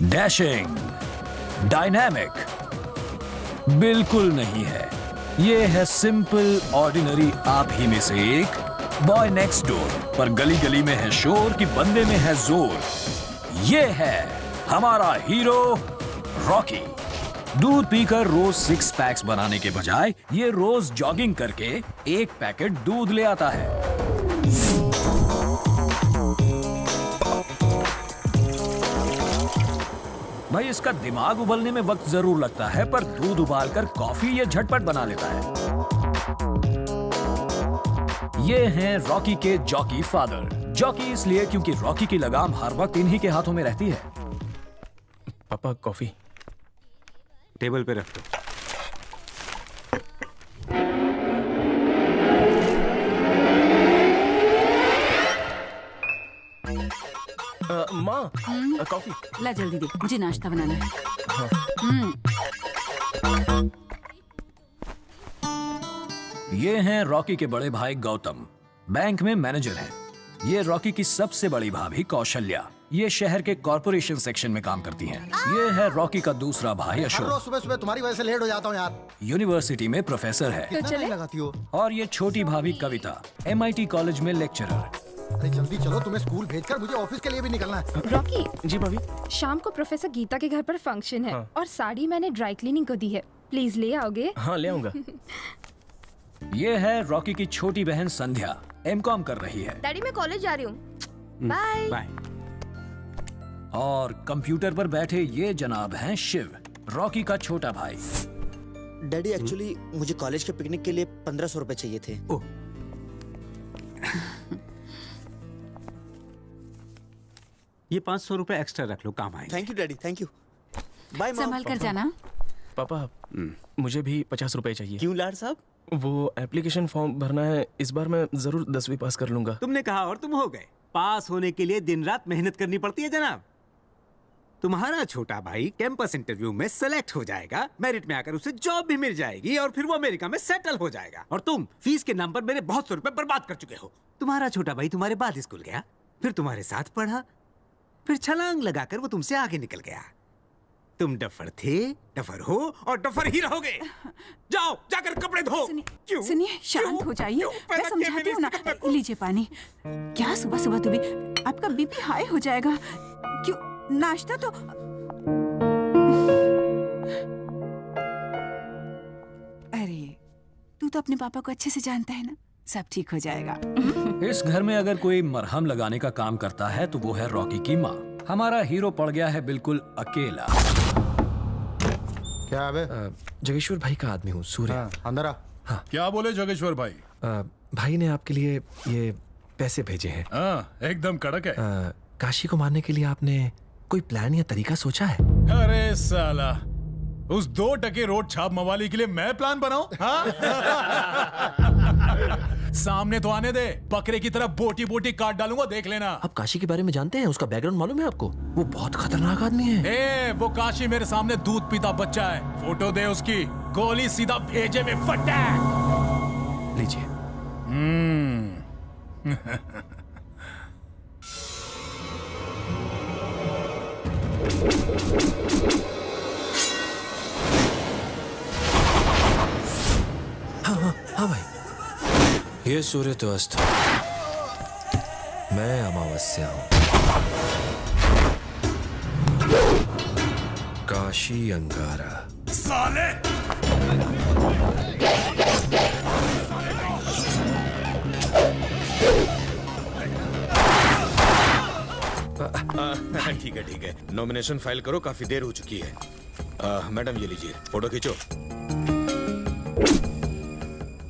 Dashing, dynamic बिल्कुल नहीं है। ये है सिंपल ऑर्डिनरी आप ही में से एक बॉय नेक्स्ट डोर। पर गली गली में है शोर कि बंदे में है जोर। ये है हमारा हीरो रॉकी। दूध पीकर रोज 6 पैक्स बनाने के बजाय ये रोज जॉगिंग करके 1 पैकेट दूध ले आता है। भाई इसका दिमाग उबलने में वक्त जरूर लगता है, पर दूध उबालकर कॉफी ये झटपट बना लेता है। ये हैं रॉकी के जॉकी फादर। जॉकी इसलिए क्योंकि रॉकी की लगाम हर वक्त इन्हीं के हाथों में रहती है। पापा कॉफी टेबल पे रख दो। माँ कॉफी। ला जल्दी दे, मुझे नाश्ता बनाना है। ये हैं रॉकी के बड़े भाई गौतम, बैंक में मैनेजर हैं। ये रॉकी की सबसे बड़ी भाभी कौशल्या, ये शहर के कॉर्पोरेशन सेक्शन में काम करती हैं। ये है रॉकी का दूसरा भाई हर अशोक, रोज सुबह सुबह तुम्हारी वजह से लेट हो जाता हूँ यार। यूनिवर्सिटी में प्रोफेसर है। कितना टाइम लगाती हो? और ये छोटी भाभी कविता, MIT कॉलेज में लेक्चरर। अरे जल्दी चलो, तुम्हें स्कूल भेजकर मुझे ऑफिस के लिए भी निकलना है। रॉकी, जी भाभी। शाम को प्रोफेसर गीता के घर पर फंक्शन है और साड़ी मैंने ड्राई क्लीनिंग को दी है। प्लीज ले आओगे? हाँ ले आऊंगा। ये है रॉकी की छोटी बहन संध्या, MCOM कर रही है। डैडी मैं कॉलेज जा रही हूँ, बाय। बाय। और कंप्यूटर पर बैठे ये जनाब हैं शिव, रॉकी का छोटा भाई। डैडी एक्चुअली मुझे कॉलेज के पिकनिक के लिए 1500 रुपए चाहिए थे। ओह, ये 500 रुपए एक्स्ट्रा रख लो, काम आएंगे। Thank you daddy, thank you. Bye mom. संभल कर जाना। पापा मुझे भी 50 रुपए चाहिए। क्यों लाड साहब? वो एप्लीकेशन फॉर्म भरना है, इस बार मैं जरूर 10वीं पास कर लूंगा। तुमने कहा और तुम हो गए। पास होने के लिए दिन रात मेहनत करनी पड़ती है जनाब। तुम्हारा छोटा भाई कैंपस इंटरव्यू में सेलेक्ट हो जाएगा, मेरिट में आकर उसे जॉब भी मिल जाएगी और फिर वो अमेरिका में सेटल हो जाएगा। और तुम फीस के नाम पर मेरे बहुत सौ रुपए बर्बाद कर चुके हो। तुम्हारा छोटा भाई तुम्हारे बाद स्कूल गया, फिर तुम्हारे साथ पढ़ा, फिर छलांग लगाकर वो तुमसे आगे निकल गया। तुम डफर थे, डफर हो और डफर ही रहोगे। जाओ जाकर कपड़े धो। क्यों? सुनिए, शांत हो जाइए, मैं समझाती हूँ ना। लीजिए पानी। क्या सुबह सुबह तो भी आपका बीपी हाई हो जाएगा। क्यों, नाश्ता तो। अरे तू तो अपने पापा को अच्छे से जानता है ना, सब ठीक हो जाएगा। इस घर में अगर कोई मरहम लगाने का काम करता है तो वो है रॉकी की माँ। हमारा हीरो पड़ गया है बिल्कुल अकेला। क्या है बे? जगेश्वर भाई का आदमी हूँ, सूर्य। हाँ, अंदर आ। क्या बोले जोगेश्वर भाई? भाई ने आपके लिए ये पैसे भेजे हैं। हाँ, एकदम कड़क है। काशी को मारने के लिए आपने कोई प्लान या तरीका सोचा है? अरे साला, उस 2 टके रोड छाप मवाली के लिए मैं प्लान बनाऊं? हाँ? सामने तो आने दे, बकरे की तरह बोटी बोटी काट डालूंगा, देख लेना। आप काशी के बारे में जानते हैं? उसका बैकग्राउंड मालूम है आपको? वो बहुत खतरनाक आदमी है। ए, वो काशी मेरे सामने दूध पीता बच्चा है। फोटो दे उसकी, गोली सीधा भेजे में फटाक। लीजिए। हाँ भाई। ये सूर्य तो अस्त, मैं अमावस्या हूं। काशी अंगारा। साले! ठीक है ठीक है, नॉमिनेशन फाइल करो, काफी देर हो चुकी है। मैडम ये लीजिए, फोटो खींचो।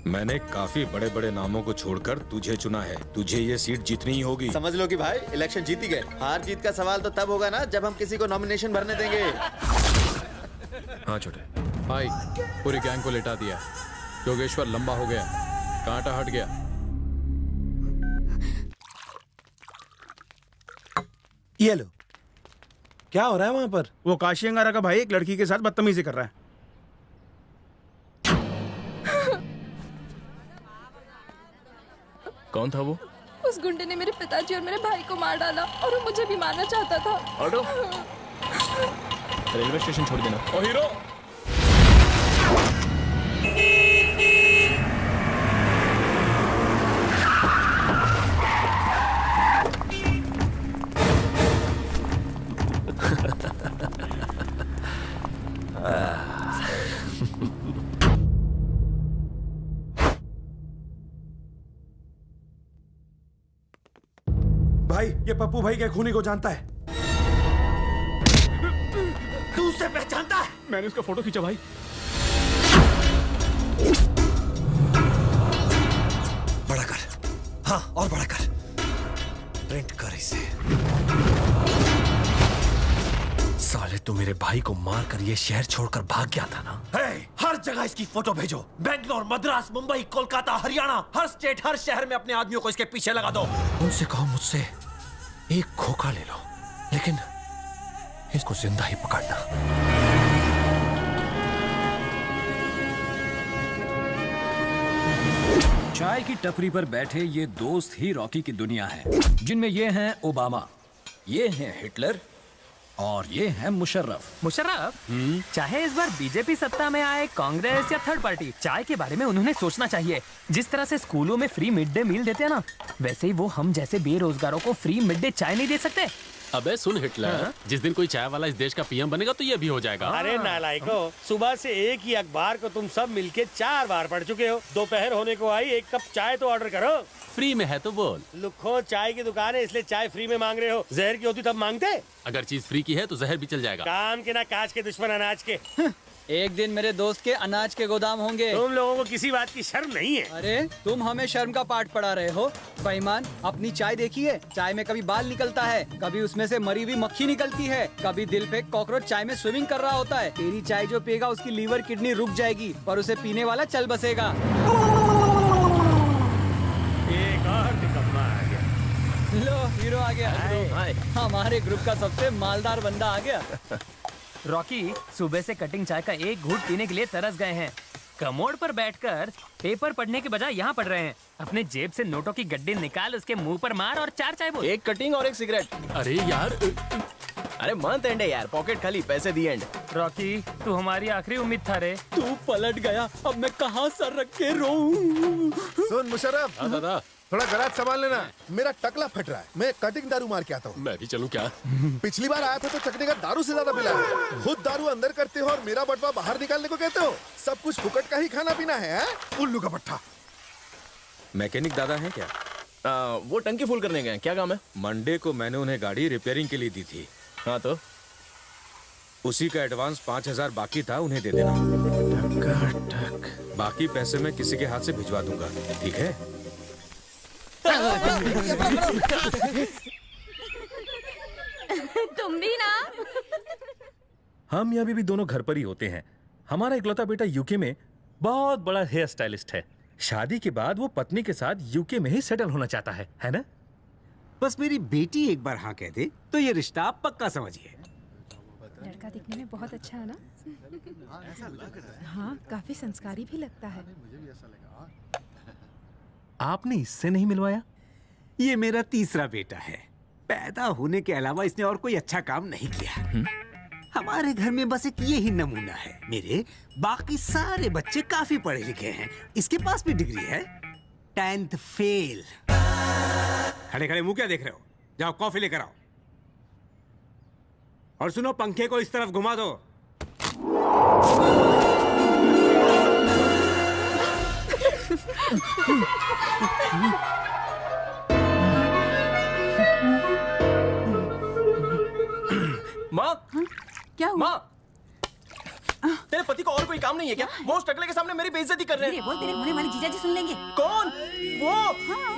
मैंने काफी बड़े बड़े नामों को छोड़कर तुझे चुना है। तुझे ये सीट जीतनी ही होगी। समझ लो कि भाई इलेक्शन जीत ही गए। हार जीत का सवाल तो तब होगा ना जब हम किसी को नॉमिनेशन भरने देंगे। हाँ छोटे भाई, पूरी गैंग को लेटा दिया। योगेश्वर लंबा हो गया, कांटा हट गया। ये लो। क्या हो रहा है वहां पर? वो काशी अंगारा का भाई एक लड़की के साथ बदतमीजी कर रहा है। कौन था वो? उस गुंडे ने मेरे पिताजी और मेरे भाई को मार डाला और वो मुझे भी मारना चाहता था। ऑटो, रेलवे स्टेशन छोड़ देना। ओ हीरो, भाई, ये पप्पू भाई के खूनी को जानता है। तू उसे पहचानता है? मैंने उसका फोटो खींचा भाई। बड़ा कर, हाँ और बड़ा कर, प्रिंट कर इसे। साले तू मेरे भाई को मार कर ये शहर छोड़कर भाग गया था ना? हर जगह इसकी फोटो भेजो। बेंगलोर, मद्रास, मुंबई, कोलकाता, हरियाणा, हर स्टेट, हर शहर में अपने आदमियों को इसके पीछे लगा दो। उनसे कहो मुझसे एक खोखा ले लो, लेकिन इसको जिंदा ही पकड़ना। चाय की टपरी पर बैठे ये दोस्त ही रॉकी की दुनिया है, जिनमें ये हैं ओबामा, ये हैं हिटलर और ये हैं मुशर्रफ। मुशर्रफ, चाहे इस बार बीजेपी सत्ता में आए, कांग्रेस या थर्ड पार्टी, चाय के बारे में उन्होंने सोचना चाहिए। जिस तरह से स्कूलों में फ्री मिड डे मील देते हैं ना, वैसे ही वो हम जैसे बेरोजगारों को फ्री मिड डे चाय नहीं दे सकते। अबे सुन हिटलर, जिस दिन कोई चाय वाला इस देश का पीएम बनेगा तो ये भी हो जाएगा। अरे नालायको, सुबह से एक ही अखबार को तुम सब मिलके 4 बार पढ़ चुके हो। दोपहर होने को आई, एक कप चाय तो ऑर्डर करो। फ्री में है तो बोल। लुखो, चाय की दुकान है इसलिए चाय फ्री में मांग रहे हो। जहर की होती तब मांगते। अगर चीज फ्री की है तो जहर भी चल जाएगा। काम के ना काज के दुश्मन अनाज के। एक दिन मेरे दोस्त के अनाज के गोदाम होंगे। तुम लोगों को किसी बात की शर्म नहीं है। अरे तुम हमें शर्म का पाठ पढ़ा रहे हो। बेईमान, अपनी चाय देखिए, चाय में कभी बाल निकलता है, कभी उसमें से मरी हुई मक्खी निकलती है, कभी दिल पे कॉकरोच चाय में स्विमिंग कर रहा होता है। तेरी चाय जो पिएगा उसकी लीवर किडनी रुक जाएगी, पर उसे पीने वाला चल बसेगा। एक और निकम्मा आ गया। लो हीरो आ गया। हमारे ग्रुप का सबसे मालदार बंदा आ गया। रॉकी सुबह से कटिंग चाय का एक घूंट पीने के लिए तरस गए हैं। कमोड पर बैठकर पेपर पढ़ने के बजाय यहाँ पढ़ रहे हैं। अपने जेब से नोटों की गड्डी निकाल, उसके मुंह पर मार और 4 चाय बोल। एक कटिंग और एक सिगरेट। अरे यार, अरे मंथ एंड है यार, पॉकेट खाली, पैसे दी एंड। रॉकी, तू हमारी आखिरी उम्मीद था रे। तू पलट गया, अब मैं कहाँ सर रख के रोऊं? सुन मुशर्रफ, दादा थोड़ा गराज संभाल लेना, मेरा टकला फट रहा है। मैं कटिंग दारू मार के आता हूँ। मैं भी चलूं क्या? पिछली बार आया था तो चकने का दारू से ज्यादा मिला है। खुद दारू अंदर करते हो और मेरा बटवा बाहर निकालने को कहते हो। सब कुछ फुकट का ही खाना पीना है, उल्लू का पट्टा। मैकेनिक दादा हैं क्या? वो टंकी फुल करने गए, क्या काम है? मंडे को मैंने उन्हें गाड़ी रिपेयरिंग के लिए दी थी। हाँ तो उसी का एडवांस 5000 बाकी था, उन्हें दे देना। बाकी पैसे मैं किसी के हाथ से भिजवा दूंगा, ठीक है? तुम भी ना। हम यहाँ भी दोनों घर पर ही होते हैं। हमारा इकलौता बेटा यूके में बहुत बड़ा हेयर स्टाइलिस्ट है। शादी के बाद वो पत्नी के साथ यूके में ही सेटल होना चाहता है ना? बस मेरी बेटी एक बार हाँ कह दे तो ये रिश्ता आप पक्का समझिए। लड़का दिखने में बहुत अच्छा है ना? हाँ, काफी संस्कारी भी लगता है। आपने इससे नहीं मिलवाया? ये मेरा तीसरा बेटा है। पैदा होने के अलावा इसने और कोई अच्छा काम नहीं किया। हमारे घर में बस एक ये ही नमूना है। मेरे बाकी सारे बच्चे काफी पढ़े लिखे हैं। इसके पास भी डिग्री है, 10th फेल। खड़े खड़े मुंह क्या देख रहे हो? जाओ कॉफी लेकर आओ। और सुनो, पंखे को इस तरफ घुमा दो। माँ, क्या हुआ? माँ, तेरे पति को और कोई काम नहीं है क्या? वो उस टकले के सामने मेरी बेइज्जती कर रहे हैं। बोल, तेरे होने वाली जीजाजी सुन लेंगे। कौन? वो?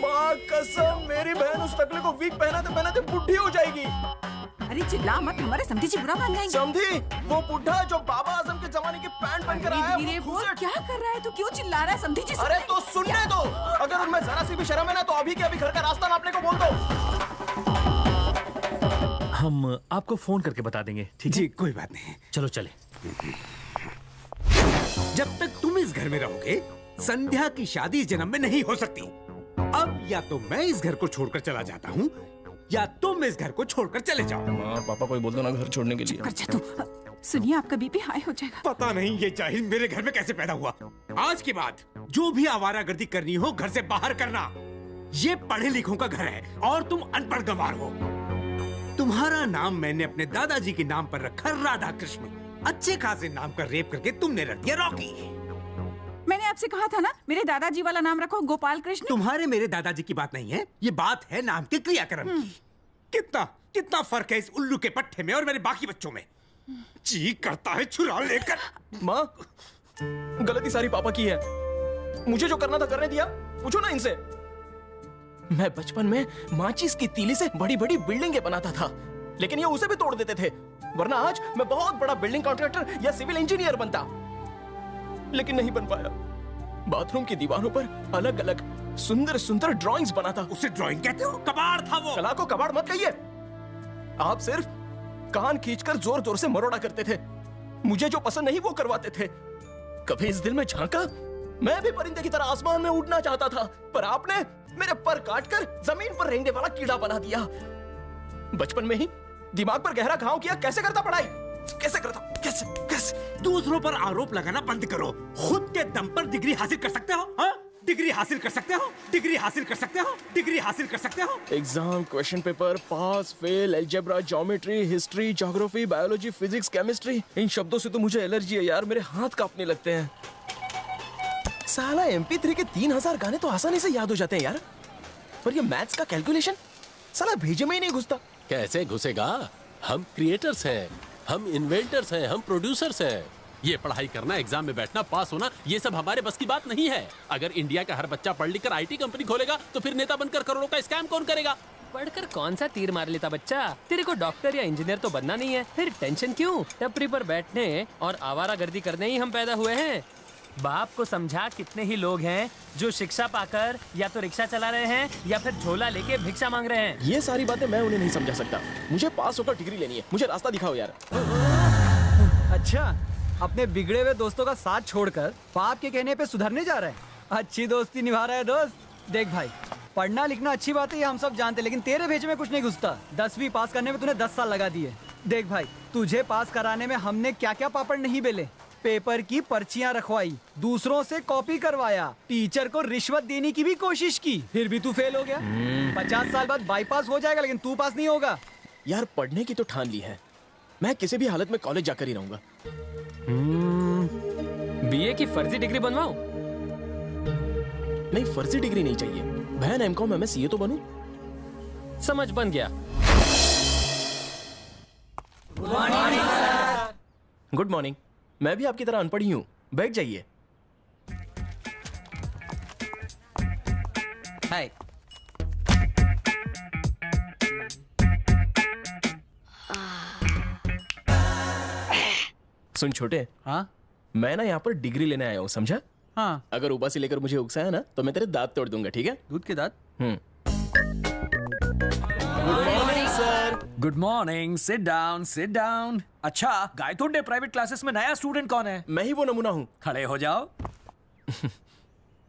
माँ कसम, मेरी बहन उस टकले को वीक पहनाते बुढ़ी हो जाएगी। अरे चिल्ला मत, हमारे समधी जी बुरा मान जाएंगे। समधी? वो बुढ़ा जो बाबा आजम के जमाने की पैंट पहनकर आया है, वो बोल, क्या कर रहा है तू? क्यों चिल्ला रहा है? समधी जी अरे तो सुनने दो। अगर उनमें जरा सी भी शर्म है ना तो अभी के अभी घर का रास्ता नापने को बोल दो। हम आपको फोन करके बता देंगे, ठीक है? जी कोई बात नहीं। चलो चले। जब तक तुम इस घर में रहोगे, संध्या की शादी इस जन्म में नहीं हो सकती। अब या तो मैं इस घर को छोड़कर चला जाता हूँ या तुम इस घर को छोड़कर चले जाओ। माँ पापा कोई बोल दो ना घर छोड़ने के लिए। कर जा तू। सुनिए आपका बीपी हाई हो जाएगा। पता नहीं ये जाहिल मेरे घर में कैसे पैदा हुआ। आज के बाद जो भी आवारागर्दी करनी हो घर से बाहर करना। ये पढ़े लिखों का घर है और तुम अनपढ़ गंवार हो। तुम्हारा नाम मैंने अपने दादाजी के नाम पर रखा राधा कृष्ण। अच्छे खासे नाम का रेप करके तुमने रख दिया रॉकी। मैंने आपसे कहा था ना मेरे दादाजी वाला नाम रखो गोपाल कृष्ण। तुम्हारे मेरे दादाजी की बात नहीं है, ये बात है नाम के क्रियाक्रम की। कितना कितना फर्क है इस उल्लू के पट्टे में और मेरे बाकी बच्चों में। जी करता है छुरा लेकर। माँ गलती सारी पापा की है। मुझे जो करना था करने दिया। पूछो ना इनसे। मैं बचपन में माचिस की तीली से बड़ी बड़ी बिल्डिंगें बनाता था, लेकिन ये उसे भी तोड़ देते थे। वरना आज मैं बहुत बड़ा बिल्डिंग कॉन्ट्रैक्टर या सिविल इंजीनियर बनता, लेकिन नहीं बन पाया। बाथरूम की दीवारों पर अलग अलग सुंदर सुंदर ड्राइंग्स बनाता। उसे ड्राइंग कहते हो? कबाड़ था वो। कला को कबाड़ मत कहिए। आप सिर्फ कान खींचकर जोर जोर से मरोड़ा करते थे। मुझे जो पसंद नहीं वो करवाते थे। कभी इस दिल में झांका मैं भी परिंदे की तरह आसमान में उड़ना चाहता था, पर आपने मेरे पर काटकर जमीन पर रेंगने वाला कीड़ा बना दिया। बचपन में ही दिमाग पर गहरा घाव किया। कैसे करता पढ़ाई? कैसे करता? कैसे कैसे? दूसरों पर आरोप लगाना बंद करो। खुद के दम पर डिग्री हासिल कर सकते हो? हाँ? डिग्री हासिल कर सकते हो? डिग्री हासिल कर सकते हो? डिग्री हासिल कर सकते हो? Exam, question paper, pass, fail, algebra, geometry, history, geography, biology, physics, chemistry, इन शब्दों से तो मुझे एलर्जी है यार। मेरे हाथ कांपने लगते हैं। साला MP3 के 3000 गाने तो आसानी से याद हो जाते हैं यार, पर ये मैथ्स का कैलकुलेशन साला भेजे में ही नहीं घुसता। कैसे घुसेगा? हम क्रिएटर्स हैं, हम इन्वेंटर्स हैं, हम प्रोड्यूसर्स हैं। ये पढ़ाई करना, एग्जाम में बैठना, पास होना, ये सब हमारे बस की बात नहीं है। अगर इंडिया का हर बच्चा पढ़ लिख कर IT कंपनी खोलेगा तो फिर नेता बनकर करोड़ों का स्कैम कौन करेगा? पढ़कर कौन सा तीर मार लेता बच्चा? तेरे को डॉक्टर या इंजीनियर तो बनना नहीं है, फिर टेंशन क्यों? टपरी पर बैठने और आवारागर्दी करने ही हम पैदा हुए हैं। बाप को समझा कितने ही लोग हैं जो शिक्षा पाकर या तो रिक्शा चला रहे हैं या फिर झोला लेके भिक्षा मांग रहे हैं। ये सारी बातें मैं उन्हें नहीं समझा सकता। मुझे पास होकर डिग्री लेनी है। मुझे रास्ता दिखाओ यार। अच्छा, अपने बिगड़े हुए दोस्तों का साथ छोड़कर बाप के कहने पे सुधरने जा रहा है। अच्छी दोस्ती निभा रहा है दोस्त। देख भाई, पढ़ना लिखना अच्छी बात है, ये हम सब जानते, लेकिन तेरे भेजे में कुछ नहीं घुसता। 10वीं पास करने में तूने 10 साल लगा दिए। देख भाई, तुझे पास कराने में हमने क्या क्या पापड़ नहीं बेले। पेपर की पर्चियां रखवाई, दूसरों से कॉपी करवाया, टीचर को रिश्वत देने की भी कोशिश की, फिर भी तू फेल हो गया। 50 साल बाद बाईपास हो जाएगा, लेकिन तू पास नहीं होगा। यार पढ़ने की तो ठान ली है, मैं किसी भी हालत में कॉलेज जाकर ही रहूंगा। BA की फर्जी डिग्री बनवाओ? नहीं, फर्जी डिग्री नहीं चाहिए। बहन MCOM MSc तो बनूं। समझ बन गया। Good morning. मैं भी आपकी तरह अनपढ़ ही हूँ। बैठ जाइए। हाय। सुन छोटे, हाँ मैं ना यहाँ पर डिग्री लेने आया हूँ, समझा? हाँ। अगर ऊपर से लेकर मुझे उकसाया ना तो मैं तेरे दांत तोड़ दूंगा, ठीक है? दूध के दांत? Good morning. Sit down, sit down. अच्छा, गायतोंडे प्राइवेट क्लासेस में नया स्टूडेंट कौन है? मैं ही वो नमूना हूँ। खड़े हो जाओ।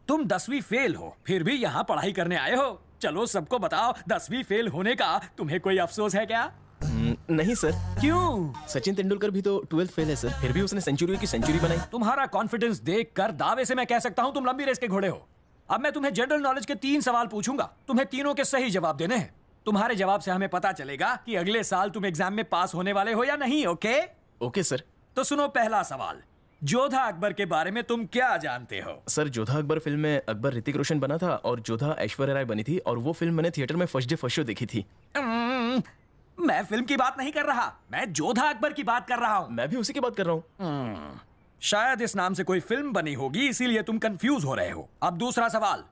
तुम 10वीं फेल हो, फिर भी यहाँ पढ़ाई करने आए हो। चलो सबको बताओ, 10वीं फेल होने का तुम्हें कोई अफसोस है क्या? नहीं सर। क्यों? सचिन तेंदुलकर भी तो 12th फेल है सर, फिर भी उसने सेंचुरी की सेंचुरी बनाई। तुम्हारा कॉन्फिडेंस देखकर दावे से मैं कह सकता हूँ तुम लंबी रेस के घोड़े हो। अब मैं तुम्हें जनरल नॉलेज के 3 सवाल पूछूंगा, तुम्हें तीनों के सही जवाब देने हैं। तुम्हारे जवाब से हमें पता चलेगा कि अगले साल तुम एग्जाम में पास होने वाले हो या नहीं। ओके? Okay sir. तो सुनो पहला सवाल, जोधा अकबर के बारे में तुम क्या जानते हो? सर, जोधा अकबर फिल्म में अकबर ऋतिक रोशन बना था और जोधा ऐश्वर्या राय बनी थी, और वो फिल्म मैंने थिएटर में फर्स्ट डे फर्स्ट शो देखी थी। मैं फिल्म की बात नहीं कर रहा, मैं जोधा अकबर की बात कर रहा हूँ। मैं भी उसी की बात कर रहा हूँ। शायद इस नाम से कोई फिल्म बनी होगी, इसीलिए तुम कंफ्यूज हो रहे हो। अब दूसरा सवाल,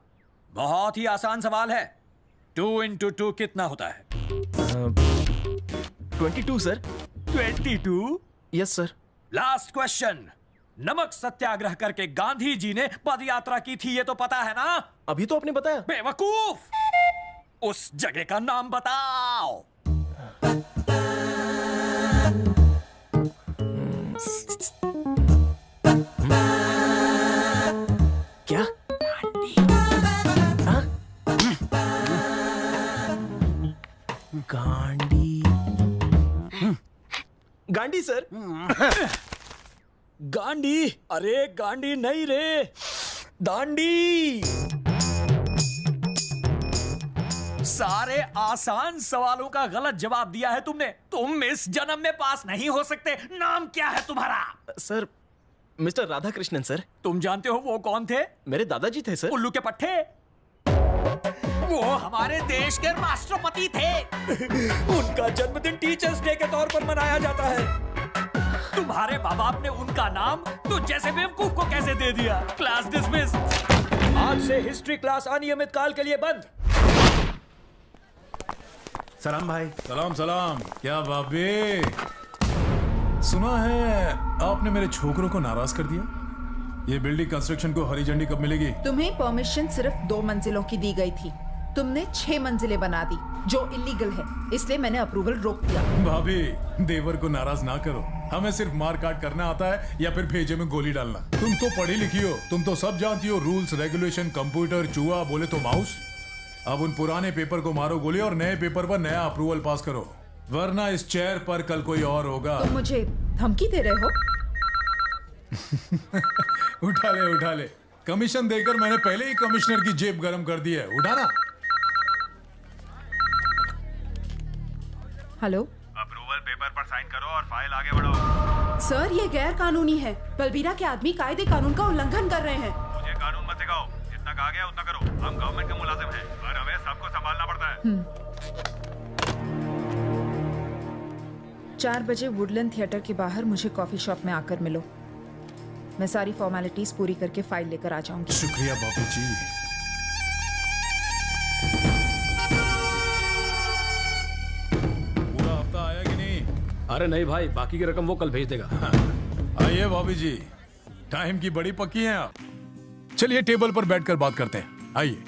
बहुत ही आसान सवाल है। 2 into 2 कितना होता है? 22 sir. 22? Yes sir. Last question, नमक सत्याग्रह करके गांधी जी ने पद यात्रा की थी, ये तो पता है ना? अभी तो आपने बताया। बेवकूफ, उस जगह का नाम बताओ। क्या? गांडी सर। गांडी? अरे गांडी नहीं रे, दांडी। सारे आसान सवालों का गलत जवाब दिया है तुमने। तुम इस जन्म में पास नहीं हो सकते। नाम क्या है तुम्हारा? Sir, mister Radha Krishnan sir. तुम जानते हो वो कौन थे? मेरे दादाजी थे सर। उल्लू के पट्टे। वो हमारे देश के राष्ट्रपति थे। उनका जन्मदिन टीचर्स डे के तौर पर मनाया जाता है। तुम्हारे माँ बाप ने उनका नाम तो जैसे बेवकूफ को कैसे दे दिया? Class dismiss. आज से हिस्ट्री क्लास अनियमित काल के लिए बंद। सलाम भाई। सलाम सलाम। क्या बाबे, सुना है आपने मेरे छोकरों को नाराज कर दिया। ये बिल्डिंग कंस्ट्रक्शन को हरी झंडी कब मिलेगी? तुम्हें परमिशन सिर्फ 2 मंजिलों की दी गई थी, तुमने 6 मंजिलें बना दी जो इलीगल है, इसलिए मैंने अप्रूवल रोक दिया। भाभी, देवर को नाराज ना करो। हमें सिर्फ मार काट करना आता है या फिर भेजे में गोली डालना। तुम तो पढ़ी लिखी हो, तुम तो सब जानती हो, रूल्स रेगुलेशन, कंप्यूटर, चूहा, बोले तो माउस। अब उन पुराने पेपर को मारो गोली और नए पेपर पर नया अप्रूवल पास करो, वरना इस चेयर पर कल कोई और होगा। तुम मुझे धमकी दे रहे हो? उठा ले। कमीशन देकर मैंने पहले ही कमिश्नर की जेब गरम कर दी है। उठाना। हेलो, अप्रूवल पेपर पर साइन करो और फाइल आगे बढ़ाओ। सर ये गैर कानूनी है। बलबीरा के आदमी कायदे कानून का उल्लंघन कर रहे हैं। मुझे कानून मत सिखाओ, जितना कहा गया उतना करो। हम गवर्नमेंट के मुलाजिम हैं और हमें सबको संभालना पड़ता है। 4 बजे वुडलैंड थिएटर के बाहर मुझे कॉफी शॉप में आकर मिलो। मैं सारी फॉर्मेलिटीज पूरी करके फाइल लेकर आ जाऊंगी। शुक्रिया बापू जी। पूरा हफ्ता आया कि नहीं? अरे नहीं भाई, बाकी की रकम वो कल भेज देगा। आइए भाभी जी, टाइम की बड़ी पक्की हैं आप। चलिए टेबल पर बैठकर बात करते हैं। आइए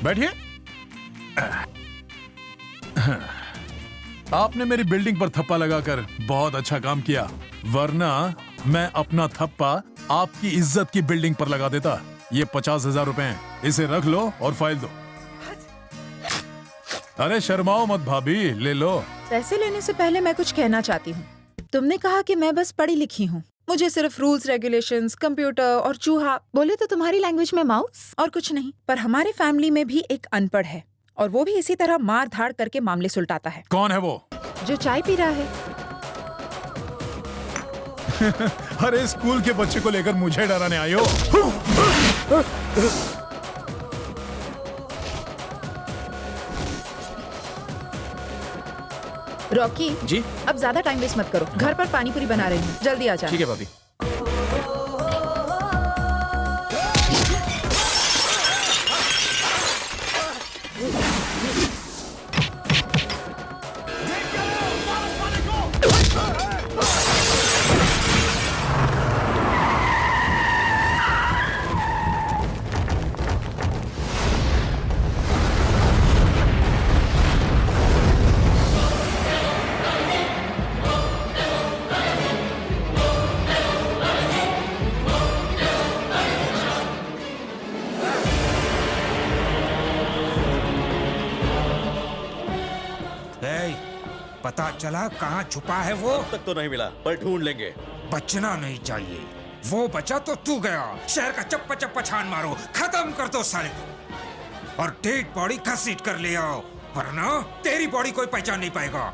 बैठिए। आपने मेरी बिल्डिंग पर थप्पा लगाकर बहुत अच्छा काम किया, वरना मैं अपना थप्पा आपकी इज्जत की बिल्डिंग पर लगा देता। ये 50,000 रुपए हैं, इसे रख लो और फाइल दो। अरे शर्माओ मत भाभी, ले लो। पैसे लेने से पहले मैं कुछ कहना चाहती हूँ। तुमने कहा कि मैं बस पढ़ी लिखी हूँ, मुझे सिर्फ रूल्स रेगुलेशंस, कंप्यूटर और चूहा, बोले तो तुम्हारी लैंग्वेज में माउस और कुछ नहीं। पर हमारे फैमिली में भी एक अनपढ़ है और वो भी इसी तरह मार धाड़ करके मामले सुलटाता है। कौन है वो? जो चाय पी रहा है। अरे स्कूल के बच्चे को लेकर मुझे डराने आई हो? रॉकी जी, अब ज्यादा टाइम वेस्ट मत करो। घर पर पानी पूरी बना रही हूँ, जल्दी आ जा। ठीक है भाभी। पता चला कहाँ छुपा है वो? अब तक तो नहीं मिला, पर ढूंढ लेंगे। बचना नहीं चाहिए। वो बचा तो तू गया। शहर का चप्पा चप्पा छान मारो, खत्म कर दो साले को। और डेड बॉडी घसीट कर ले आओ, वरना तेरी बॉडी कोई पहचान नहीं पाएगा।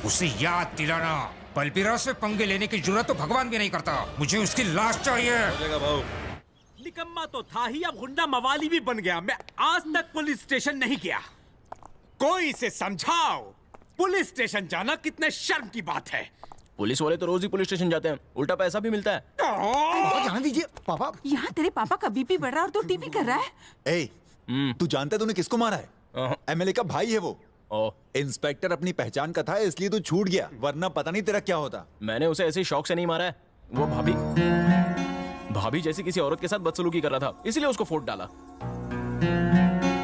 उसे याद दिलाना, बलबीरा से पंगे लेने की जरूरत तो भगवान भी नहीं करता। मुझे उसकी लाश चाहिए। भाऊ, निकम्मा तो था ही, अब गुंडा मवाली भी बन गया। मैं आज तक पुलिस स्टेशन नहीं गया। कोई इसे समझाओ, पुलिस स्टेशन जाना कितने शर्म की बात है। पुलिस वाले तो रोज ही पुलिस स्टेशन जाते हैं, उल्टा पैसा भी मिलता है। जान दीजिए पापा। यहाँ तेरे पापा का बीपी बढ़ रहा है और तू टीपी कर रहा है। ए, तू जानता है तूने किसको मारा है? एमएलए का भाई है वो। इंस्पेक्टर अपनी पहचान का था, इसलिए तू छूट गया, वरना पता नहीं तेरा क्या होता। मैंने उसे ऐसे शौक से नहीं मारा है। वो भाभी जैसी किसी औरत के साथ बदसलूकी कर रहा था, इसलिए उसको फोड़ डाला।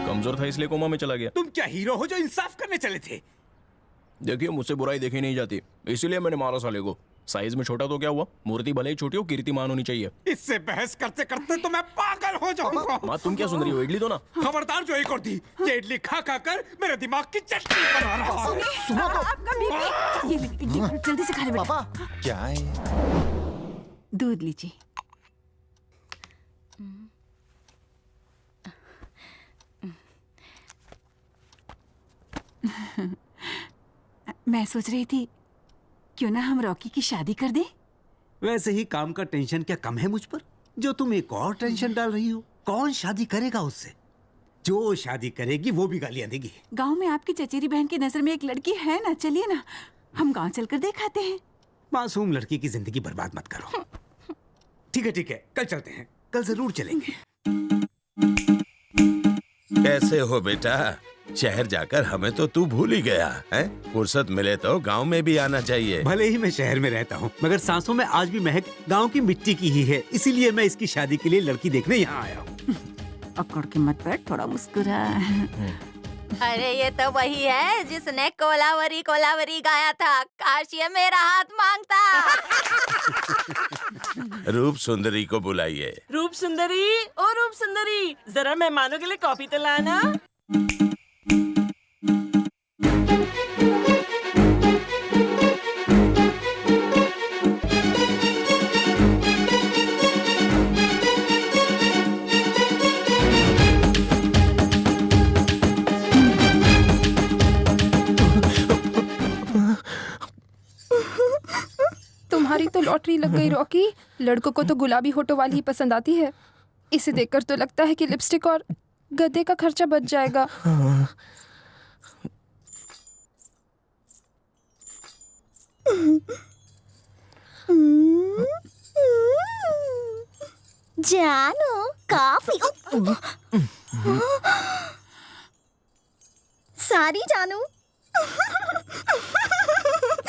कमजोर था इसलिए कोमा में चला गया। तुम क्या हीरो हो जो इंसाफ करने चले थे? देखिए, मुझसे बुराई देखी नहीं जाती, इसीलिए मैंने मारा साले को। साइज में छोटा तो क्या हुआ, मूर्ति भले ही छोटी हो, कीर्तिमान होनी चाहिए। इससे बहस करते करते तो मैं पागल हो जाऊंगा। माँ तुम क्या सुन रही हो, इडली दो ना। खबरदार जो एक और दी, ये इडली खा खा कर मेरे दिमाग की चटनी बना रहा है। सुनो तो आपका बीबी, ये लीजिए, जल्दी से खा ले बेटा। पापा क्या है? दूध लीजिए। मैं सोच रही थी क्यों ना हम रॉकी की शादी कर दें। वैसे ही काम का टेंशन क्या कम है मुझ पर, जो तुम एक और टेंशन डाल रही हो? कौन शादी करेगा उससे? जो शादी करेगी वो भी गालियां देगी। गांव में आपकी चचेरी बहन की नजर में एक लड़की है ना, चलिए ना हम गांव चलकर दिखाते हैं। मासूम लड़की की जिंदगी बर्बाद मत करो। ठीक है, कल चलते हैं, कल जरूर चलेंगे। कैसे हो बेटा? शहर जाकर हमें तो तू भूल ही गया है। फुर्सत मिले तो गांव में भी आना चाहिए। भले ही मैं शहर में रहता हूँ, मगर सांसों में आज भी महक गांव की मिट्टी की ही है। इसीलिए मैं इसकी शादी के लिए लड़की देखने यहाँ आया हूँ। अकड़ के मत बैठ, थोड़ा मुस्कुरा। अरे ये तो वही है जिसने कोलावरी कोलावरी गाया था, काश ये मेरा हाथ मांगता। रूप सुंदरी को बुलाइए। रूप सुंदरी, ओ रूप सुंदरी, जरा मेहमानों के लिए कॉफी तो लाना। तुम्हारी तो लॉटरी लग गई रॉकी। लड़कों को तो गुलाबी होठों वाली ही पसंद आती है। इसे देखकर तो लगता है कि लिपस्टिक और गद्दे का खर्चा बच जाएगा। जानू काफी सारी जानू।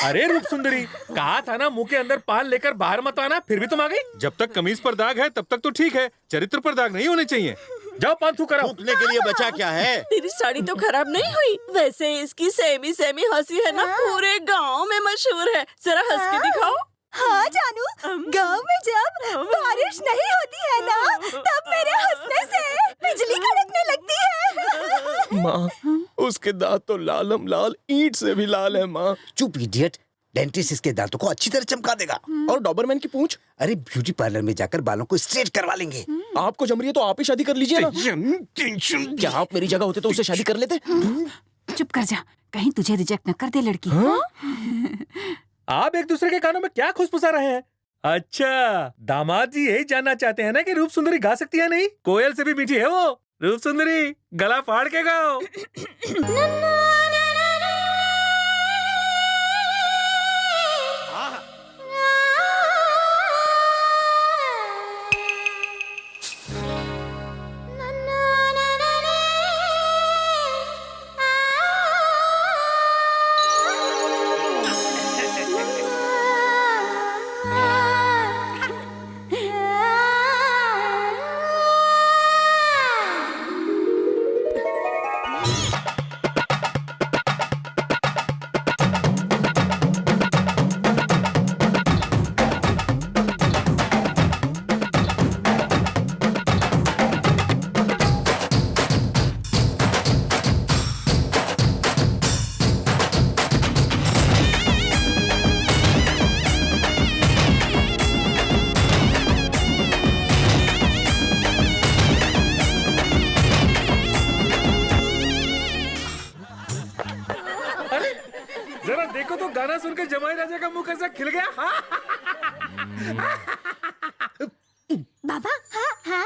अरे रूप सुंदरी, कहा था ना मुंह के अंदर पान लेकर बाहर मत आना, फिर भी तुम आ गई। जब तक कमीज पर दाग है तब तक तो ठीक है, चरित्र पर दाग नहीं होने चाहिए। जाओ पान थू कराओ। थूकने के लिए बचा क्या है? तेरी साड़ी तो खराब नहीं हुई। वैसे इसकी सेमी सेमी हंसी है ना, पूरे गांव में मशहूर है। जरा हंस के दिखाओ। हाँ जानू, गांव में जब बारिश नहीं होती है ना, तब मेरे हंसने से बिजली कड़कने लगती है। माँ, उसके दांत तो लालम लाल ईंट से भी लाल है माँ। चुप इडियट, डेंटिस्ट इसके दांतों को अच्छी तरह चमका देगा। और डॉबरमैन की पूंछ? अरे ब्यूटी पार्लर में जाकर बालों को स्ट्रेट करवा लेंगे। आपको जम रही है तो आप ही शादी कर लीजिए ना। क्या आप मेरी जगह होते तो उससे शादी कर लेते? चुप कर जा, कहीं तुझे रिजेक्ट न कर दे लड़की। आप एक दूसरे के कानों में क्या खुशफुसा रहे हैं? अच्छा, दामाद जी यही जानना चाहते हैं ना कि रूप सुंदरी गा सकती है नहीं? कोयल से भी मीठी है वो। रूप सुंदरी, गला फाड़ के गाओ। जरा देखो तो गाना सुनकर जमाई राजा का मुंह कैसा खिल गया। बाबा हाँ हाँ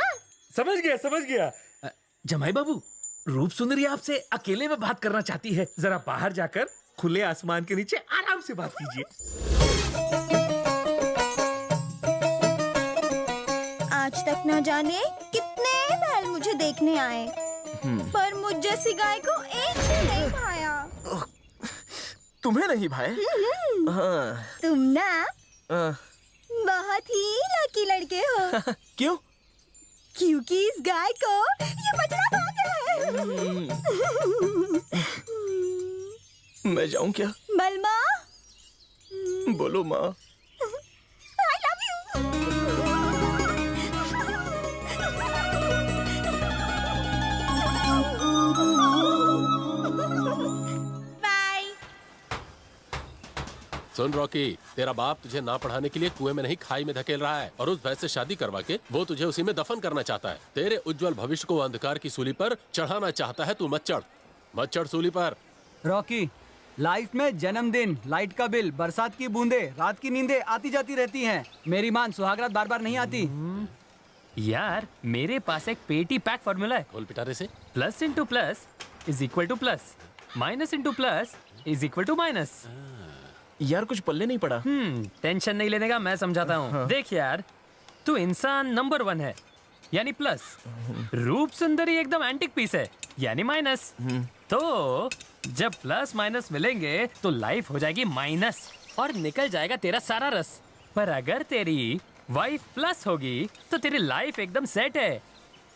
समझ गया। जमाई बाबू, रूप सुंदरी आपसे अकेले में बात करना चाहती है। जरा बाहर जाकर खुले आसमान के नीचे आराम से बात कीजिए। आज तक न जाने कितने बैल मुझे देखने आए, पर मुझ जैसी गाय को एक भी नहीं भाया। तुम्हें नहीं भाई? हाँ। तुम ना बहुत ही लकी लड़के हो। क्यों? क्योंकि इस गाय को ये बछड़ा भागा है। मैं जाऊं क्या? बलमा, बोलो माँ। सुन रॉकी, तेरा बाप तुझे ना पढ़ाने के लिए कुएं में नहीं खाई में धकेल रहा है और उस भैंस से शादी करवा के वो तुझे उसी में दफन करना चाहता है। तेरे उज्जवल भविष्य को अंधकार की सूली पर चढ़ाना चाहता है। तू मत चढ़ सूली पर। रॉकी, लाइफ में जन्मदिन, लाइट का बिल, बरसात की बूंदे, रात की नींदें आती जाती रहती हैं। मेरी मान सुहागरात बार बार नहीं आती। यार मेरे पास एक पेटी पैक फॉर्मूला है। खोल पिटारे से। Plus into plus is equal to plus, minus into plus is equal to minus. यार कुछ पल्ले नहीं पड़ा। टेंशन नहीं लेने का, मैं समझाता हूँ। हाँ। देख यार, तू इंसान नंबर 1 है यानी प्लस, रूप सुंदरी एकदम एंटिक पीस है यानी माइनस। तो जब प्लस माइनस मिलेंगे तो लाइफ हो जाएगी माइनस और निकल जाएगा तेरा सारा रस। पर अगर तेरी वाइफ प्लस होगी तो तेरी लाइफ एकदम सेट है।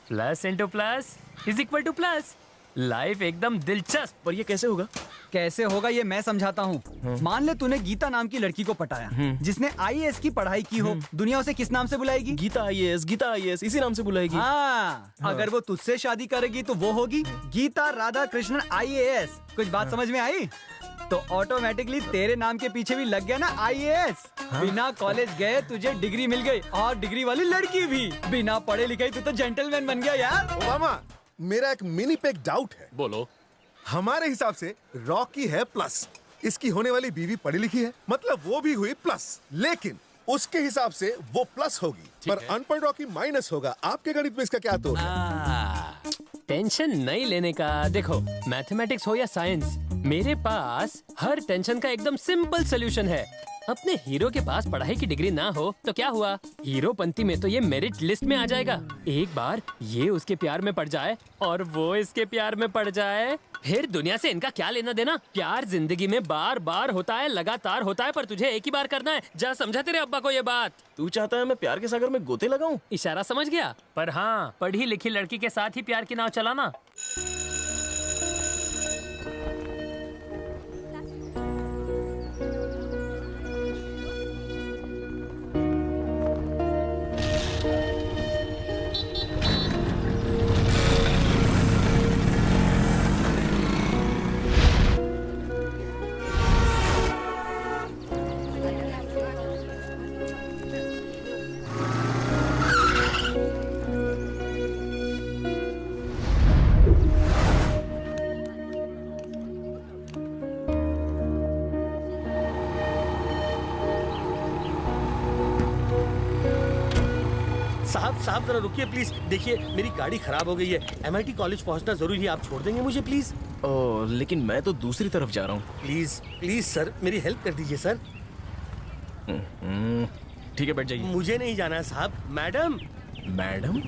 Plus into plus is equal to plus. Life एकदम दिलचस्प। पर ये कैसे होगा? कैसे होगा ये मैं समझाता हूँ। मान ले तूने गीता नाम की लड़की को पटाया, जिसने IAS की पढ़ाई की हो। दुनिया उसे किस नाम से बुलाएगी? गीता IAS इसी नाम से बुलाएगी। हाँ। अगर वो तुझसे शादी करेगी तो वो होगी गीता राधा कृष्णन IAS। कुछ बात समझ में आई? तो ऑटोमेटिकली तेरे नाम के पीछे भी लग गया ना IAS। बिना कॉलेज गए तुझे डिग्री मिल गई और डिग्री वाली लड़की भी। बिना पढ़े लिखे तू तो जेंटलमैन बन गया यार। ओबामा, मेरा एक मिनी पे डाउट है। बोलो। हमारे हिसाब से रॉकी है प्लस, इसकी होने वाली बीवी पढ़ी लिखी है, मतलब वो भी हुई प्लस, लेकिन उसके हिसाब से वो प्लस होगी पर अनपढ़ रॉकी माइनस होगा। आपके गणित में इसका क्या तोड़ है? टेंशन नहीं लेने का। देखो, मैथमेटिक्स हो या साइंस, मेरे पास हर टेंशन का एकदम सिंपल सोल्यूशन है। अपने हीरो के पास पढ़ाई की डिग्री ना हो तो क्या हुआ, हीरोपंती में तो ये मेरिट लिस्ट में आ जाएगा। एक बार ये उसके प्यार में पड़ जाए और वो इसके प्यार में पड़ जाए, फिर दुनिया से इनका क्या लेना देना। प्यार जिंदगी में बार बार होता है, लगातार होता है, पर तुझे एक ही बार करना है। जा समझा तेरे अब्बा को ये बात। तू चाहता है मैं प्यार के सागर में गोते लगाऊं? इशारा समझ गया। पर हाँ, पढ़ी लिखी लड़की के साथ ही प्यार की नाव चलाना। साहब जरा रुकिए प्लीज। देखिए मेरी गाड़ी खराब हो गई है, MIT कॉलेज पहुंचना जरूरी है। आप छोड़ देंगे मुझे प्लीज? ओह, लेकिन मैं तो दूसरी तरफ जा रहा हूँ। प्लीज प्लीज सर, मेरी हेल्प कर दीजिए सर। ठीक है, बैठ जाइए। मुझे नहीं जाना है साहब। Madam. Madam?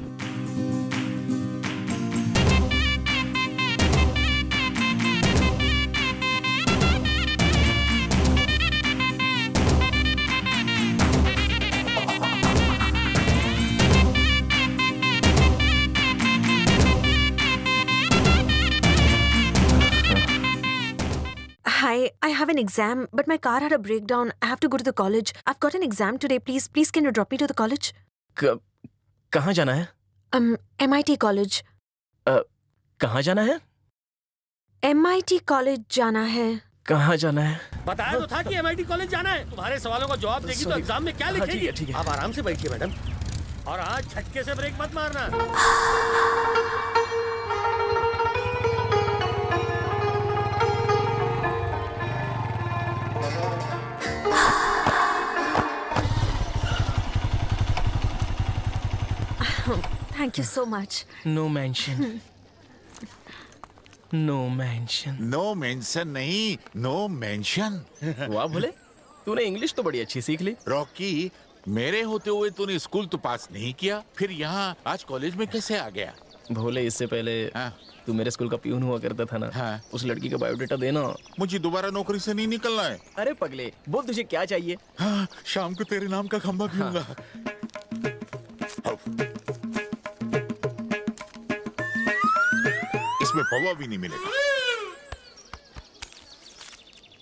Hi, I have an exam, but my car had a breakdown. I have to go to the college. I've got an exam today. Please, can you drop me to the college? कहाँ जाना है? MIT college. कहाँ जाना है? MIT college जाना है। कहाँ जाना है? बताया तो था कि MIT कॉलेज जाना है। तुम्हारे सवालों का जवाब देगी तो एग्जाम में क्या लिखेगी? ठीक है। आप आराम से बैठिए मैडम, और आज झटके से ब्रेक मत मारना। Thank you so much. No mention. No mention. No mention नहीं, नो मेंशन। वाह भोले, तूने इंग्लिश तो बड़ी अच्छी सीख ली। रॉकी, मेरे होते हुए तूने स्कूल तो पास नहीं किया, फिर यहाँ आज कॉलेज में कैसे आ गया? भोले, इससे पहले तू मेरे स्कूल का पियून हुआ करता था ना। उस लड़की का बायोडेटा देना। मुझे दोबारा नौकरी से नहीं निकलना है। अरे पगले, बोल तुझे क्या चाहिए? हाँ, शाम को तेरे नाम का खंबा पीऊंगा। इसमें पवा भी नहीं मिलेगा।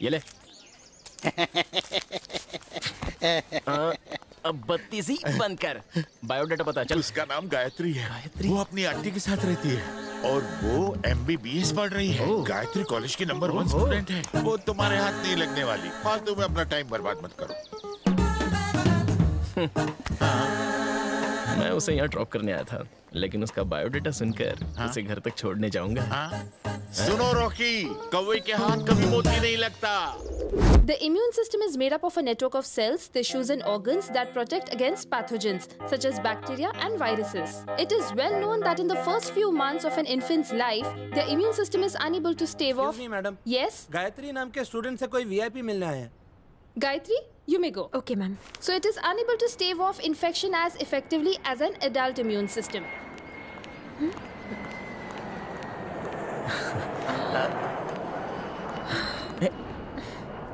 ये ले। अब बत्ती सी बंद कर। बायोडाटा पता चल। उसका नाम गायत्री है। वो अपनी आंटी के साथ रहती है और वो MBBS पढ़ रही है। गायत्री कॉलेज की नंबर 1 स्टूडेंट है। वो तुम्हारे हाथ नहीं लगने वाली। फालतू में अपना टाइम बर्बाद मत करो। मैं उसे यहाँ ड्रॉप करने आया था, लेकिन उसका बायोडाटा सुनकर उसे घर तक छोड़ने जाऊंगा। सुनो रॉकी, कौवे के हाथ कभी मोती नहीं लगता। The immune system is made up of a network of cells, tissues and organs that protect against pathogens such as bacteria and viruses. It is well known that in the first few months of an infant's life, their immune system is unable to stave off. Excuse me, madam. Yes? Gayatri नाम के student से कोई VIP मिलना है। Gayatri, you may go. Okay, ma'am. So it is unable to stave off infection as effectively as an adult immune system.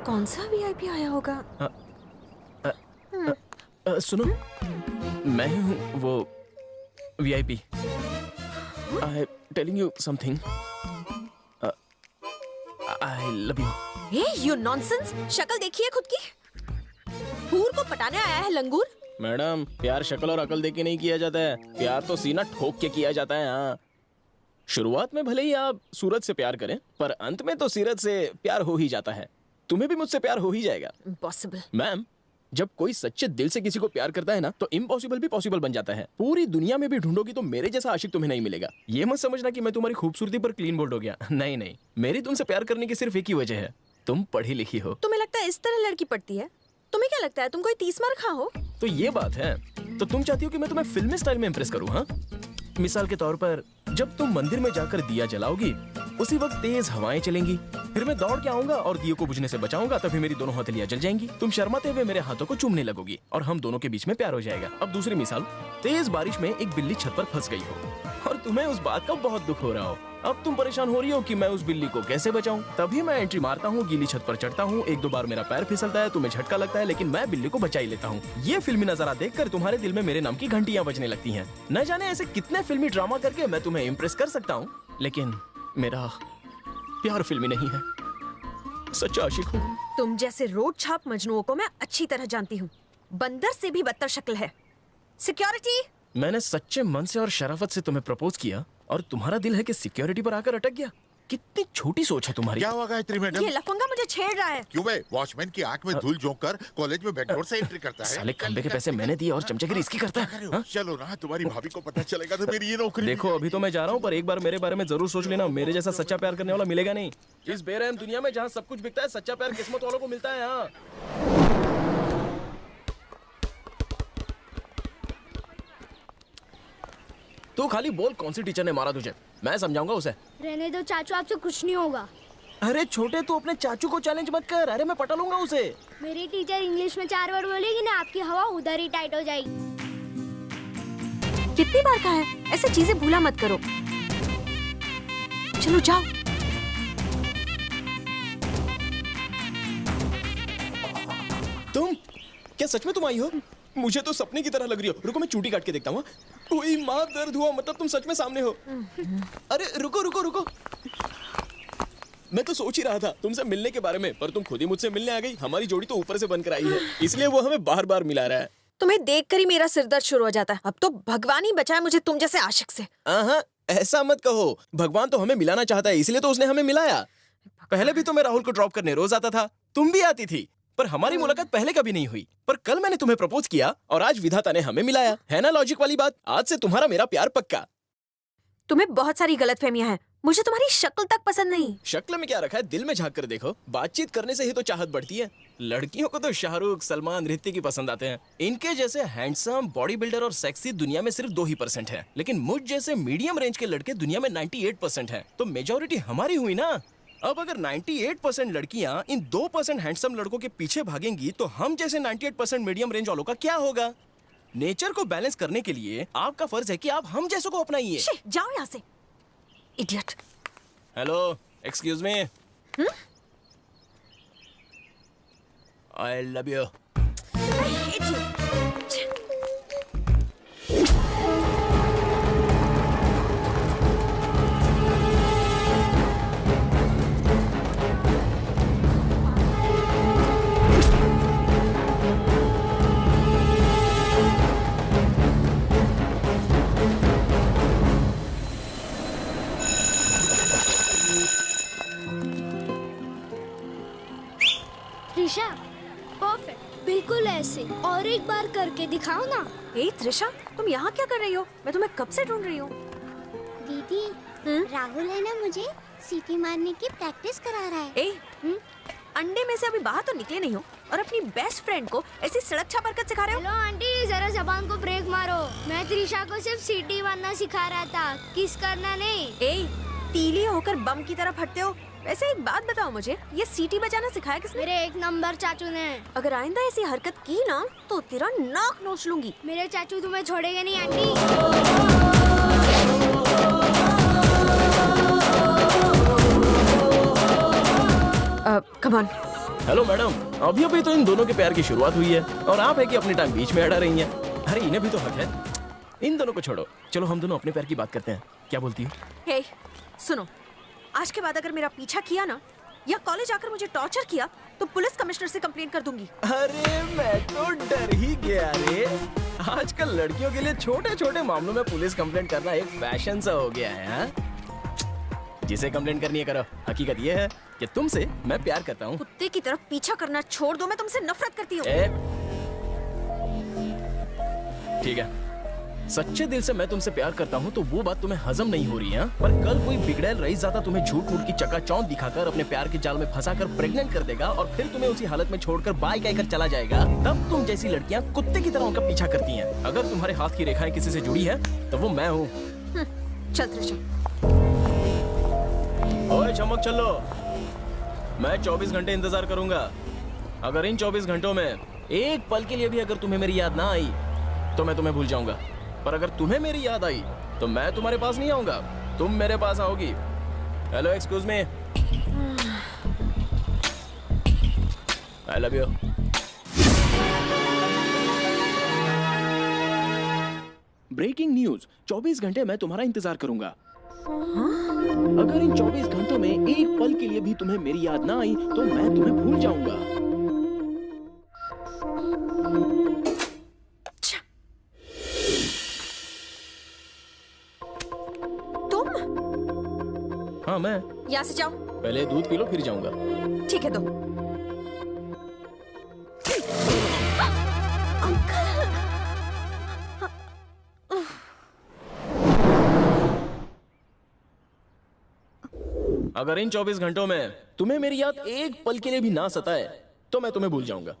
कौन सा VIP आया होगा? सुनो, मैं ही हूँ वो VIP. I'm telling you something. I love you. Hey, you nonsense! शक्ल देखिए खुद की। हूर को पटाने आया है लंगूर। मैडम, प्यार शक्ल और अकल देके नहीं किया जाता है। प्यार तो सीना ठोक के किया जाता है। हाँ, शुरुआत में भले ही आप सूरज से प्यार करें, पर अंत में तो सीरत से प्यार हो ही जाता है। तुम्हें भी मुझसे प्यार हो ही जाएगा। Impossible. मैम, जब कोई सच्चे दिल से किसी को प्यार करता है ना, तो इम्पॉसिबल भी पॉसिबल बन जाता है। पूरी दुनिया में भी ढूंढोगी तो मेरे जैसा आशिक तुम्हें नहीं मिलेगा। ये मत समझना कि मैं तुम्हारी खूबसूरती पर क्लीन बोल्ड हो गया। नहीं नहीं, मेरी तुमसे प्यार करने की सिर्फ एक ही वजह है, तुम पढ़ी लिखी हो। तुम्हें लगता है इस तरह लड़की पड़ती है? तुम्हें क्या लगता है तुम कोई 30 मार खा हो? तो ये बात है, तो तुम चाहती हो कि मैं तुम्हें फिल्मी स्टाइल में इम्प्रेस करूं? हाँ, मिसाल के तौर पर जब तुम मंदिर में जाकर दिया जलाओगी, उसी वक्त तेज हवाएं चलेंगी, फिर मैं दौड़ के आऊंगा और दिए को बुझने से बचाऊंगा, तभी मेरी दोनों हथेलियां जल जाएंगी। तुम शर्माते हुए मेरे हाथों को चूमने लगोगी और हम दोनों के बीच में प्यार हो जाएगा। अब दूसरी मिसाल, तेज बारिश में एक बिल्ली छत पर फंस गई हो और तुम्हें उस बात का बहुत दुख हो रहा हो। अब तुम परेशान हो रही हो कि मैं उस बिल्ली को कैसे बचाऊं। तभी मैं एंट्री मारता हूँ, गीली छत पर चढ़ता हूँ, 1-2 बार मेरा पैर फिसलता है, तुम्हें झटका लगता है, लेकिन मैं बिल्ली को बचा ही लेता हूँ। ये फिल्मी नजारा देखकर तुम्हारे दिल में मेरे नाम की घंटियां बजने लगती हैं। न जाने ऐसे कितने फिल्मी ड्रामा करके मैं तुम्हें इम्प्रेस कर सकता हूँ, लेकिन मेरा प्यार फिल्मी नहीं है। सच्चा आशिक हूँ। तुम जैसे रोड छाप मजनुओं को मैं अच्छी तरह जानती हूँ। बंदर से भी बदतर शक्ल है। सिक्योरिटी! मैंने सच्चे मन से और शराफत से तुम्हें प्रपोज किया और तुम्हारा दिल है कि सिक्योरिटी पर आकर अटक गया। कितनी छोटी सोच है तुम्हारी। क्या हुआ गायत्री मैडम? ये लफंगा मुझे छेड़ रहा है। क्यों बे? वॉचमैन की आंख में धूल झोंक कर कॉलेज में बैकडोर से एंट्री करता है। साले खंबे के पैसे मैंने दिए और चमचगिरी इसकी करता है। हाँ? चलो ना, तुम्हारी भाभी को पता चलेगा तो मेरी ये नौकरी। देखो, अभी तो मैं जा रहा हूँ, पर एक बार मेरे बारे में जरूर सोच लेना। मेरे जैसा सच्चा प्यार करने वाला मिलेगा नहीं। इस बेरहम दुनिया में जहाँ सब कुछ बिकता है, सच्चा प्यार किस्मत वालों को मिलता है। हाँ, तू खाली बोल, कौन सी टीचर ने मारा तुझे? मैं समझाऊंगा उसे। रहने दो चाचू, आपसे कुछ नहीं होगा। अरे छोटे, तू अपने चाचू को चैलेंज मत कर। अरे मैं पटा लूंगा उसे। मेरी टीचर इंग्लिश में 4 वर्ड बोलेगी ना, आपकी हवा उधर ही टाइट हो जाएगी। कितनी बार कहा है, ऐसे चीजें भूला मत करो। चलो जाओ। तुम क्या सच में तुम आई हो? मुझे तो सपने की तरह लग रही हो। रुको, मैं चूटी काट के देखता हूँ। ओए माँ, दर्द हुआ। मतलब तुम सच में सामने हो? अरे रुको रुको रुको, मैं तो सोच ही रहा था तुमसे मिलने के बारे में, पर तुम खुद ही मुझसे मिलने आ गई। हमारी जोड़ी तो ऊपर से बनकर आई है, इसलिए वो हमें बार बार मिला रहा है। तुम्हें देखकर ही मेरा सिरदर्द शुरू हो जाता है। अब तो भगवान ही बचाए मुझे तुम जैसे आशिक से। ऐसा मत कहो। भगवान तो हमें मिलाना चाहता है, इसलिए तो उसने हमें मिलाया। पहले भी तो मैं राहुल को ड्रॉप करने रोज आता था, तुम भी आती थी, पर हमारी मुलाकात पहले कभी नहीं हुई। पर कल मैंने तुम्हें प्रपोज किया और आज विधाता ने हमें मिलाया। है ना लॉजिक वाली बात? आज से तुम्हारा मेरा प्यार पक्का। तुम्हें बहुत सारी गलतफहमियां हैं। मुझे तुम्हारी शक्ल तक पसंद नहीं। शक्ल में क्या रखा है, दिल में झांक कर देखो। बातचीत करने से ही तो चाहत बढ़ती है। लड़कियों को तो शाहरुख, सलमान, ऋतिक की पसंद आते हैं। इनके जैसे हैंडसम, बॉडी बिल्डर और सेक्सी दुनिया में सिर्फ 2% है, लेकिन मुझ जैसे मीडियम रेंज के लड़के दुनिया में 98% है। तो मेजोरिटी हमारी हुई ना। अब अगर 98% लड़कियां इन 2% हैंडसम लड़कों के पीछे भागेंगी, तो हम जैसे 98% मीडियम रेंज वालों का क्या होगा? नेचर को बैलेंस करने के लिए आपका फर्ज है कि आप हम जैसों को अपनाइए। जाओ यहाँ से, idiot. Hello, excuse me. I love you. एक बार करके दिखाओ ना। ए त्रिशा, तुम यहाँ क्या कर रही हो? मैं तुम्हें कब से ढूंढ रही हूँ। दीदी, राहुल है ना मुझे सीटी मारने की प्रैक्टिस करा रहा है। अंडे में से अभी बाहर तो निकले नहीं हो और अपनी बेस्ट फ्रेंड को ऐसी सड़क छाप हरकत सिखा रहे हो। हेलो आंटी, जरा जबान को ब्रेक मारो। मैं त्रिशा को सिर्फ सीटी मारना सिखा रहा था, किस करना नहीं। तीली होकर बम की तरफ हटते हो। वैसे एक बात बताओ मुझे, ये सीटी बजाना सिखाया किसने? मेरे 1 नंबर चाचू ने। अगर आइंदा ऐसी हरकत की ना तो तेरा नाक नोच लूंगी। मेरे चाचू तुम्हें छोड़ेंगे नहीं aunty. Come on. Hello madam, अभी अभी तो इन दोनों के प्यार की शुरुआत हुई है और आप है कि अपनी टांग बीच में अड़ा रही हैं। अरे इन्हें भी तो हक है। इन दोनों को छोड़ो, चलो हम दोनों अपने प्यार की बात करते हैं। क्या बोलती हो? हे, सुनो, आज के बाद अगर मेरा पीछा किया ना या कॉलेज आकर मुझे टॉर्चर किया तो पुलिस कमिश्नर से कंप्लेंट कर दूंगी। अरे मैं तो डर ही गया रे। आजकल लड़कियों के लिए छोटे छोटे मामलों में पुलिस कंप्लेंट करना एक फैशन सा हो गया है। हाँ? जिसे कंप्लेंट करनी है करो। हकीकत ये है कि तुमसे मैं प्यार करता हूँ। कुत्ते की तरफ पीछा करना छोड़ दो, मैं तुमसे नफरत करती हूँ। ठीक है, सच्चे दिल से मैं तुमसे प्यार करता हूँ तो वो बात तुम्हें हजम नहीं हो रही है। पर कल कोई बिगड़ैल रईस ज़्यादा तुम्हें झूठ मूठ की चकाचौंध दिखाकर अपने प्यार के जाल में फंसाकर प्रेग्नेंट कर देगा और फिर तुम्हें उसी हालत में छोड़कर बाय कहकर चला जाएगा। तब तुम जैसी लड़कियाँ कुत्ते की तरह उनका पीछा करती हैं। अगर तुम्हारे हाथ की रेखाएं किसी से जुड़ी है तो वो मैं हूँ। चल त्रिशा। ओए चमक चलो, मैं 24 घंटे इंतजार करूंगा। अगर इन 24 घंटों में एक पल के लिए भी अगर तुम्हें मेरी याद ना आई तो मैं तुम्हें भूल जाऊंगा। पर अगर तुम्हें मेरी याद आई तो मैं तुम्हारे पास नहीं आऊंगा, तुम मेरे पास आओगी। Hello, excuse me, I love you. Breaking news, 24 घंटे मैं तुम्हारा इंतजार करूंगा। अगर इन 24 घंटों में एक पल के लिए भी तुम्हें मेरी याद ना आई तो मैं तुम्हें भूल जाऊंगा। तुम? हाँ मैं। यहाँ से जाओ। पहले दूध पी लो फिर जाऊंगा। ठीक है, दो। अगर इन 24 घंटों में तुम्हें मेरी याद एक पल के लिए भी ना सताए तो मैं तुम्हें भूल जाऊंगा।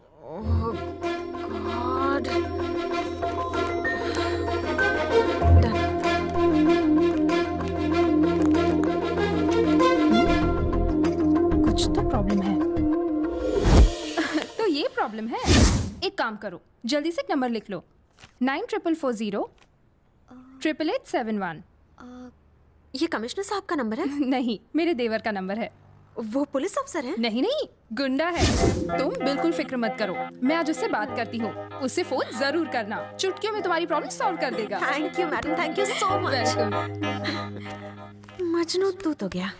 कुछ तो प्रॉब्लम है। तो ये प्रॉब्लम है। एक काम करो, जल्दी से एक नंबर लिख लो, 9440 8871। ये कमिश्नर साहब का नंबर है? नहीं, मेरे देवर का नंबर है। वो पुलिस अफसर है? नहीं नहीं, गुंडा है। तुम बिल्कुल फिक्र मत करो, मैं आज उससे बात करती हूँ। उससे फोन जरूर करना, चुटकियों में तुम्हारी प्रॉब्लम सॉल्व कर देगा। Thank you madam, thank you so much. Majnu तू तो गया।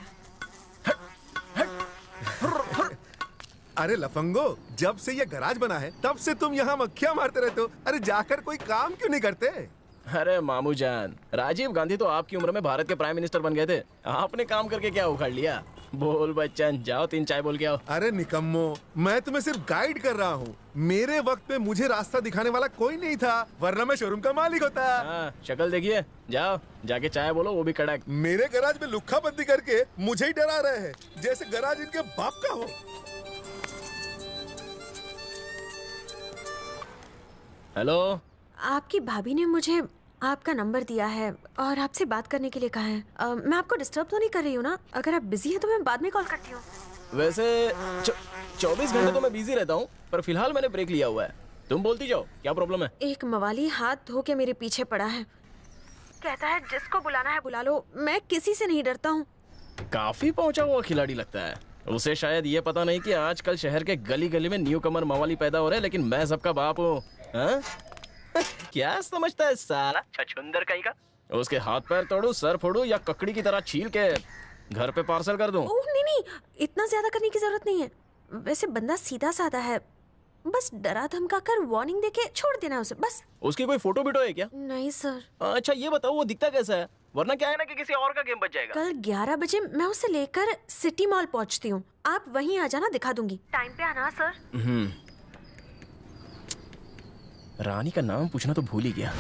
अरे लफंगो, जब से ये गराज बना है तब से तुम यहाँ मक्खियाँ मारते रहते हो। अरे जाकर कोई काम क्यों नहीं करते? अरे मामू जान, राजीव गांधी तो आपकी उम्र में भारत के प्राइम मिनिस्टर बन गए थे। आपने काम करके क्या उखाड़ लिया? बोल बच्चन, जाओ 3 चाय बोल के आओ। अरे निकम्मो, मैं तुम्हें सिर्फ गाइड कर रहा हूँ। मेरे वक्त में मुझे रास्ता दिखाने वाला कोई नहीं था, वरना मैं शोरूम का मालिक होता। शक्ल देखिए, जाओ जाके चाय बोलो, वो भी कड़क। मेरे गराज में लुक्खा बंदी करके मुझे ही डरा रहे हैं, जैसे गराज इनके बाप का हो। हेलो, आपकी भाभी ने मुझे आपका नंबर दिया है और आपसे बात करने के लिए कहा है। मैं आपको डिस्टर्ब तो नहीं कर रही हूँ ना? अगर आप बिजी हैं तो मैं बाद में कॉल करती हूँ। वैसे 24 घंटे तो मैं बिजी रहता हूँ, पर फिलहाल मैंने ब्रेक लिया हुआ है। तुम बोलती जाओ, क्या प्रॉब्लम है? एक मवाली हाथ धो के मेरे पीछे पड़ा है, कहता है जिसको बुलाना है बुला लो, मैं किसी से नहीं डरता हूँ। काफी पहुंचा हुआ खिलाड़ी लगता है। उसे शायद ये पता नहीं कि आजकल शहर के गली गली में न्यू कमर मवाली पैदा हो रहे हैं, लेकिन मैं सबका बाप हूँ। क्या समझता है साला छछुंदर कहीं का? उसके हाथ पैर तोड़ू, सर फोड़ू या ककड़ी की तरह छील के घर पे पार्सल कर दूं? ओह नहीं नहीं, इतना ज्यादा करने की जरूरत नहीं है। वैसे बंदा सीधा साधा है, बस डरा धमका कर वार्निंग देके छोड़ देना उसे, बस। उसकी कोई फोटो वीडियो है क्या? नहीं सर। अच्छा ये बताओ, वो दिखता कैसा है? वरना क्या है ना कि किसी और का गेम बच जाएगा। कल 11 बजे मैं उसे लेकर सिटी मॉल पहुंचती हूँ, आप वहीं आ जाना, दिखा दूंगी। टाइम पे आना सर। रानी का नाम पूछना तो भूल ही गया।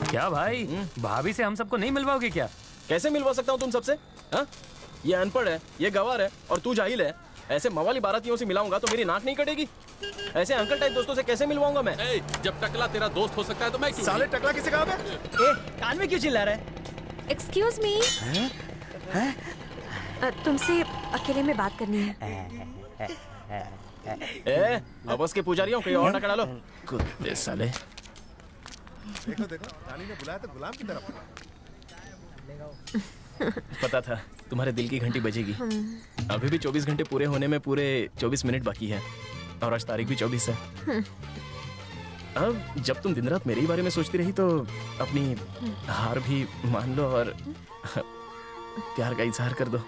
क्या भाई, भाभी से हम सबको नहीं मिलवाओगे क्या? कैसे मिलवा सकता हूँ तुम सबसे? हाँ? ये अनपढ़ है, ये गवार है और तू जाहिल है। ऐसे मवाली बारातियों से मिलाऊंगा तो मेरी नाक नहीं कटेगी। ऐसे अंकल टाइप दोस्तों से कैसे मिलवाऊंगा मैं? जब टकला तेरा दोस्त हो सकता है तो मैं क्यों? साले टकला किसे कहा? कान में क्यों चिल्ला रहा है? एक्सक्यूज मी, तुमसे अकेले में बात करनी है। आपस के पुजारियों कहीं और ना करा लो। कुत्ते साले। देखो देखो, रानी ने बुलाया तो गुलाम की तरफ। पता था तुम्हारे दिल की घंटी बजेगी। अभी भी 24 घंटे पूरे होने में पूरे 24 मिनट बाकी है और आज तारीख भी 24 है। अब जब तुम दिन रात मेरे ही बारे में सोचती रही तो अपनी हार भी मान लो और प्यार का इजहार कर दो।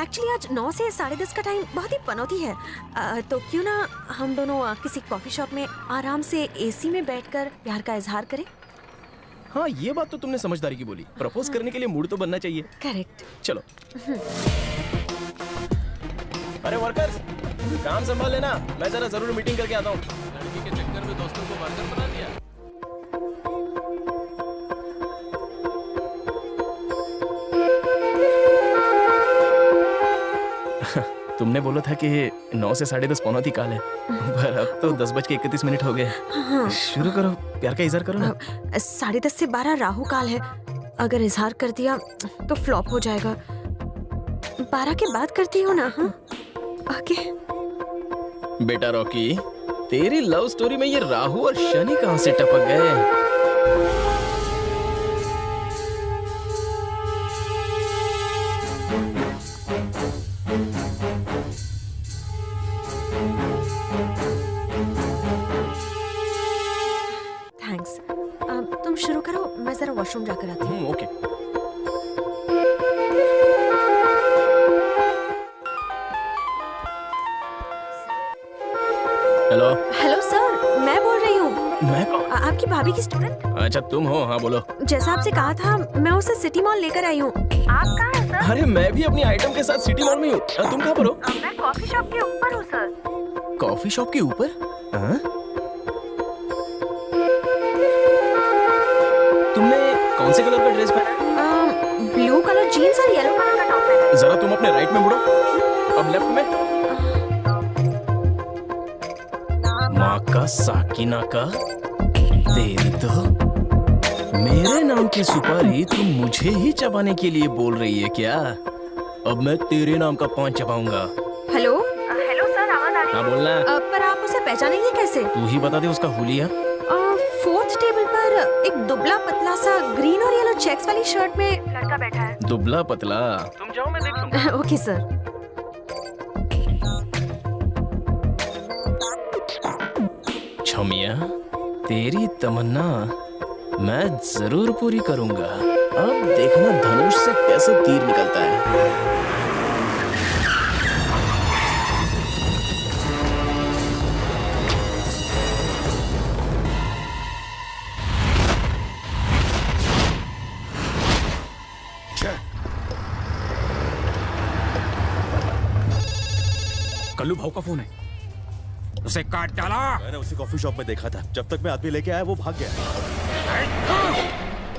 एक्चुअली आज 9 से 10:30 का टाइम बहुत ही पनौती है। तो क्यों ना हम दोनों किसी कॉफी शॉप में आराम से एसी में बैठकर प्यार का इजहार करें। हाँ, ये बात तो तुमने समझदारी की बोली। प्रपोज करने के लिए मूड तो बनना चाहिए। करेक्ट। चलो। अरे वर्कर्स, काम संभाल लेना, मैं जरा जरूर मीटिंग करके आता हूँ। लड़की के चक्कर में दोस्तों को वर्कर बना दिया। तुमने बोला था कि 9 से 10:30 पौनौती काल है, पर अब तो 10:31 हो गए। शुरू करो, प्यार का इजहार करो ना। 10:30 से 12 राहु काल है। अगर इजहार कर दिया तो फ्लॉप हो जाएगा। 12 के बाद करती हो ना? हाँ, ओके। बेटा रॉकी, तेरी लव स्टोरी में ये राहु और शनि कहाँ से टपक गए? थैंक्स। तुम शुरू करो, मैं जरा वॉशरूम जाकर आती हूँ। ओके। हेलो। हेलो सर, मैं बोल रही हूँ। मैं कौन? आपकी भाभी की स्टूडेंट। अच्छा तुम हो? हाँ बोलो। जैसा आपसे कहा था, मैं उसे सिटी मॉल लेकर आई हूँ। आप कहाँ हैं सर? अरे मैं भी अपनी आइटम के साथ सिटी मॉल में हूँ। तुम कहाँ पर हो? मैं कॉफी शॉप के ऊपर हूँ सर। कॉफी शॉप के ऊपर? हाँ? तुमने कौन से कलर का ड्रेस पहना है? ब्लू कलर जीन्स और येलो कलर का टॉप है। जरा तुम अपने राइट में मुड़ो, अब लेफ्ट में। माँ का साकिना का, तेरी तो मेरे नाम की सुपारी तुम मुझे ही चबाने के लिए बोल रही है क्या? अब मैं तेरे नाम का पान चबाऊंगा। हेलो हेलो सर, आवाज आ रही है? हाँ बोलना। पर आप उसे पहचानेंगे कैसे? तू ही बता दे उसका हुलिया। 4th टेबल पर एक दुबला पतला सा ग्रीन और येलो चेक्स वाली शर्ट में लड़का बैठा है। दुबला पतला? तुम जाओ, मैं देख लूंगा। Okay sir. छमिया, तेरी तमन्ना मैं जरूर पूरी करूंगा। अब देखना धनुष से कैसे तीर निकलता है। कल्लू भाऊ का फोन है, उसे काट डाला। मैंने उसे कॉफी शॉप में देखा था। जब तक मैं आदमी लेके आया वो भाग गया।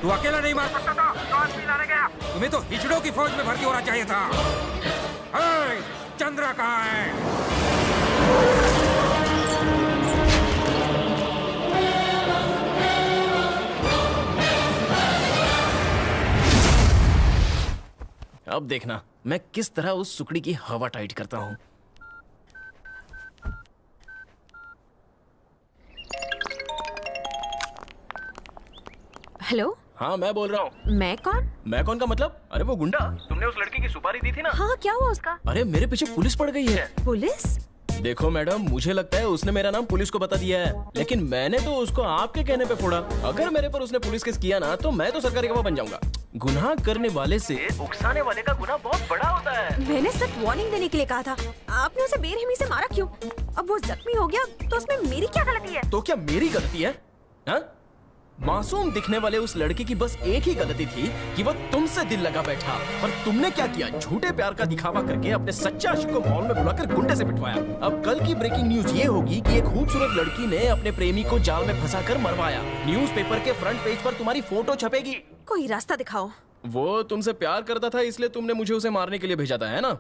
तू अकेला नहीं मार सकता था, तो आदमी लाने गया। तुम्हें तो हिजड़ों की फौज में भर्ती होना चाहिए था। चंद्रा कहाँ है? अब देखना मैं किस तरह उस सुकड़ी की हवा टाइट करता हूँ। हेलो। हाँ मैं बोल रहा हूँ। मैं कौन? मैं कौन का मतलब? अरे वो गुंडा, तुमने उस लड़की की सुपारी दी थी ना? हाँ, क्या हुआ उसका? अरे मेरे पीछे पुलिस पड़ गई है। पुलिस? देखो मैडम, मुझे लगता है उसने मेरा नाम पुलिस को बता दिया है, लेकिन मैंने तो उसको आपके कहने पे फोड़ा। अगर मेरे पर उसने पुलिस केस किया ना तो मैं तो सरकारी गवाह बन जाऊंगा। गुनाह करने वाले से उकसाने वाले का गुनाह बहुत बड़ा होता है। मैंने सिर्फ वार्निंग देने के लिए कहा था। आपने उसे बेरहमी से मारा क्यों? अब वो जख्मी हो गया तो उसमें मेरी क्या गलती है? तो क्या मेरी गलती है? हाँ? मासूम दिखने वाले उस लड़के की बस एक ही गलती थी कि वह तुमसे दिल लगा बैठा, पर तुमने क्या किया? झूठे प्यार का दिखावा करके अपने सच्चे आशिक को मॉल में बुलाकर गुंडे से पिटवाया। अब कल की ब्रेकिंग न्यूज ये होगी कि एक खूबसूरत लड़की ने अपने प्रेमी को जाल में फंसाकर मरवाया। न्यूज़पेपर के फ्रंट पेज पर तुम्हारी फोटो छपेगी। कोई रास्ता दिखाओ। वो तुमसे प्यार करता था इसलिए तुमने मुझे उसे मारने के लिए भेजा था, है ना?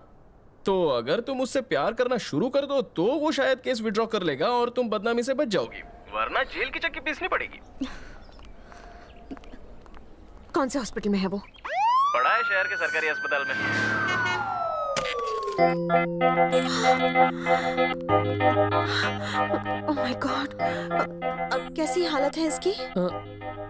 तो अगर तुम उससे प्यार करना शुरू कर दो तो वो शायद केस विड्रॉ कर लेगा और तुम बदनामी से बच जाओगी, वरना जेल की चक्की पीसनी पड़ेगी। कौन से हॉस्पिटल में है वो? पड़ा है शहर के सरकारी अस्पताल में। ओह माय गॉड, कैसी हालत है इसकी?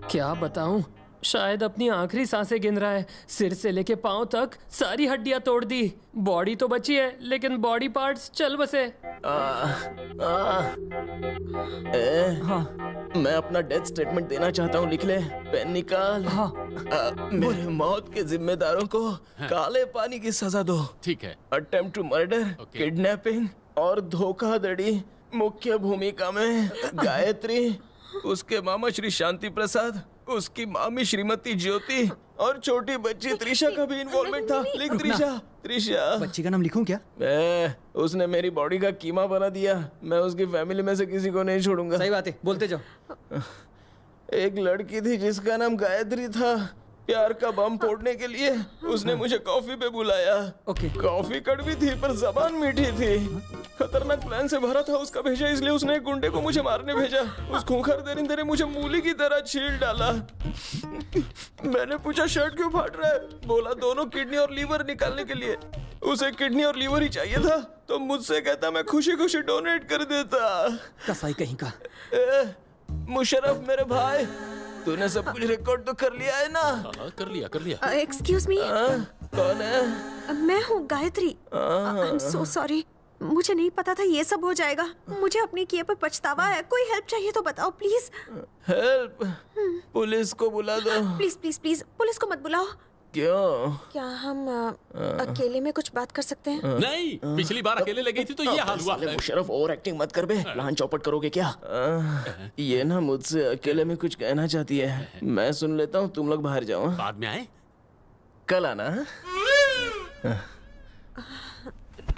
क्या बताऊं, शायद अपनी आखिरी सांसें गिन रहा है। सिर से लेके पांव तक सारी हड्डियां तोड़ दी। बॉडी तो बची है लेकिन बॉडी पार्ट्स चल बसे। मैं अपना डेथ स्टेटमेंट देना चाहता हूँ, लिख ले। पेन निकाल। मेरे मौत के जिम्मेदारों को काले पानी की सजा दो। ठीक है। अटेम्प्ट टू मर्डर, किडनैपिंग और धोखाधड़ी। मुख्य भूमिका में गायत्री, उसके मामा श्री शांति प्रसाद, उसकी मामी श्रीमती ज्योति और छोटी बच्ची त्रिशा का भी इन्वॉल्वमेंट था। लिख त्रिशा। बच्ची का नाम लिखूं क्या? उसने मेरी बॉडी का कीमा बना दिया। मैं उसकी फैमिली में से किसी को नहीं छोड़ूंगा। सही बात है, बोलते जाओ। एक लड़की थी जिसका नाम गायत्री था। प्यार का बम फोड़ने के लिए उसने मुझे कॉफी पे बुलाया। कॉफी कड़वी थी पर जबान मीठी थी। खतरनाक प्लान से भरा था उसका भेजा, इसलिए उसने एक गुंडे को मुझे मारने भेजा। उस खूंखार दरिंदे ने मुझे मूली की तरह छील डाला। मैंने पूछा शर्ट क्यों फाट रहा है? बोला दोनों किडनी और लीवर निकालने के लिए। उसे किडनी और लीवर ही चाहिए था तो मुझसे कहता मैं खुशी खुशी डोनेट कर देता। कसाई कहीं का। मुशर्रफ मेरे भाई, तूने सब कुछ रिकॉर्ड तो कर लिया है ना? कर लिया। Excuse me. कौन है? मैं हूँ Gayatri. I am so sorry, मुझे नहीं पता था ये सब हो जाएगा। मुझे अपने किए पर पछतावा है। कोई हेल्प चाहिए तो बताओ प्लीज। हेल्प? पुलिस को बुला दो। प्लीज प्लीज प्लीज, पुलिस को मत बुलाओ। क्यों? क्या हम अकेले में कुछ बात कर सकते हैं? नहीं, पिछली बार अकेले लगी थी तो ये हाल हुआ। मुशर्रफ ओवर एक्टिंग मत कर बे। प्लान चौपट करोगे क्या? ये ना मुझसे अकेले में कुछ कहना चाहती है। मैं सुन लेता हूँ, तुम लोग बाहर जाओ। बाद में आए? कल आना।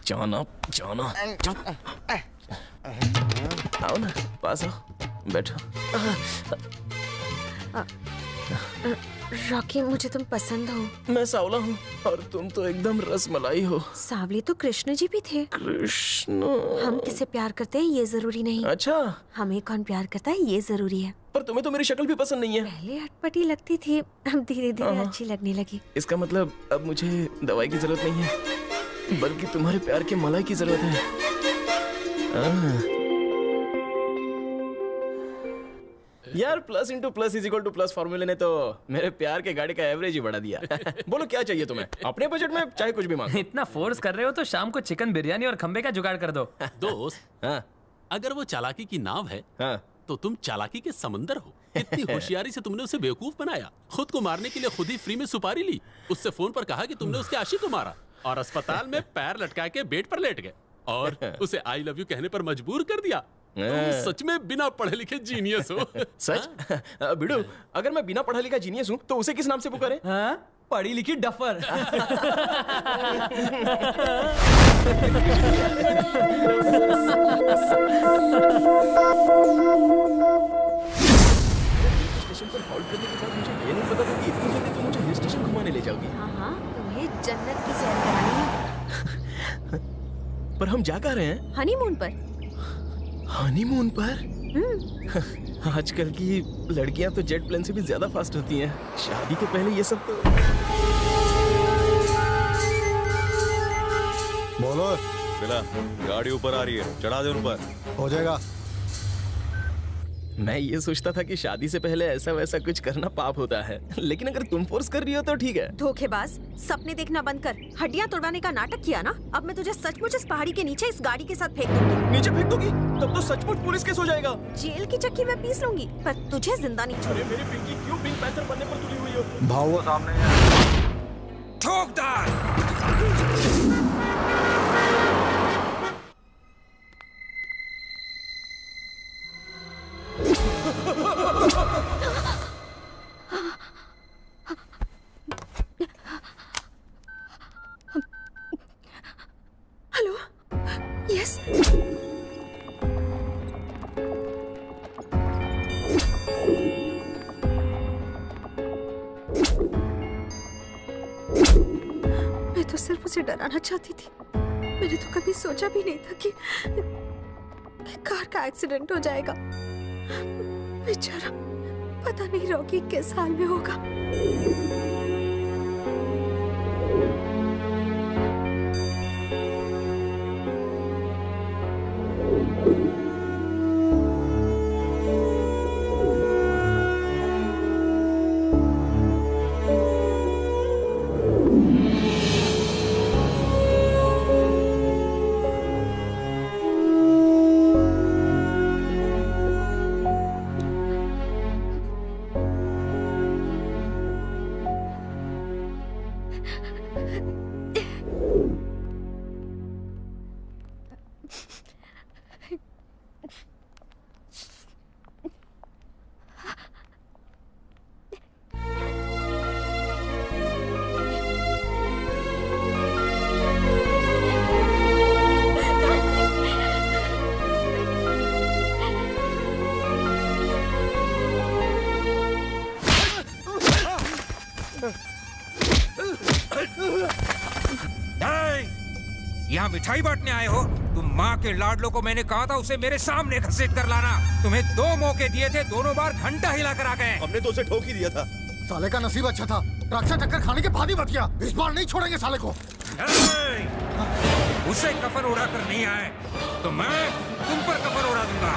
जाना। आओ ना, पास आओ, बैठो। रॉकी, मुझे तुम पसंद हो। मैं सावला हूँ और तुम तो एकदम रसमलाई हो। सावली तो कृष्ण जी भी थे। कृष्ण? हम किसे प्यार करते हैं ये जरूरी नहीं। अच्छा। हमें कौन प्यार करता है ये जरूरी है। पर तुम्हें तो मेरी शक्ल भी पसंद नहीं है। पहले अटपटी लगती थी, अब धीरे धीरे अच्छी लगने लगी। इसका मतलब अब मुझे दवाई की जरूरत नहीं है, बल्कि तुम्हारे प्यार के मलाई की जरूरत है। यार plus into plus is equal to plus फॉर्मूले ने तो मेरे प्यार के गाड़ी का एवरेज ही बढ़ा दिया। बोलो क्या चाहिए तुम्हें? अपने बजट में चाहे कुछ भी मांगो। इतना फोर्स कर रहे हो तो शाम को चिकन बिरयानी और खंबे का जुगाड़ कर दो। दोस्त, अगर वो चालाकी की नाव है तो तुम चालाकी के समंदर हो। इतनी होशियारी से तुमने उसे बेवकूफ बनाया। खुद को मारने के लिए खुद ही फ्री में सुपारी ली। उससे फोन पर कहा कि तुमने उसके आशिक को मारा और अस्पताल में पैर लटका के बेड पर लेट गए और उसे आई लव यू कहने पर मजबूर कर दिया। तुम सच में बिना पढ़े लिखे जीनियस हो। सच? बिडू, अगर मैं बिना पढ़ा लिखा जीनियस हूँ तो उसे किस नाम से पुकारे? पढ़ी लिखी डफर। स्टेशन पर हॉल्ट करने के बाद मुझे ये नहीं पता था कि इतनी जल्दी तुम मुझे हिल स्टेशन घुमाने ले जाओगी। हाँ, तुम्हें जन्नत की सैर करानी है। पर हम जा कहाँ रहे हैं? हनीमून पर। हनीमून पर? आजकल की लड़कियां तो जेट प्लेन से भी ज्यादा फास्ट होती हैं। शादी के पहले ये सब तो। बोलो बिला, गाड़ी ऊपर आ रही है, चढ़ा दे उन पर। हो जाएगा। मैं ये सोचता था कि शादी से पहले ऐसा वैसा कुछ करना पाप होता है, लेकिन अगर तुम फोर्स कर रही हो तो ठीक है। धोखेबाज, सपने देखना बंद कर। हड्डियां तोड़वाने का नाटक किया ना, अब मैं तुझे सचमुच इस पहाड़ी के नीचे इस गाड़ी के साथ फेंक दूंगी। नीचे फेंक दोगी? तब तो सचमुच पुलिस केस हो जाएगा। जेल की चक्की में पीस लूंगी, पर तुझे जिंदा नहीं छोड़ूंगी। मेरी पिंकी क्यों पिंक पैंथर बनने पर तुली हुई हो? भाव वो सामने है। सिर्फ उसे डराना चाहती थी। मैंने तो कभी सोचा भी नहीं था कि कार का एक्सीडेंट हो जाएगा। बेचारा, पता नहीं रॉकी किस हाल में होगा। यहाँ मिठाई बांटने आए हो? तुम माँ के लाडलों को मैंने कहा था उसे मेरे सामने घसीट कर लाना। तुम्हें 2 मौके दिए थे, दोनों बार घंटा हिला कर आ गए। हमने तो उसे ठोक ही दिया था। साले का नसीब अच्छा था, ट्रक से टक्कर खाने के बाद ही बच गया। इस बार नहीं छोड़ेंगे साले को। उसे कफन उड़ा कर नहीं आए तो मैं तुम पर कफन उड़ा दूंगा।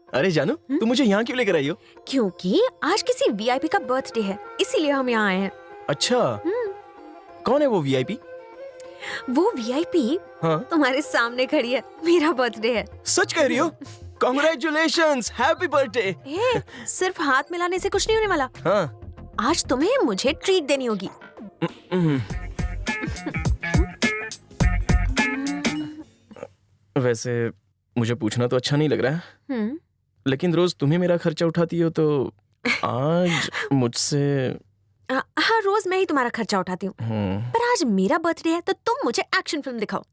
अरे जानू, तुम मुझे यहाँ क्यों लेकर आई हो? क्योंकि आज किसी वीआईपी का बर्थडे है, इसीलिए हम यहाँ आए हैं। अच्छा, कौन है वो वीआईपी? वो वीआईपी हाँ? तुम्हारे सामने खड़ी है। मेरा बर्थडे है। सच कह रही हो? Congratulations, happy birthday. सिर्फ हाथ मिलाने से कुछ नहीं होने वाला। हाँ। आज तुम्हें मुझे ट्रीट देनी होगी। वैसे मुझे पूछना तो अच्छा नहीं लग रहा है, लेकिन रोज तुम्हें मेरा खर्चा उठाती हो तो आज मुझसे। हाँ, रोज मैं ही तुम्हारा खर्चा उठाती हूँ, पर आज मेरा बर्थडे है तो तुम मुझे एक्शन फिल्म दिखाओ।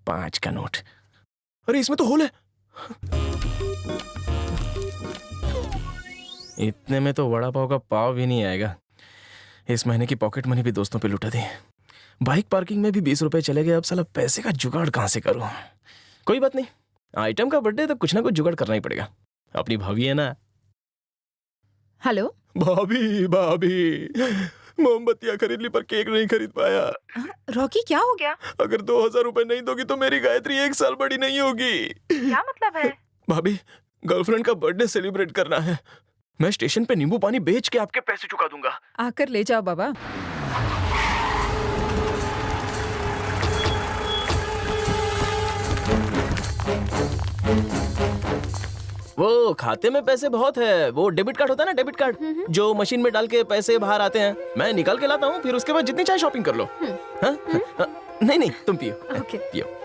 5 का नोट। अरे इसमें तो होल है। इतने में तो वड़ा पाव का पाव भी नहीं आएगा। इस महीने की पॉकेट मनी भी दोस्तों पे लुटा दी। बाइक पार्किंग में भी 20 रुपए चले गए। अब साला पैसे का जुगाड़ कहाँ से करूं? कोई बात नहीं, आइटम का बर्थडे तो कुछ ना कुछ जुगाड़ करना ही पड़ेगा। अपनी भाभी है ना। हेलो भाभी, मोमबत्तियां खरीद ली पर केक नहीं खरीद पाया। रॉकी, क्या हो गया? अगर 2000 रुपए नहीं दोगी तो मेरी गायत्री 1 साल बड़ी नहीं होगी। क्या मतलब है? भाभी, गर्लफ्रेंड का बर्थडे सेलिब्रेट करना है। मैं स्टेशन पे नींबू पानी बेच के आपके पैसे चुका दूंगा। आकर ले जाओ बाबा। वो खाते में पैसे बहुत है। वो डेबिट कार्ड होता है ना, डेबिट कार्ड, जो मशीन में डाल के पैसे बाहर आते हैं। मैं निकाल के लाता हूँ, फिर उसके बाद जितनी चाहे शॉपिंग कर लो। हाँ? नहीं, तुम पियो। ओके। पियो।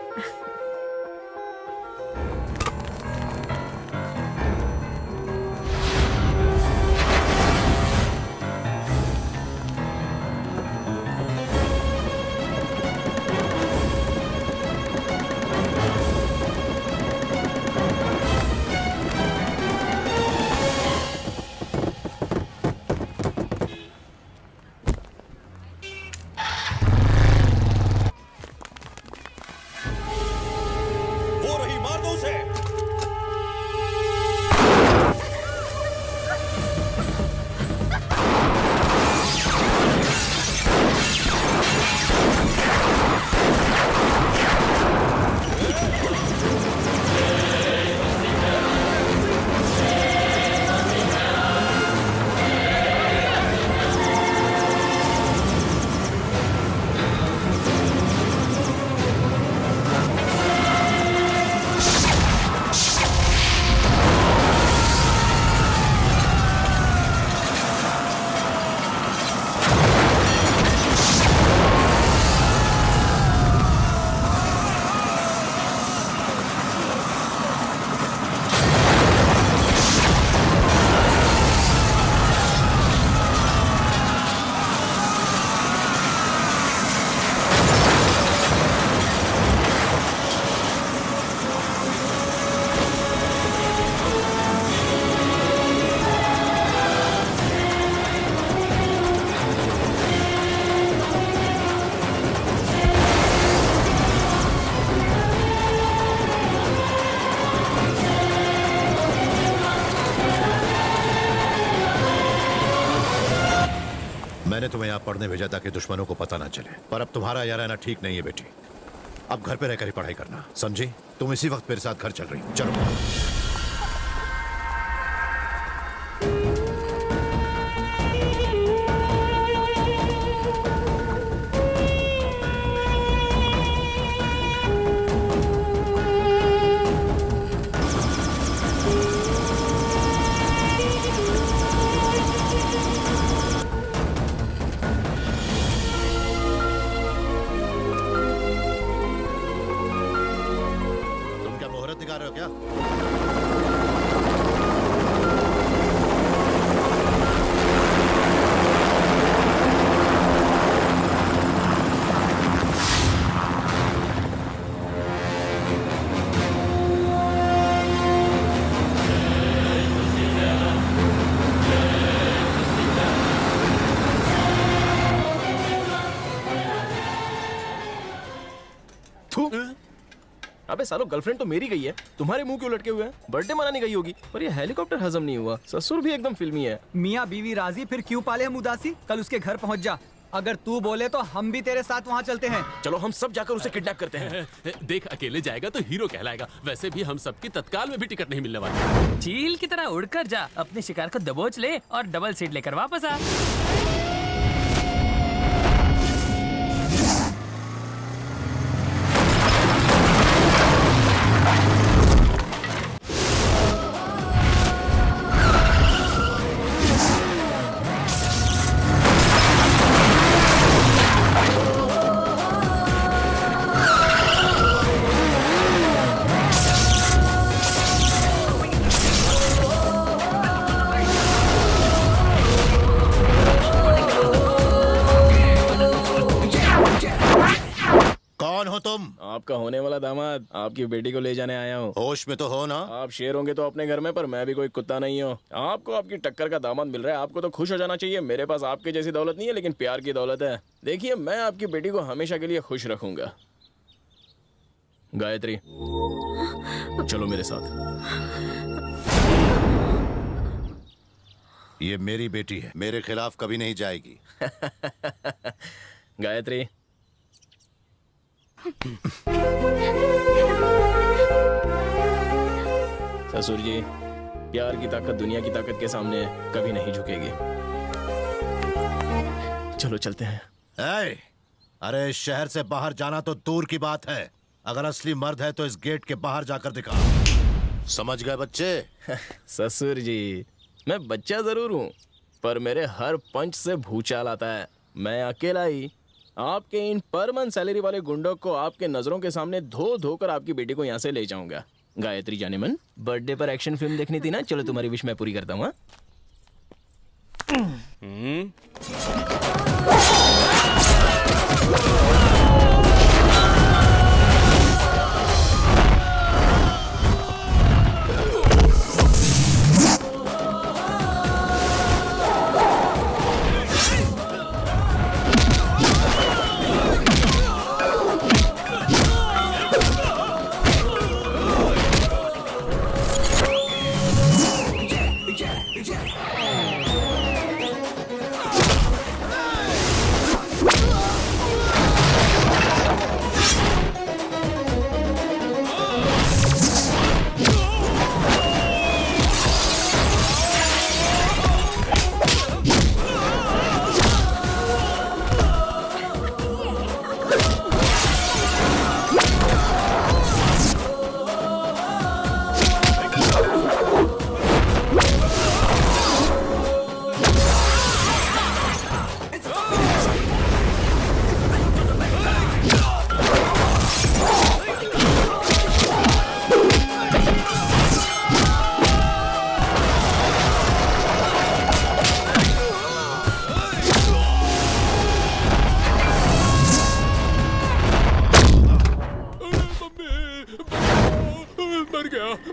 पढ़ने भेजा ताकि दुश्मनों को पता ना चले, पर अब तुम्हारा यहाँ रहना ठीक नहीं है बेटी। अब घर पे रहकर ही पढ़ाई करना, समझी? तुम इसी वक्त मेरे साथ घर चल रही हो, चलो। अबे सालो, गर्लफ्रेंड तो मेरी गई है, तुम्हारे मुंह क्यों लटके हुए हैं? बर्थडे मनाने गई होगी, पर ये हेलीकॉप्टर हजम नहीं हुआ। ससुर भी एकदम फिल्मी है। मियाँ बीवी राजी, फिर क्यों पाले हम उदासी? कल उसके घर पहुँच जा, अगर तू बोले तो हम भी तेरे साथ वहाँ चलते हैं। चलो हम सब जाकर उसे किडनैप करते हैं। देख, अकेले जाएगा तो हीरो कहलाएगा। वैसे भी हम सबकी तत्काल में भी टिकट नहीं मिलने वाली। चील की तरह उड़कर जा, अपने शिकार को दबोच ले और डबल सीट लेकर वापस आ। कौन हो तुम? आपका होने वाला दामाद, आपकी बेटी को ले जाने आया हूँ। होश में तो हो ना? आप शेर होंगे तो अपने घर में, पर मैं भी कोई कुत्ता नहीं हूँ। आपको आपकी टक्कर का दामाद मिल रहा है, आपको तो खुश हो जाना चाहिए। मेरे पास आपके जैसी दौलत नहीं है, लेकिन प्यार की दौलत है। देखिए, मैं आपकी बेटी को हमेशा के लिए खुश रखूंगा। गायत्री, चलो मेरे साथ। ये मेरी बेटी है, मेरे खिलाफ कभी नहीं जाएगी। गायत्री, ससुर जी, प्यार की ताकत दुनिया की ताकत के सामने कभी नहीं झुकेगी। चलो चलते हैं। अरे शहर से बाहर जाना तो दूर की बात है, अगर असली मर्द है तो इस गेट के बाहर जाकर दिखा। समझ गए बच्चे? ससुर जी, मैं बच्चा जरूर हूँ, पर मेरे हर पंच से भूचाल आता है। मैं अकेला ही आपके इन पर मंथ सैलरी वाले गुंडों को आपके नजरों के सामने धो धोकर आपकी बेटी को यहाँ से ले जाऊंगा। गायत्री जाने मन, बर्थडे पर एक्शन फिल्म देखनी थी ना? चलो तुम्हारी विश मैं पूरी करता हूँ।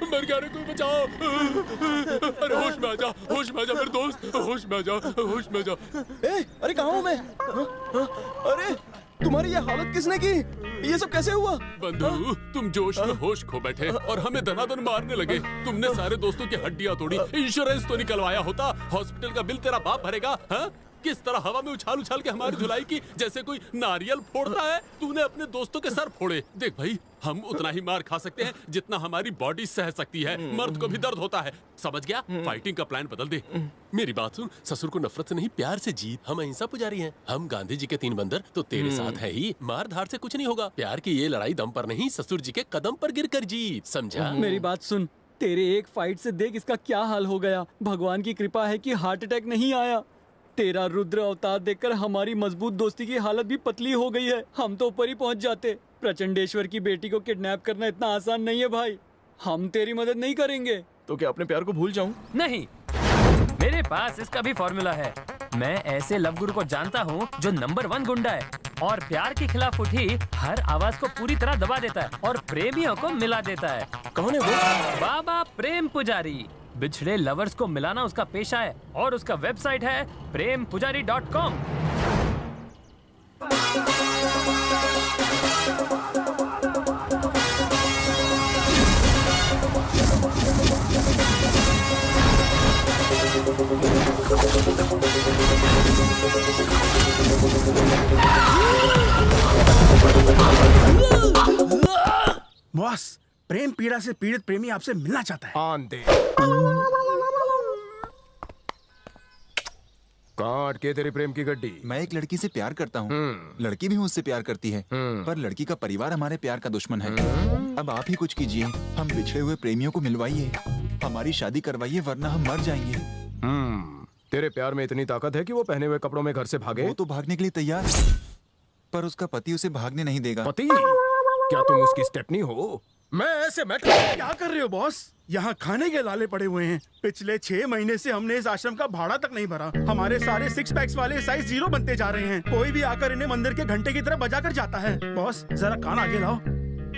मर गया रे, कोई बचाओ। अरे होश में आ जा, होश में आ जा मेरे दोस्त, होश में आ जा, होश में आ जा। अरे कहाँ हूँ मैं? अरे तुम्हारी ये हालत किसने की? ये सब कैसे हुआ? बंधु, तुम जोश में होश खो बैठे और हमें दनादन मारने लगे। तुमने सारे दोस्तों की हड्डियां तोड़ी। इंश्योरेंस तो निकलवाया होता, हॉस्पिटल का बिल तेरा बाप भरेगा। हाँ? किस तरह हवा में उछाल उछाल के हमारी धुलाई की, जैसे कोई नारियल फोड़ता है। तूने अपने दोस्तों के सर फोड़े। देख भाई, हम उतना ही मार खा सकते हैं जितना हमारी बॉडी सह सकती है। मर्द को भी दर्द होता है, समझ गया? फाइटिंग का प्लान बदल दे। मेरी बात सुन, ससुर को नफरत से नहीं प्यार से जीत। हम अहिंसा पुजारी हैं, हम गांधी जी के 3 बंदर तो तेरे साथ है ही। मार धार से कुछ नहीं होगा। प्यार की ये लड़ाई दम पर नहीं, ससुर जी के कदम पर गिर कर जीत, समझा? मेरी बात सुन, तेरे एक फाइट से देख इसका क्या हाल हो गया। भगवान की कृपा है कि हार्ट अटैक नहीं आया। तेरा रुद्र अवतार देखकर हमारी मजबूत दोस्ती की हालत भी पतली हो गई है। हम तो ऊपर ही पहुंच जाते। प्रचंडेश्वर की बेटी को किडनैप करना इतना आसान नहीं है भाई। हम तेरी मदद नहीं करेंगे। तो क्या अपने प्यार को भूल जाऊं? नहीं, मेरे पास इसका भी फॉर्मूला है। मैं ऐसे लव गुरु को जानता हूँ जो नंबर 1 गुंडा है और प्यार के खिलाफ उठी हर आवाज को पूरी तरह दबा देता है और प्रेमियों को मिला देता है। कौन है वो? बाबा प्रेम पुजारी। बिछड़े लवर्स को मिलाना उसका पेशा है और उसका वेबसाइट है prempujari.com। बॉस, प्रेम पीड़ा से पीड़ित प्रेमी आपसे मिलना चाहता है। आंधे काट के तेरी प्रेम की गड्डी। मैं एक लड़की से प्यार करता हूँ, लड़की भी मुझसे प्यार करती है, पर लड़की का परिवार हमारे प्यार का दुश्मन है। अब आप ही कुछ कीजिए, हम बिछड़े हुए प्रेमियों को मिलवाइए, हमारी शादी करवाइए, वरना हम मर जाएंगे। तेरे प्यार में इतनी ताकत है कि वो पहने हुए कपड़ों में घर से भागे? वो तो भागने के लिए तैयार है, पर उसका पति उसे भागने नहीं देगा। पति? क्या तुम उसकी स्टेपनी हो? मैं ऐसे मैं क्या कर रहे हो बॉस? यहाँ खाने के लाले पड़े हुए हैं। पिछले 6 महीने से हमने इस आश्रम का भाड़ा तक नहीं भरा। हमारे सारे 6 पैक्स वाले साइज 0 बनते जा रहे हैं। कोई भी आकर इन्हें मंदिर के घंटे की तरह बजा कर जाता है। बॉस जरा कान आगे लाओ।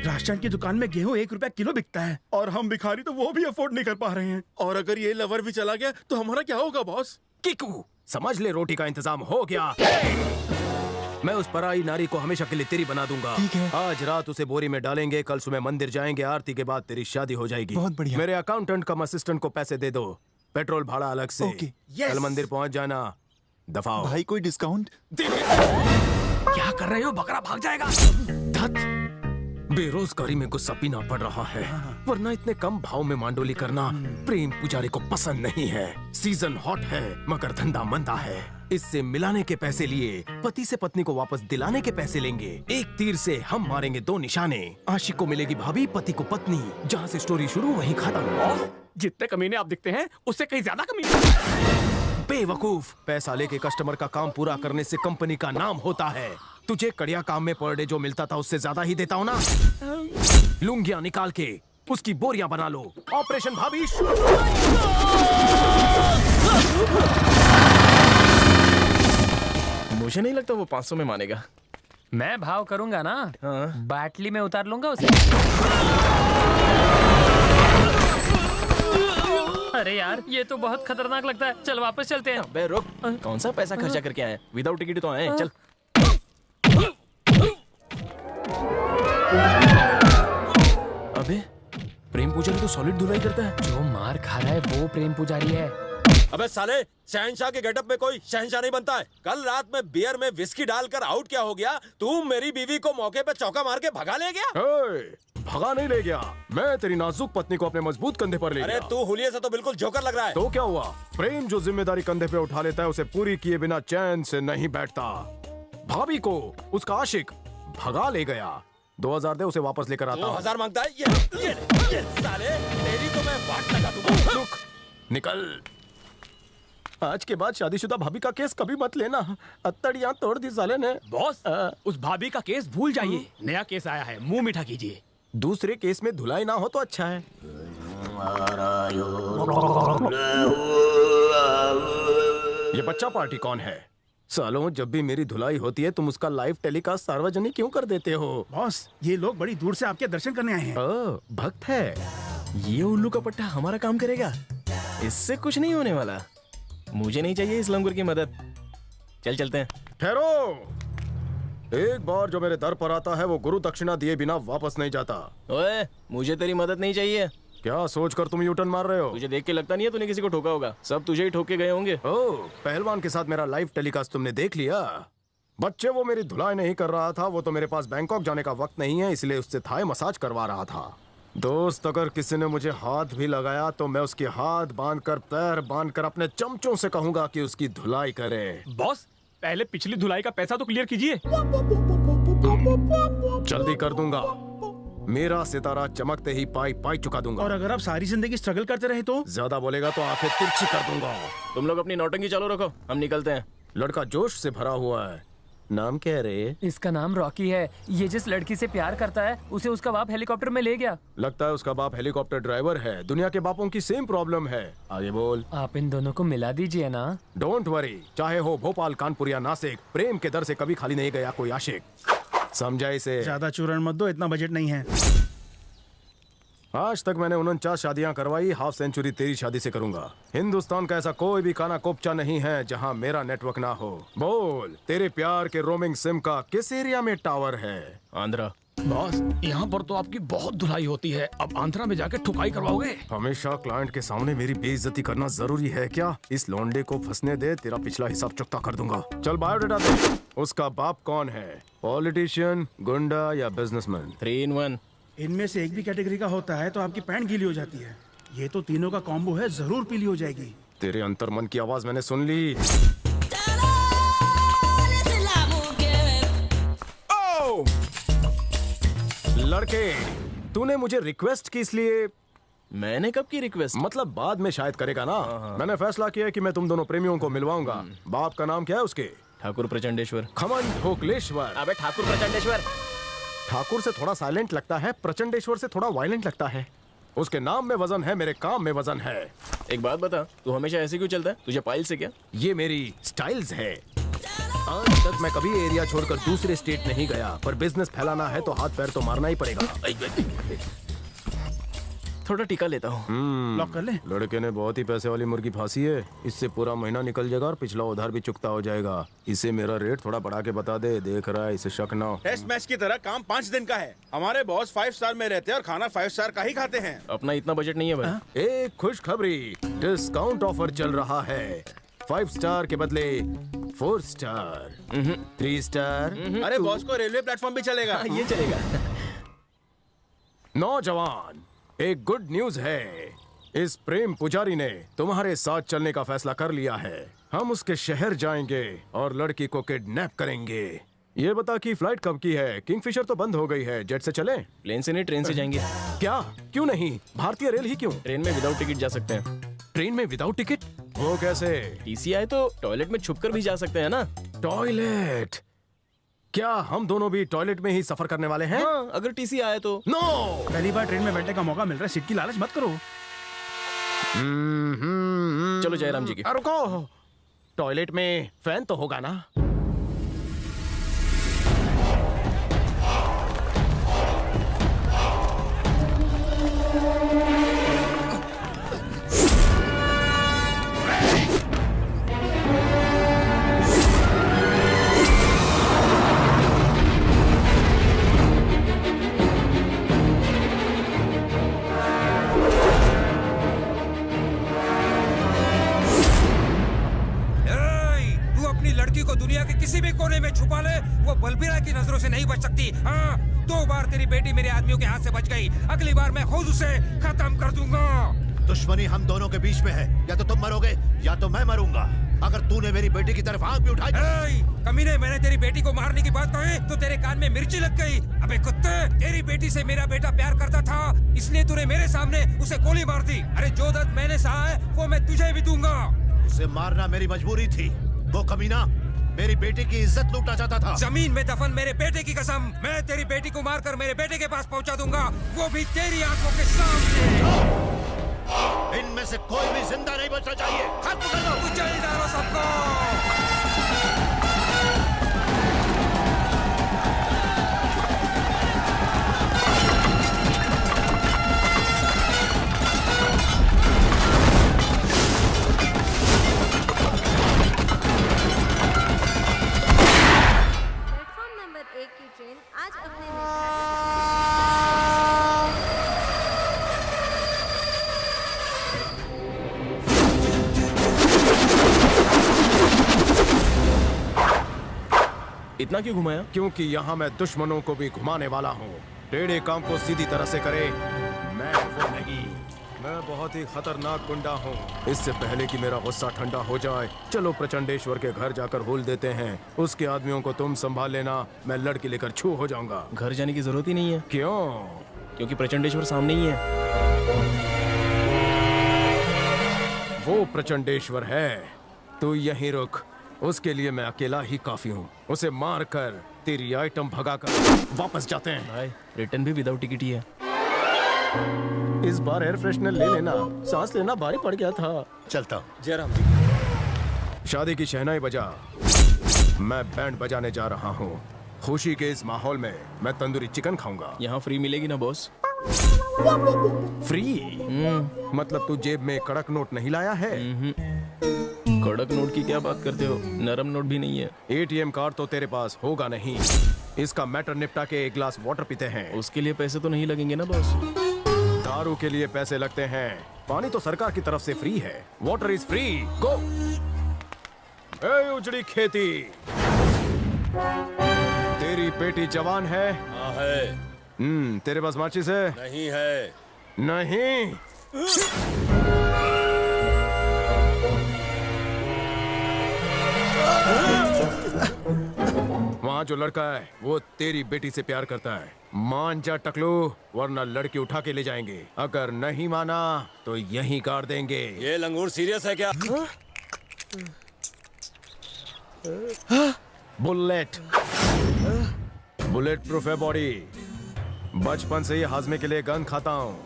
राशन की दुकान में गेहूं 1 रुपया किलो बिकता है और हम भिखारी तो वो भी अफोर्ड नहीं कर पा रहे हैं। और अगर ये लवर भी चला गया तो हमारा क्या होगा बॉस? किकू, समझ ले, रोटी का इंतजाम हो गया। मैं उस पराई नारी को हमेशा के लिए तेरी बना दूंगा। ठीक है। आज रात उसे बोरी में डालेंगे, कल सुबह मंदिर जाएंगे, आरती के बाद तेरी शादी हो जाएगी। बहुत बढ़िया। मेरे अकाउंटेंट कम असिस्टेंट को पैसे दे दो, पेट्रोल भाड़ा अलग से। ओके। कल मंदिर पहुंच जाना। दफाओ। भाई कोई डिस्काउंट? क्या कर रहे हो? बकरा भाग जाएगा। बेरोजगारी में गुस्सा पीना पड़ रहा है, वरना इतने कम भाव में मांडोली करना प्रेम पुजारी को पसंद नहीं है। सीजन हॉट है मगर धंधा मंदा है। इससे मिलाने के पैसे लिए पति से पत्नी को वापस दिलाने के पैसे लेंगे। एक तीर से हम मारेंगे 2 निशाने। आशिक को मिलेगी भाभी, पति को पत्नी। जहाँ से स्टोरी शुरू वहीं खत्म। जितने कमीने आप दिखते हैं उससे कहीं ज्यादा कमीने। बेवकूफ, पैसा लेके कस्टमर का काम पूरा करने से कंपनी का नाम होता है। तुझे कड़िया काम में पर डे जो मिलता था उससे ज्यादा ही देता हूँ ना। लुंगियां निकाल के उसकी बोरियां बना लो। ऑपरेशन भाभी। मुझे नहीं लगता वो 500 में मानेगा। मैं भाव करूंगा ना, बाटली में उतार लूंगा उसे। अरे यार, ये तो बहुत खतरनाक लगता है। चल वापस चलते हैं। बे रुक, कौन सा पैसा खर्चा करके आए? विदाउट टिकट तो आए। चल। अबे प्रेम पुजारी तो सॉलिड धुलाई करता है। जो मार खा रहा है वो प्रेम पुजारी है। अबे साले, शहनशाह के गेटअप में कोई शहनशाह नहीं बनता है। कल रात में बियर में विस्की डालकर आउट क्या हो गया? तू मेरी बीवी को मौके पे चौका मार के भगा ले गया। भगा नहीं ले गया, मैं तेरी नाजुक पत्नी को अपने मजबूत कंधे पर ले गया। अरे तू हुलिये से तो बिल्कुल जोकर लग रहा है। तो क्या हुआ? प्रेम जो जिम्मेदारी कंधे पे उठा लेता है उसे पूरी किए बिना चैन से नहीं बैठता। भाभी को उसका आशिक भगा ले गया। 2000 दे, उसे वापस लेकर आता हूँ। 2000 मांगता है? ये साले, तेरी तो मैं वाट लगा दूंगा। रुक, निकल। आज के बाद शादीशुदा भाभी का केस कभी मत लेना। अत्तड़ियां तोड़ दी साले ने। बॉस, उस भाभी का केस भूल जाइए। नया केस आया है, मुंह मीठा कीजिए। दूसरे केस में धुलाई ना हो तो अच्छा है। ये बच्चा पार्टी कौन है? सालों, जब भी मेरी धुलाई होती है तुम उसका लाइव टेलीकास्ट सार्वजनिक क्यों कर देते हो? बॉस, ये लोग बड़ी दूर से आपके दर्शन करने आए हैं। भक्त है। ये उल्लू का पट्टा हमारा काम करेगा? इससे कुछ नहीं होने वाला। मुझे नहीं चाहिए इस लंगूर की मदद। चल चलते हैं। ठहरो, एक बार जो मेरे दर पर आता है वो गुरु दक्षिणा दिए बिना वापस नहीं जाता। ओए, मुझे तेरी मदद नहीं चाहिए। क्या सोचकर तुम यूटर्न मार रहे हो? तुझे देख के लगता नहीं है तूने किसी को ठोका होगा, सब तुझे ही ठोक के गए होंगे। ओह, पहलवान के साथ मेरा लाइव टेलीकास्ट तुमने देख लिया? बच्चे, वो मेरी धुलाई नहीं कर रहा था, वो तो मेरे पास बैंकॉक जाने का वक्त नहीं है, इसलिए उससे थाई मसाज करवा रहा था। दोस्त, अगर किसी ने मुझे हाथ भी लगाया तो मैं उसके हाथ बांधकर पैर बांधकर अपने चमचों से कहूंगा कि उसकी धुलाई करे। बॉस, पहले पिछली धुलाई का पैसा तो क्लियर कीजिए। जल्दी कर दूंगा, मेरा सितारा चमकते ही पाई पाई चुका दूंगा। और अगर आप सारी जिंदगी स्ट्रगल करते रहे तो? ज्यादा बोलेगा तो आंखें तिरछी कर दूंगा। तुम लोग अपनी नौटंकी चालू रखो, हम निकलते हैं। लड़का जोश से भरा हुआ है। नाम क्या है रे? इसका नाम रॉकी है। ये जिस लड़की से प्यार करता है उसे उसका बाप हेलीकॉप्टर में ले गया। लगता है उसका बाप हेलीकॉप्टर ड्राइवर है। दुनिया के बापों की सेम प्रॉब्लम है। आगे बोल। आप इन दोनों को मिला दीजिए ना। डोंट वरी, चाहे हो भोपाल, कानपुर या नासिक, प्रेम के दर से कभी खाली नहीं गया कोई आशिक। समझा इसे? ज्यादा चूरण मत दो, इतना बजट नहीं है। आज तक मैंने 49 शादियां करवाई, हाफ सेंचुरी तेरी शादी से करूंगा। हिंदुस्तान का ऐसा कोई भी खाना कोपचा नहीं है जहां मेरा नेटवर्क ना हो। बोल, तेरे प्यार के रोमिंग सिम का किस एरिया में टावर है? आंध्रा। बॉस, यहाँ पर तो आपकी बहुत धुलाई होती है, अब आंध्रा में जाके ठुकाई करवाओगे? हमेशा क्लाइंट के सामने मेरी बेइज्जती करना जरूरी है क्या? इस लौंडे को फंसने दे, तेरा पिछला हिसाब चुकता कर दूंगा। चल बायोडाटा दे। उसका बाप कौन है? पॉलिटिशियन, गुंडा या बिजनेसमैन? 3 in 1। इनमें से एक भी कैटेगरी का होता है तो आपकी पैंट गीली हो जाती है। ये तो तीनों का कॉम्बो है, जरूर पीली हो जाएगी। तेरे अंतर्मन की आवाज मैंने सुन ली। ओ! लड़के, तूने मुझे रिक्वेस्ट की, इसलिए मैंने कब की रिक्वेस्ट? मतलब बाद में शायद करेगा ना। मैंने फैसला किया कि मैं तुम दोनों प्रेमियों को मिलवाऊंगा। बाप का नाम क्या है उसके? ठाकुर प्रचंडेश्वर। खमन ठोकलेश्वर। अबे ठाकुर प्रचंडेश्वर। ठाकुर से थोड़ा साइलेंट लगता है, प्रचंडेश्वर से थोड़ा वायलेंट लगता है। उसके नाम में वजन है, मेरे काम में वजन है। एक बात बता, तू हमेशा ऐसे क्यों चलता है? तुझे पाइल से क्या? ये मेरी स्टाइल्स है। आज तक मैं कभी एरिया छोड़कर दूसरे स्टेट नहीं गया, पर बिजनेस फैलाना है तो हाथ पैर तो मारना ही पड़ेगा। थोड़ा टीका लेता हूँ। लॉक कर ले। लड़के ने बहुत ही पैसे वाली मुर्गी फांसी है, इससे पूरा महीना निकल जाएगा और पिछला उधार भी चुकता हो जाएगा। इसे मेरा रेट थोड़ा बढ़ा के बता दे, देख रहा है, इसे शक ना हो। टेस्ट मैच की तरह काम 5 दिन का है। हमारे बॉस 5 स्टार में रहते हैं और खाना 5 स्टार का ही खाते हैं। अपना इतना बजट नहीं है भाई। एक खुशखबरी, डिस्काउंट ऑफर चल रहा है। 5 स्टार के बदले 4 स्टार, 3 स्टार। अरे बॉस को रेलवे प्लेटफॉर्म भी चलेगा। ये चलेगा। नौजवान, एक गुड न्यूज है। इस प्रेम पुजारी ने तुम्हारे साथ चलने का फैसला कर लिया है। हम उसके शहर जाएंगे और लड़की को किडनैप करेंगे। ये बता कि फ्लाइट कब की है? किंगफिशर तो बंद हो गई है, जेट से चले? प्लेन से नहीं, ट्रेन से जाएंगे। क्या? क्यों नहीं? भारतीय रेल ही क्यों? ट्रेन में विदाउट टिकट जा सकते हैं। ट्रेन में विदाउट टिकट? वो कैसे? टीसी आए तो टॉयलेट में छुपकर भी जा सकते हैं ना। टॉयलेट? क्या हम दोनों भी टॉयलेट में ही सफर करने वाले हैं? हाँ, अगर टीसी आए तो। नो! पहली बार ट्रेन में बैठने का मौका मिल रहा है, सीट की लालच मत करो। चलो जयराम जी की। रुको, टॉयलेट में फैन तो होगा ना? लड़की को दुनिया के किसी भी कोने में छुपा ले, वो बलबीरा की नजरों से नहीं बच सकती। हाँ, 2 बार तेरी बेटी मेरे आदमियों के हाथ से बच गई, अगली बार मैं खुद उसे खत्म कर दूंगा। दुश्मनी हम दोनों के बीच में है, या तो तुम मरोगे या तो मैं मरूंगा। अगर तूने मेरी बेटी की तरफ आंख भी उठाई। कमीने, मैंने तेरी बेटी को मारने की बात कही तो तेरे कान में मिर्ची लग गई। अबे कुत्ते, तेरी बेटी से मेरा बेटा प्यार करता था, इसलिए तूने मेरे सामने उसे गोली मार दी। अरे जो दर्द मैंने सहा है वो मैं तुझे भी दूंगा। उसे मारना मेरी मजबूरी थी। वो कमीना मेरी बेटी की इज्जत लूटना चाहता था। जमीन में दफन मेरे बेटे की कसम, मैं तेरी बेटी को मारकर मेरे बेटे के पास पहुंचा दूंगा, वो भी तेरी आंखों के सामने। इनमें से कोई भी जिंदा नहीं बचना चाहिए। खत्म कर दो। कुचल डालो सबको। इतना क्यों घुमाया? क्योंकि यहाँ मैं दुश्मनों को भी घुमाने वाला हूँ। टेढ़े काम को सीधी तरह से करे, मैं वो नहीं। मैं बहुत ही खतरनाक गुंडा हूँ। इससे पहले कि मेरा गुस्सा ठंडा हो जाए, चलो प्रचंडेश्वर के घर जाकर होल देते हैं। उसके आदमियों को तुम संभाल लेना, मैं लड़की लेकर छू हो जाऊंगा। घर जाने की जरूरत ही नहीं है। क्यों? क्योंकि प्रचंडेश्वर सामने ही है। वो प्रचंडेश्वर है, तू यहीं रुक। उसके लिए मैं अकेला ही काफी हूँ। उसे मार कर तेरी आइटम भगाकर वापस जाते हैं। भाई रिटर्न भी विदाउट टिकट ही है। इस बार एयर फ्रेशनर ले लेना, सांस लेना भारी पड़ गया था। चलता हूँ। जयराम जी। शादी की शहनाई बजा, मैं बैंड बजाने जा रहा हूँ। खुशी के इस माहौल में मैं तंदूरी चिकन खाऊंगा। यहाँ फ्री मिलेगी ना बॉस? फ्री? मतलब तू जेब में कड़क नोट नहीं लाया है? कड़क नोट की क्या बात करते हो? नरम नोट भी नहीं है। एटीएम कार्ड तो तेरे पास होगा नहीं। इसका मैटर निपटा के एक ग्लास वाटर पीते हैं। उसके लिए पैसे तो नहीं लगेंगे ना बॉस? दारू के लिए पैसे लगते हैं, पानी तो सरकार की तरफ से फ्री है। Water is free. गो। ए उजड़ी खेती, तेरी बेटी जवान है? हाँ है। तेरे पास माचिस है? नहीं है। नहीं? वहाँ जो लड़का है वो तेरी बेटी से प्यार करता है। मान जा टकलू, वरना लड़की उठा के ले जाएंगे। अगर नहीं माना तो यहीं काट देंगे। ये लंगूर सीरियस है क्या? बुलेट, बुलेट प्रूफ है बॉडी। बचपन से ही हाजमे के लिए गन खाता हूँ।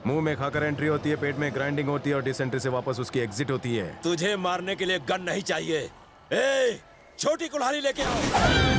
मुंह में खाकर एंट्री होती है, पेट में ग्राइंडिंग होती है और डिसेंट्री से वापस उसकी एग्जिट होती है। तुझे मारने के लिए गन नहीं चाहिए। ए, छोटी कुल्हाड़ी लेके आओ।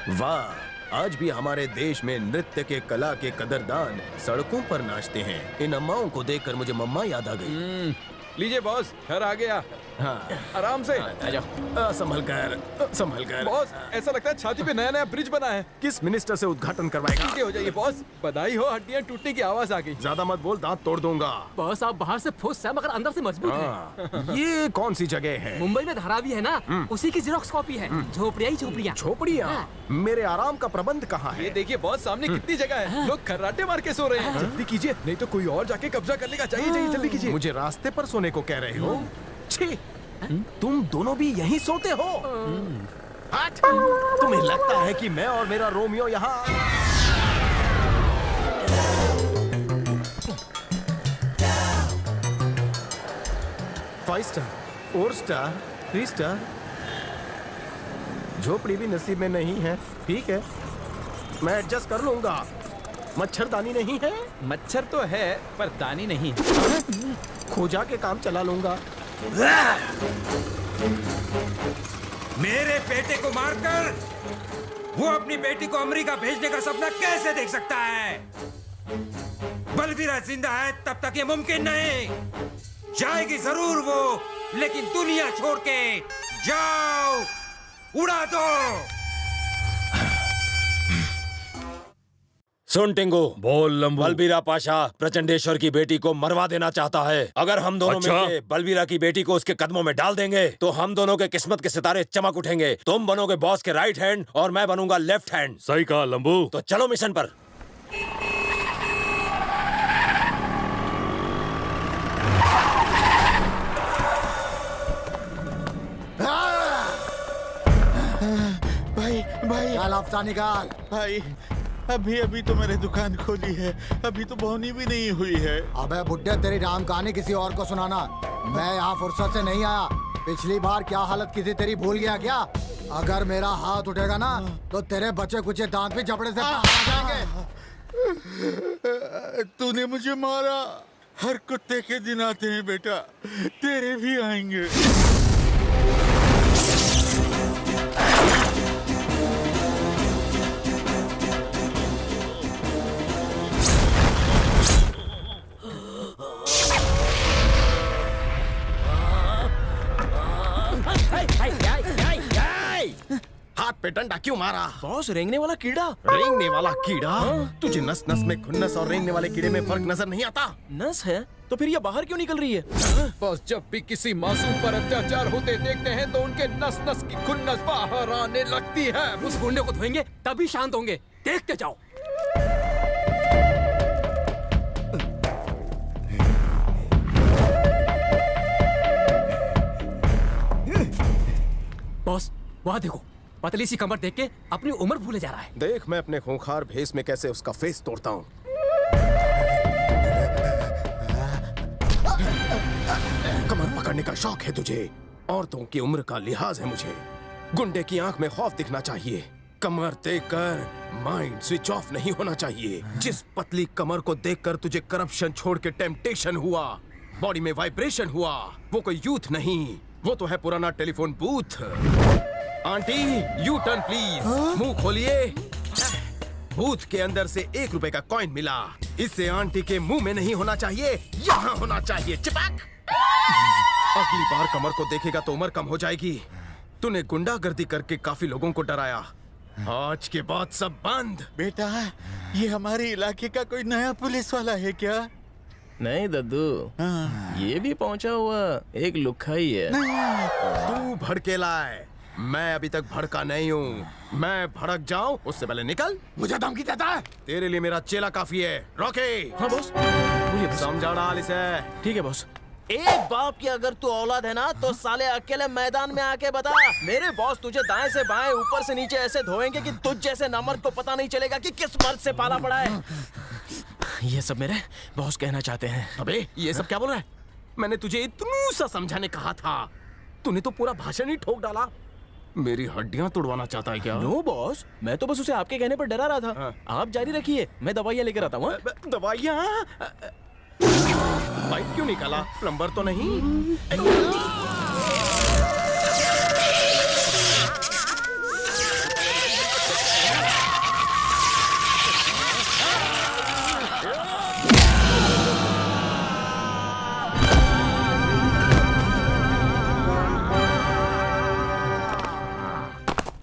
वाह, आज भी हमारे देश में नृत्य के कला के कदरदान सड़कों पर नाचते हैं। इन अम्माओं को देखकर मुझे मम्मा याद आ गई। लीजिए बॉस, घर आ गया। हाँ, आराम से। आ जाओ। संभल कर। बॉस, ऐसा लगता है छाती पे नया नया ब्रिज बना है। किस मिनिस्टर से उद्घाटन करवाएगा? हो जाइए बॉस, बधाई हो, हड्डियां टूटने की आवाज आ गई। ज्यादा मत बोल, दांत तोड़ दूंगा। बॉस आप बाहर से फुस है मगर अंदर से मजबूत है। ये कौन सी जगह है? मुंबई में धारावी है ना, उसी की जेरोक्स कॉपी है। झोपड़ियां ही झोपड़ियां। झोपड़ियां? मेरे आराम का प्रबंध कहाँ है? ये देखिए बॉस, सामने कितनी जगह है। लोग खर्राटे मार के सो रहे हैं। जल्दी कीजिए, नहीं तो कोई और जाके कब्जा कर लेगा। चाहिए, जल्दी कीजिए। मुझे रास्ते पर सोने को कह रहे हो? छी, तुम दोनों भी यहीं सोते हो? हट! तुम्हें लगता है कि मैं और मेरा रोमियो यहाँ? Five star, 4 star, 3 star. झोपड़ी भी नसीब में नहीं है। ठीक है, मैं एडजस्ट कर लूंगा। मच्छरदानी नहीं है? मच्छर तो है पर दानी नहीं। खोजा के काम चला लूंगा। मेरे बेटे को मारकर वो अपनी बेटी को अमेरिका भेजने का सपना कैसे देख सकता है? बलबीरा जिंदा है तब तक ये मुमकिन नहीं। जाएगी जरूर वो, लेकिन दुनिया छोड़ के जाओ, उड़ा दो। सुन टिंगू, बोल लंबू। बलबीरा पाशा प्रचंडेश्वर की बेटी को मरवा देना चाहता है। अगर हम दोनों मिलके बलबीरा की बेटी को उसके कदमों में डाल देंगे तो हम दोनों के किस्मत के सितारे चमक उठेंगे। तुम बनोगे बॉस के राइट हैंड और मैं बनूंगा लेफ्ट हैंड। सही कहा लंबू। तो चलो मिशन पर। भाई लाफ्ता निकाल। भाई अभी तो मैंने दुकान खोली है, अभी तो बोनी भी नहीं हुई है। अबे बुड्ढे, तेरी राम कहानी किसी और को सुनाना। मैं यहाँ फुर्सत से नहीं आया। पिछली बार क्या हालत की थी तेरी, भूल गया क्या? अगर मेरा हाथ उठेगा ना तो तेरे बचे कुचे दांत भी जबड़े से बाहर आ जाएंगे। तूने मुझे मारा। हर कुत्ते के दिन आते हैं बेटा, तेरे भी आएंगे। पे डंडा क्यों मारा? बॉस, रेंगने वाला कीड़ा। रेंगने वाला कीड़ा? तुझे नस नस में खुन्नस और रेंगने वाले कीड़े में फर्क नजर नहीं आता? नस है तो फिर ये बाहर क्यों निकल रही है? बस जब भी किसी मासूम पर अत्याचार होते देखते हैं तो उनके नस नस की खुन्नस बाहर आने लगती है। उस गुंडे को धोएंगे तभी शांत होंगे, देखते जाओ। बॉस, वहाँ देखो, पतली सी कमर देख के अपनी उम्र भूले जा रहा है। देख मैं अपने खूंखार भेस में कैसे उसका फेस तोड़ता हूँ। कमर पकड़ने का शौक है तुझे, औरतों की उम्र का लिहाज है मुझे। गुंडे की आंख में खौफ दिखना चाहिए, कमर देखकर माइंड स्विच ऑफ नहीं होना चाहिए। जिस पतली कमर को देखकर तुझे करप्शन छोड़ के टेम्पटेशन हुआ, बॉडी में वाइब्रेशन हुआ, वो कोई यूथ नहीं, वो तो है पुराना telephone booth. Aunty U turn please. मुंह खोलिए। बूथ के अंदर से 1 रुपए का कॉइन मिला। इससे आंटी के मुंह में नहीं होना चाहिए, यहाँ होना चाहिए। चिपक। अगली बार कमर को देखेगा तो उम्र कम हो जाएगी। तूने गुंडागर्दी करके काफी लोगों को डराया, आज के बाद सब बंद। बेटा, ये हमारे इलाके का कोई नया पुलिस वाला है क्या? नहीं दद्दू, ये भी पहुंचा हुआ एक लुक्खा ही है। तू भड़केला है, मैं अभी तक भड़का नहीं हूँ। मैं भड़क जाऊँ उससे पहले निकल। मुझे धमकी देता है? तेरे लिए मेरा चेला काफी है। रॉकी। हाँ बॉस। समझा डाल इसे। ठीक है बॉस। एक बाप की अगर तू औलाद है ना तो साले अकेले मैदान में आके बता। मेरे बॉस तुझे दाएं से बाएं ऊपर से नीचे ऐसे धोएंगे कि तुझ जैसे नमर्द को पता नहीं चलेगा कि किस मर्द से पाला पड़ा है। ये सब मेरे बॉस कहना चाहते हैं। अबे ये सब क्या बोल रहा है? मैंने तुझे इतना सा समझाने कहा था, तूने तो पूरा भाषण ही ठोक डाला। मेरी हड्डियां तोड़वाना चाहता है क्या? नो बॉस, मैं तो बस उसे आपके कहने पर डरा रहा था। आप जारी रखिए, मैं दवाइयाँ लेकर आता हूँ। दवाइयाँ? पाइप क्यों निकाला? प्लम्बर तो नहीं?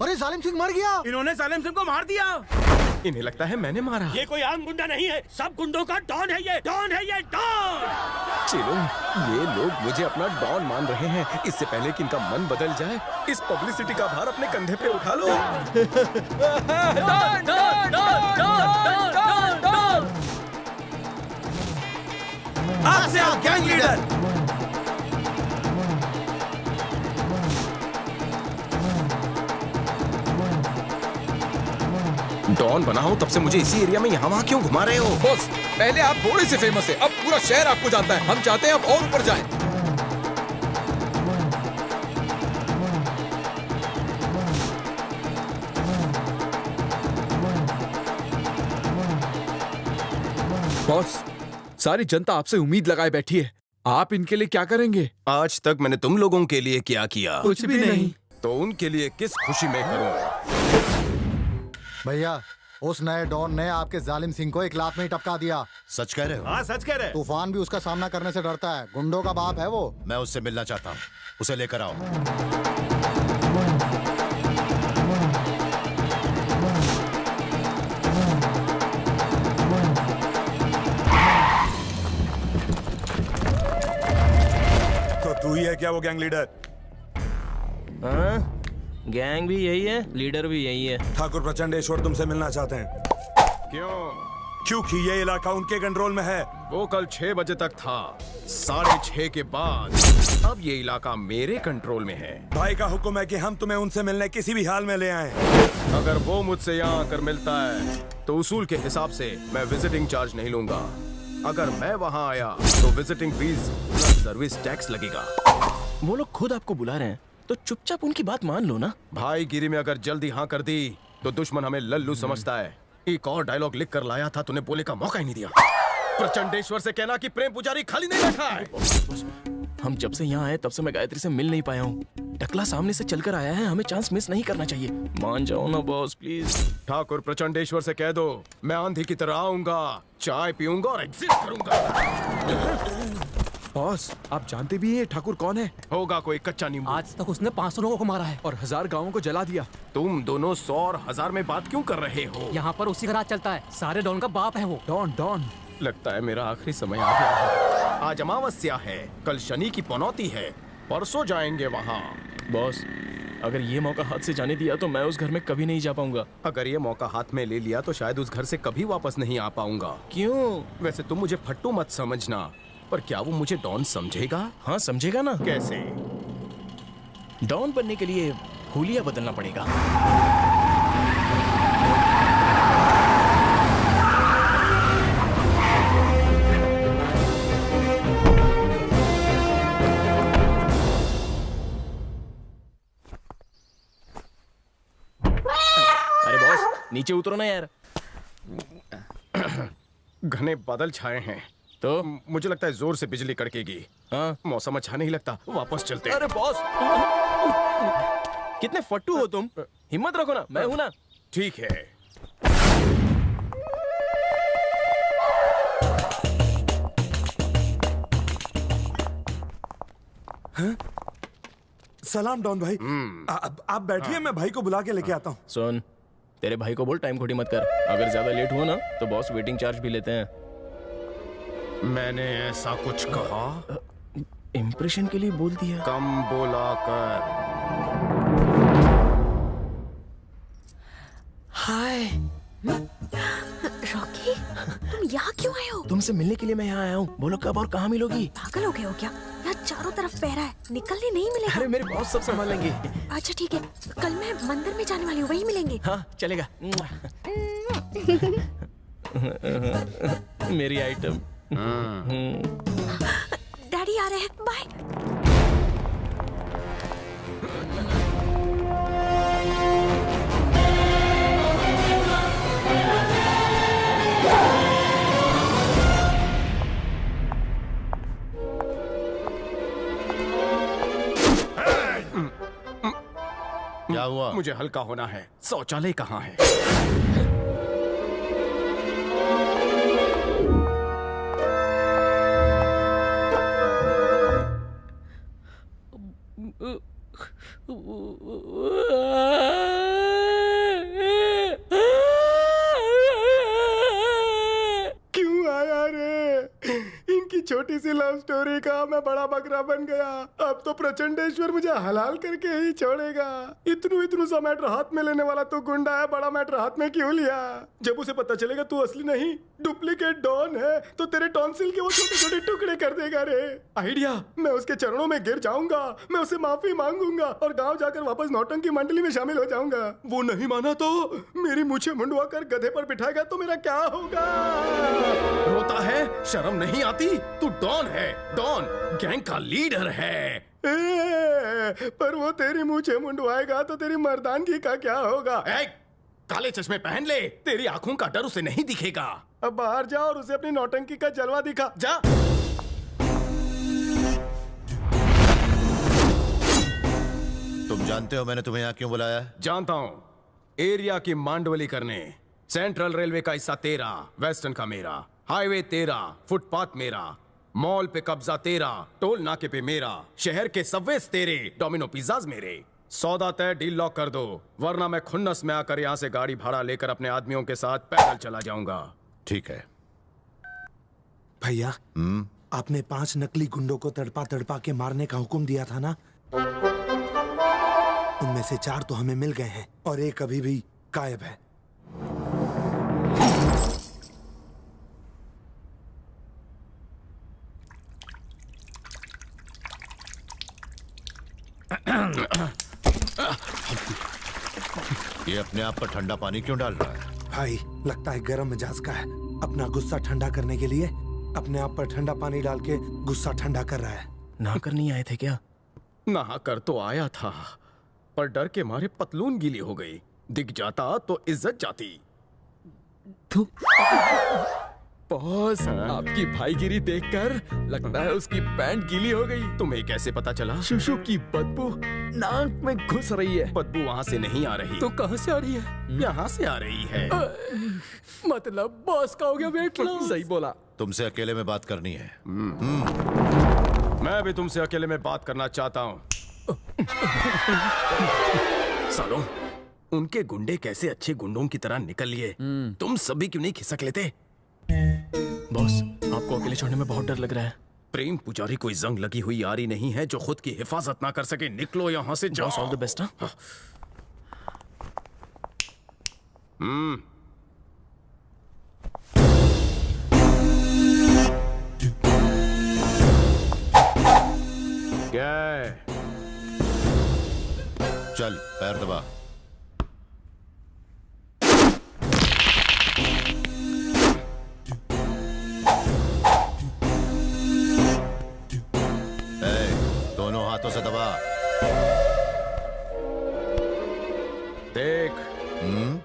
अरे सालिम सिंह मर गया। इन्होंने सालिम सिंह को मार दिया। इन्हें लगता है मैंने मारा। ये कोई आम गुंडा नहीं है, सब गुंडों का डॉन है ये, डॉन है ये, डॉन। चिलो, ये लोग मुझे अपना डॉन मान रहे हैं। इससे पहले कि इनका मन बदल जाए, इस पब्लिसिटी का भार अपने कंधे पे उठा लो। Don, Don, Don, Don, Don, Don. आज से आप गैंग लीडर। डॉन बना हूं तब से मुझे इसी एरिया में यहाँ वहाँ क्यों घुमा रहे हो? बॉस, पहले आप थोड़े से फेमस है, अब पूरा शहर आपको जानता है। हम चाहते हैं आप और ऊपर जाएं। बॉस, सारी जनता आपसे उम्मीद लगाए बैठी है, आप इनके लिए क्या करेंगे? आज तक मैंने तुम लोगों के लिए क्या किया? कुछ भी नहीं। तो उनके लिए किस खुशी में करूं? भैया, उस नए डॉन ने आपके जालिम सिंह को एक लात में ही टपका दिया। सच कह रहे हो? हाँ सच कह रहे। तूफान भी उसका सामना करने से डरता है, गुंडों का बाप है वो। मैं उससे मिलना चाहता हूँ, उसे लेकर आओ। तो तू ही है क्या वो गैंग लीडर? हाँ, गैंग भी यही है, लीडर भी यही है। ठाकुर प्रचंडेश्वर तुमसे मिलना चाहते हैं। क्यों? क्योंकि ये इलाका उनके कंट्रोल में है। वो कल 6 बजे तक था, 6:30 के बाद अब ये इलाका मेरे कंट्रोल में है। भाई का हुक्म है कि हम तुम्हें उनसे मिलने किसी भी हाल में ले आए। अगर वो मुझसे यहाँ आकर मिलता है तो उसूल के हिसाब से मैं विजिटिंग चार्ज नहीं लूंगा। अगर मैं वहाँ आया तो विजिटिंग फीस सर्विस टैक्स लगेगा। वो लोग खुद आपको बुला रहे हैं तो चुपचाप उनकी बात मान लो ना। भाईगिरी में अगर जल्दी हाँ कर दी तो दुश्मन हमें लल्लू समझता है। एक और डायलॉग लिख कर लाया था, तूने बोले का मौका ही नहीं दिया। प्रचंडेश्वर से कहना कि प्रेम पुजारी खाली नहीं बैठा है। हम जब से यहाँ आए तब से मैं गायत्री से मिल नहीं पाया हूँ। टकला सामने से चलकर आया है, हमें चांस मिस नहीं करना चाहिए। मान जाओ ना बॉस प्लीज। ठाकुर प्रचंडेश्वर से कह दो मैं आंधी की तरह आऊंगा, चाय पीऊंगा और एग्जिट करूंगा। बॉस, आप जानते भी हैं ठाकुर कौन है? होगा कोई कच्चा नींबू। आज तक उसने 500 लोगों को मारा है और 1000 गांवों को जला दिया। तुम दोनों 100 और 1000 में बात क्यों कर रहे हो? यहाँ पर उसी का राज चलता है। सारे डॉन का बाप है वो। डॉन। लगता है मेरा आखिरी समय आ गया है। आज अमावस्या है, कल शनि की पनौती है, परसों जाएंगे वहाँ। बॉस, अगर ये मौका हाथ से जाने दिया तो मैं उस घर में कभी नहीं जा पाऊंगा। अगर ये मौका हाथ में ले लिया तो शायद उस घर से कभी वापस नहीं आ पाऊंगा। क्यों? वैसे तुम मुझे फट्टू मत समझना, पर क्या वो मुझे डॉन समझेगा? हाँ समझेगा ना। कैसे? डॉन बनने के लिए हुलिया बदलना पड़ेगा। अरे बॉस, नीचे उतरो ना यार। घने बादल छाए हैं तो मुझे लगता है जोर से बिजली कड़केगी। हाँ, मौसम अच्छा नहीं लगता, वापस चलते हैं। अरे बॉस, कितने फट्टू हो तुम। हिम्मत रखो ना, मैं हूं ना। ठीक है। सलाम डॉन भाई। आप बैठिए, मैं भाई को बुला के लेके आता हूँ। सुन, तेरे भाई को बोल टाइम खोटी मत कर। अगर ज्यादा लेट हुआ ना तो बॉस वेटिंग चार्ज भी लेते हैं। मैंने ऐसा कुछ कहा? इंप्रेशन के लिए बोल दिया। कम बोला कर। हाय रॉकी, तुम यहाँ क्यों आए हो? तुमसे मिलने के लिए मैं यहाँ आया हूँ। बोलो कब और कहाँ मिलोगी? पागल हो गए हो क्या? यहाँ चारों तरफ पहरा है, निकलने नहीं मिलेगा। अरे मेरे बॉस सब संभाल लेंगे। अच्छा ठीक है, कल मैं मंदिर में जाने वाली हूँ, वहीं मिलेंगे। हाँ चलेगा। मेरी आइटम। डैडी आ रहे हैं, बाय। क्या हुआ? मुझे हल्का होना है। शौचालय कहाँ है? क्यों आया रे? इनकी छोटी सी लव स्टोरी का मैं बड़ा बकरा बन गया। अब तो प्रचंडेश्वर मुझे हलाल करके ही छोड़ेगा। इतनू सा मैटर हाथ में लेने वाला तू गुंडा है, बड़ा मैटर हाथ में क्यों लिया? जब उसे पता चलेगा तू असली नहीं डुप्लीकेट डॉन है तो तेरे टॉन्सिल के वो छोटे छोटे टुकड़े कर देगा रे। आइडिया, मैं उसके चरणों में गिर जाऊंगा, मैं उसे माफी मांगूंगा और गांव जाकर वापस नौटंकी मंडली में शामिल हो जाऊंगा। वो नहीं माना तो मेरी मूछें मुंडवा कर गधे पर बिठाएगा तो मेरा क्या होगा? रोता है, शर्म नहीं आती? तू डॉन है, डॉन गैंग का लीडर है। पर वो तेरी मूछें मुंडवाएगा तो तेरी मर्दानगी का क्या होगा? काले चश्मे पहन ले, तेरी आंखों का डर उसे नहीं दिखेगा। अब बाहर जा और उसे अपनी नौटंकी का जलवा दिखा, जा। तुम जानते हो मैंने तुम्हें यहाँ क्यों बुलाया है? जानता हूँ। एरिया की मांडवली करने। सेंट्रल रेलवे का हिस्सा तेरा, वेस्टर्न का मेरा, हाईवे तेरा, फुटपाथ मेरा, मॉल पे कब्जा तेरा, टोल नाके पे मेरा, शहर के सबवेज तेरे, डोमिनो पिज्जाज मेरे। सौदा तय, डील लॉक कर दो, वरना मैं खुन्नस में आकर यहाँ से गाड़ी भाड़ा लेकर अपने आदमियों के साथ पैदल चला जाऊंगा। ठीक है। भैया, आपने 5 नकली गुंडों को तड़पा तड़पा के मारने का हुक्म दिया था ना? उनमें से 4 तो हमें मिल गए हैं और एक अभी भी गायब है। ये अपने आप पर ठंडा पानी क्यों डाल रहा है? भाई, लगता है गर्म मिजाज का है। अपना गुस्सा ठंडा करने के लिए अपने आप पर ठंडा पानी डाल के गुस्सा ठंडा कर रहा है। नहाकर नहीं आए थे क्या? नहाकर तो आया था, पर डर के मारे पतलून गीली हो गई। दिख जाता तो इज्जत जाती। बॉस, आपकी भाईगिरी देखकर लगता है उसकी पैंट गीली हो गई। तुम्हें कैसे पता चला? शुशु की बदबू नाक में घुस रही है। बदबू वहाँ से नहीं आ रही। तो कहाँ से आ रही है? यहाँ से आ रही है। मतलब बॉस का हो गया वेट लॉस। सही बोला। तुमसे अकेले में बात करनी है। मैं भी तुमसे अकेले में बात करना चाहता हूँ। सालों, उनके गुंडे कैसे अच्छे गुंडों की तरह निकल लिए, तुम सभी क्यों नहीं खिसक लेते? बॉस, आपको अकेले छोड़ने में बहुत डर लग रहा है। प्रेम पुजारी कोई जंग लगी हुई यारी नहीं है जो खुद की हिफाजत ना कर सके। निकलो यहाँ से, जाओ। Boss, all the best. हाँ? क्या है? चल पैर दबा। दोनों हाथों से दबा। देख,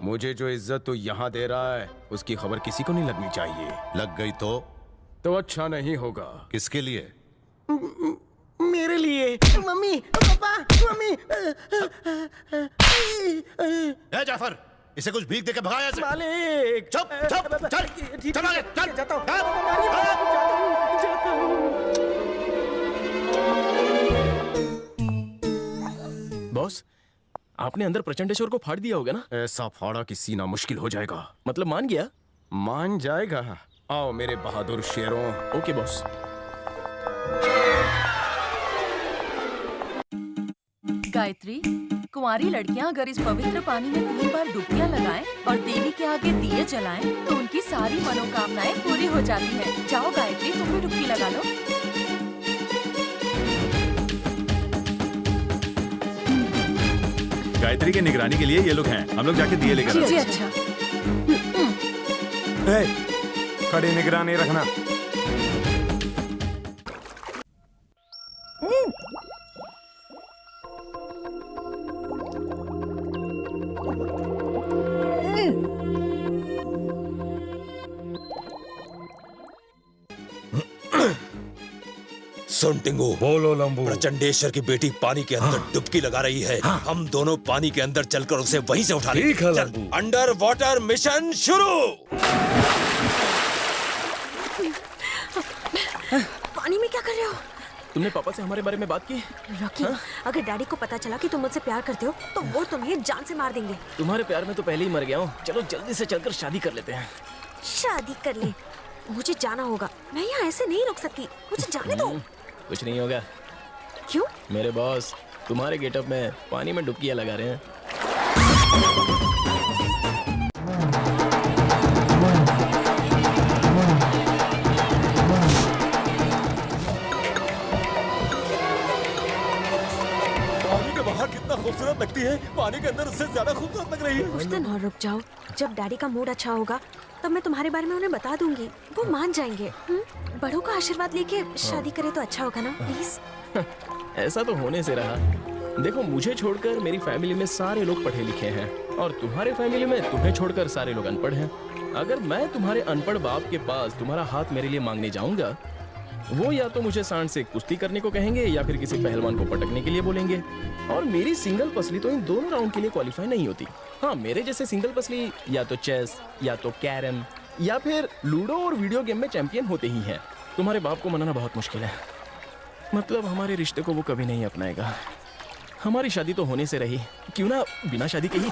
मुझे जो इज्जत तू यहाँ दे रहा है उसकी खबर किसी को नहीं लगनी चाहिए। लग गई तो अच्छा नहीं होगा। किसके लिए? मेरे लिए। मम्मी, पापा, मम्मी। ए जाफर, इसे कुछ भीख देके भगाया से। मालिक। चुप चुप, चल चल आगे, चल। जाता हूँ। बॉस, आपने अंदर प्रचंडेश्वर को फाड़ दिया होगा ना? ऐसा फाड़ा कि सीना मुश्किल हो जाएगा। मतलब मान गया? मान जाएगा। आओ मेरे बहादुर शेरों। Okay boss. गायत्री, कुंवारी लड़कियां अगर इस पवित्र पानी में 3 बार डुबकियां लगाएं और देवी के आगे दिए जलाएं तो उनकी सारी मनोकामनाएं पूरी हो जाती हैं। जाओ गायत्री, तुम भी डुबकी लगा लो। गायत्री की निगरानी के लिए ये लोग हैं। हम लोग जाके दिए लेकर जी अच्छा। खड़ी निगरानी रखना। सुन टिंगू, बोलो लंबू। प्रचंडेश्वर की बेटी पानी के अंदर डुबकी लगा रही है। हम दोनों पानी के अंदर चलकर उसे वहीं से उठा लेंगे। ठीक है लंबू। अंडर वाटर मिशन शुरू। पानी में क्या कर रहे हो? तुमने पापा से हमारे बारे में बात की? रॉकी, अगर डैडी को पता चला कि तुम मुझसे प्यार करते हो तो वो तुम्हें जान से मार देंगे। तुम्हारे प्यार में तो पहले ही मर गया हूँ। चलो जल्दी से चलकर शादी कर लेते हैं। शादी कर ले? मुझे जाना होगा। मैं यहाँ ऐसे नहीं रुक सकती। मुझे जाने दो। कुछ नहीं होगा। क्यों? मेरे बॉस तुम्हारे गेटअप में पानी में डुबकियां लगा रहे हैं। पानी के बाहर कितना खूबसूरत लगती है, पानी के अंदर उससे ज्यादा खूबसूरत लग रही है। कुछ दिन और रुक जाओ। जब डैडी का मूड अच्छा होगा तब मैं तुम्हारे बारे में उन्हें बता दूंगी। वो मान जाएंगे। बड़ों का आशीर्वाद लेके शादी करे तो अच्छा होगा ना? प्लीज। ऐसा तो होने से रहा। देखो, मुझे छोड़कर मेरी फैमिली में सारे लोग पढ़े लिखे हैं और तुम्हारे फैमिली में तुम्हें छोड़कर सारे लोग अनपढ़ हैं। अगर मैं तुम्हारे अनपढ़ बाप के पास तुम्हारा हाथ मेरे लिए मांगने जाऊंगा, वो या तो मुझे सांड से कुश्ती करने को कहेंगे या फिर किसी पहलवान को पटकने के लिए बोलेंगे। और मेरी सिंगल पसली तो इन दोनों राउंड के लिए क्वालिफाई नहीं होती। हाँ, मेरे जैसे सिंगल पसली या तो चेस या तो कैरम या फिर लूडो और वीडियो गेम में चैंपियन होते ही हैं। तुम्हारे बाप को मनाना बहुत मुश्किल है। मतलब हमारे रिश्ते को वो कभी नहीं अपनाएगा। हमारी शादी तो होने से रही, क्यों ना बिना शादी के ही।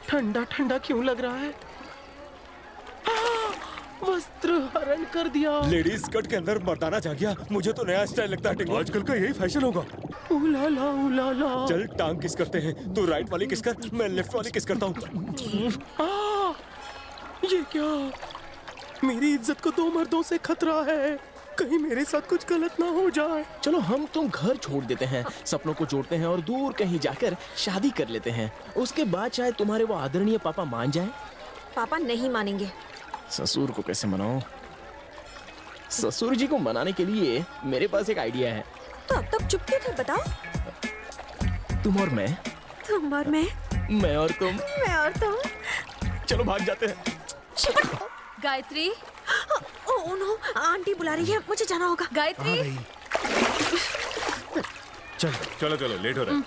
ठंडा ठंडा क्यों लग रहा है? वस्त्र हरण कर दिया। लेडीज स्कर्ट के अंदर मर्दाना जा गया। मुझे तो नया स्टाइल लगता है टिंगू। आजकल का यही फैशन होगा। उलाला उलाला। चल टांग किस करते हैं। तू राइट वाली किस कर, मैं लेफ्ट वाली किस करता हूँ। ये क्या? मेरी इज्जत को 2 मर्दों से खतरा है। कहीं मेरे साथ कुछ गलत ना हो जाए। चलो हम तुम घर छोड़ देते हैं, सपनों को जोड़ते हैं और दूर कहीं जाकर शादी कर लेते हैं। उसके बाद शायद तुम्हारे वो आदरणीय पापा मान जाए। पापा नहीं मानेंगे। ससुर को कैसे मनाऊं? ससुर जी को मनाने के लिए मेरे पास एक आइडिया है। तो अब तक चुप क्यों थे? बताओ। तुम और मैं। तुम और मैं। मैं और तुम। मैं और तुम। चलो भाग जाते हैं। गायत्री। ओह नो, आंटी बुला रही है, मुझे जाना होगा। गायत्री। चलो चलो चलो, लेट हो रहा है।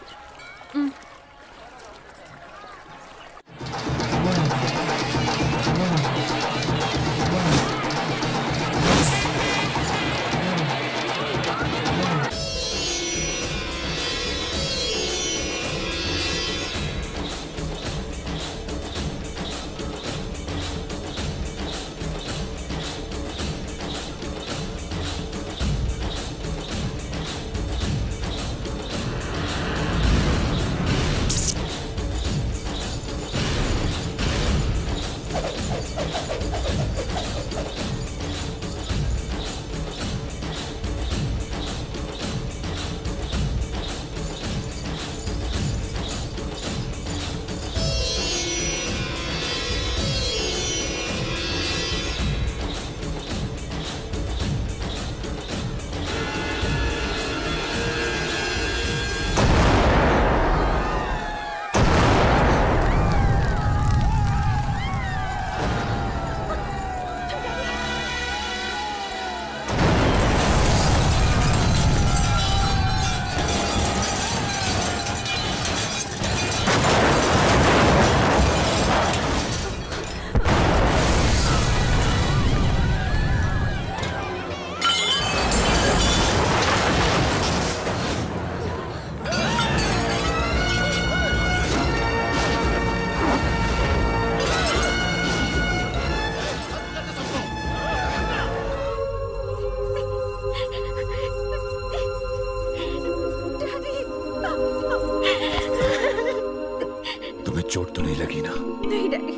तुम्हें चोट तो नहीं लगी ना? नहीं डैडी।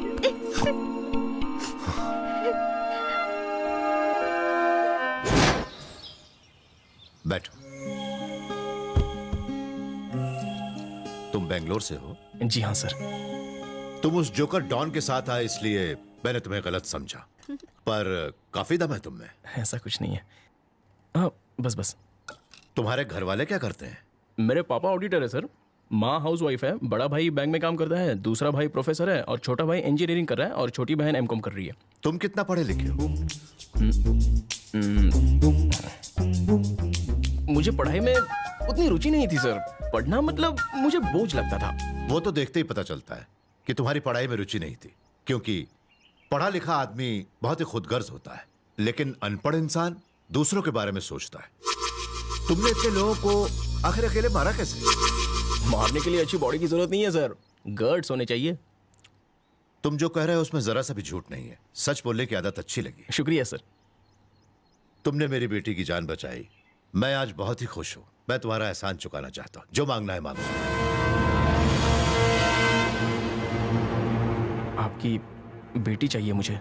बैठो। तुम बेंगलोर से हो? जी हाँ सर। तुम उस जोकर डॉन के साथ आए इसलिए मैंने तुम्हें गलत समझा, पर काफी दम है तुम में। ऐसा कुछ नहीं है। हाँ बस। तुम्हारे घर वाले क्या करते हैं? मेरे पापा ऑडिटर है सर, माँ हाउस वाइफ है, बड़ा भाई बैंक में काम करता है, दूसरा भाई प्रोफेसर है और छोटा भाई इंजीनियरिंग कर रहा है और छोटी बहन एमकॉम कर रही है। तुम कितना पढ़े लिखे हो? मुझे पढ़ाई में उतनी रुचि नहीं थी सर। पढ़ना मतलब मुझे बोझ लगता था। वो तो देखते ही पता चलता है कि तुम्हारी पढ़ाई में रुचि नहीं थी, क्योंकि पढ़ा लिखा आदमी बहुत ही खुदगर्ज होता है, लेकिन अनपढ़ इंसान दूसरों के बारे में सोचता है। तुमने इतने लोगों को आखिर अकेले मारा कैसे? मारने के लिए अच्छी बॉडी की जरूरत नहीं है सर, गर्ड्स होने चाहिए। तुम जो कह रहे हो उसमें जरा सा भी झूठ नहीं है। सच बोलने की आदत अच्छी लगी। शुक्रिया सर। तुमने मेरी बेटी की जान बचाई, मैं आज बहुत ही खुश हूं। मैं तुम्हारा एहसान चुकाना चाहता हूं। जो मांगना है मांगो। आपकी बेटी चाहिए मुझे।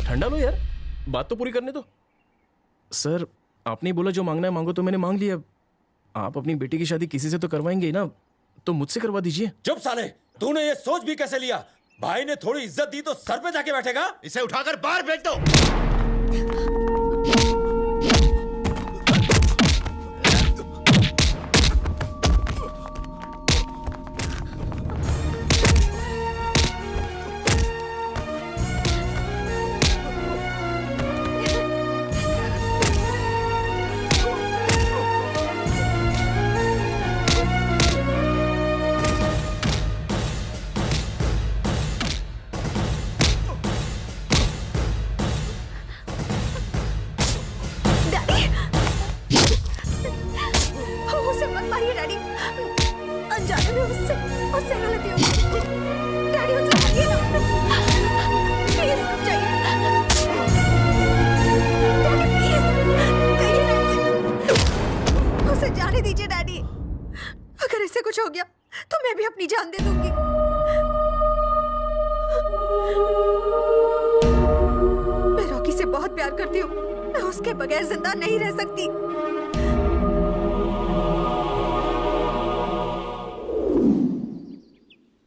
ठंडा लो यार, बात तो पूरी करने दो। सर आपने ही बोला जो मांगना है मांगो, तो मैंने मांग लिया। आप अपनी बेटी की शादी किसी से तो करवाएंगे ही ना, तो मुझसे करवा दीजिए। चुप साले, तूने ये सोच भी कैसे लिया? भाई ने थोड़ी इज्जत दी तो सर पे जाके बैठेगा? इसे उठाकर बाहर फेंक दो।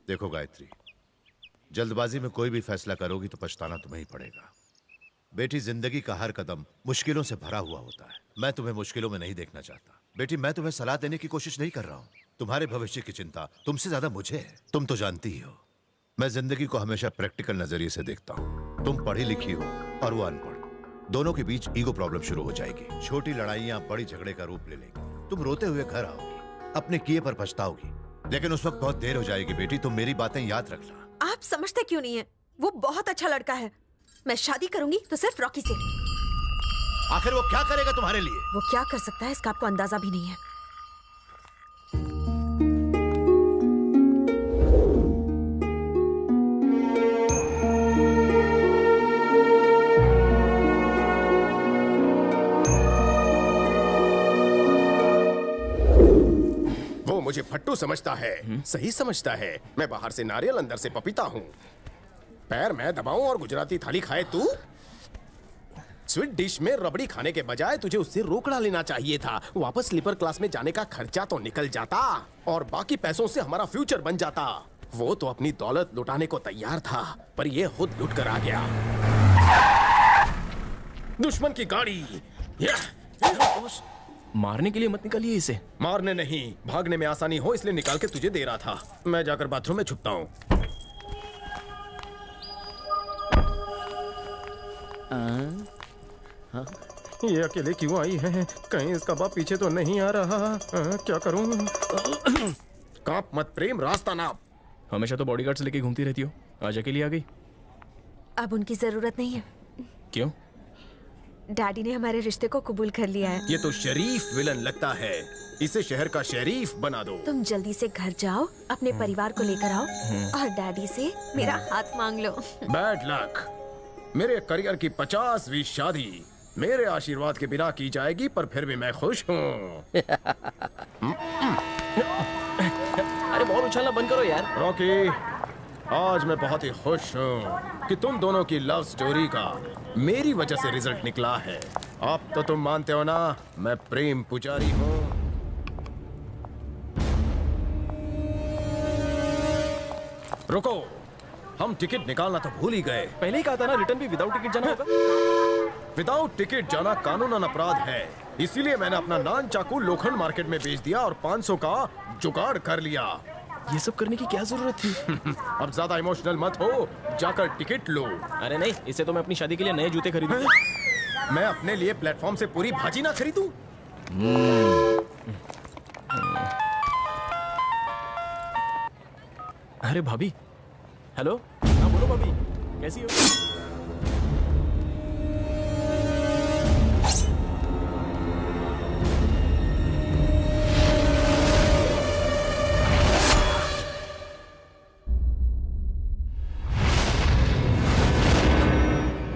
देखो गायत्री, जल्दबाजी में कोई भी फैसला करोगी तो पछताना तुम्हें ही पड़ेगा। बेटी, जिंदगी का हर कदम मुश्किलों से भरा हुआ होता है। मैं तुम्हें मुश्किलों में नहीं देखना चाहता। बेटी, मैं तुम्हें सलाह देने की कोशिश नहीं कर रहा हूँ। तुम्हारे भविष्य की चिंता तुमसे ज्यादा मुझे है। तुम तो जानती ही हो, मैं जिंदगी को हमेशा प्रैक्टिकल नजरिए से देखता हूँ। तुम पढ़ी लिखी हो और वो अनपढ़, दोनों के बीच ईगो प्रॉब्लम शुरू हो जाएगी। छोटी लड़ाइयाँ बड़ी झगड़े का रूप ले लेंगी। तुम रोते हुए घर आओगी, अपने किए पर पछताओगी, लेकिन उस वक्त बहुत देर हो जाएगी। बेटी, तुम मेरी बातें याद रखना। आप समझते क्यों नहीं है? वो बहुत अच्छा लड़का है। मैं शादी करूंगी तो सिर्फ रॉकी से। आखिर वो क्या करेगा तुम्हारे लिए? वो क्या कर सकता है इसका आपको अंदाजा भी नहीं है। वो मुझे फट्टू समझता है, सही समझता है। मैं बाहर से नारियल, अंदर से पपीता हूँ। पैर मैं दबाऊं और गुजराती थाली खाए तू? स्वीट डिश में रबड़ी खाने के बजाय तुझे उससे रोकड़ा लेना चाहिए था। वापस स्लीपर क्लास में जाने का खर्चा तो निकल जाता और बाकी पैसों से हमारा फ्यूचर बन जाता। वो तो अपनी दौलत लुटाने को तैयार था, पर ये खुद लुट कर आ गया। दुश्मन की गाड़ी। मारने के लिए मत निकालिए इसे। मारने नहीं, भागने में आसानी हो इसलिए निकाल के तुझे दे रहा था। मैं जाकर बाथरूम में छुपता हूँ। ये अकेले क्यों आई है? कहीं इसका बाप पीछे तो नहीं आ रहा? क्या करूं? कांप मत प्रेम, रास्ता नाप। हमेशा तो बॉडीगार्ड से लेके घूमती रहती हो, आज अकेली आ गई। अब उनकी जरूरत नहीं है। क्यों? डैडी ने हमारे रिश्ते को कबूल कर लिया है। ये तो शरीफ विलन लगता है। इसे शहर का शरीफ बना दो। तुम जल्दी से घर जाओ, अपने परिवार को लेकर आओ और डैडी से मेरा हाथ मांग लो। Bad luck. मेरे करियर की 50वीं शादी मेरे आशीर्वाद के बिना की जाएगी, पर फिर भी मैं खुश हूँ। अरे बॉल उछलना बंद करो यार। रॉकी, आज मैं बहुत ही खुश हूँ कि तुम दोनों की लव स्टोरी का मेरी वजह से रिजल्ट निकला है। अब तो तुम मानते हो ना, मैं प्रेम पुजारी हूँ। रुको, हम टिकट निकालना तो भूल ही गए। पहले ही कहा था ना, रिटर्न भी विदाउट टिकट जाना होगा। विदाउट टिकट जाना कानूनन अपराध है, इसीलिए मैंने अपना नान चाकू लोखंड मार्केट में बेच दिया और 500 का जुगाड़ कर लिया। ये सब करने की क्या जरूरत थी? अब ज्यादा इमोशनल मत हो, जाकर टिकट लो। अरे नहीं, इससे तो मैं अपनी शादी के लिए नए जूते खरीदूं। मैं अपने लिए प्लेटफॉर्म से पूरी भाजी ना खरीदूं? अरे भाभी, हेलो। हाँ बोलो भाभी, कैसी हो?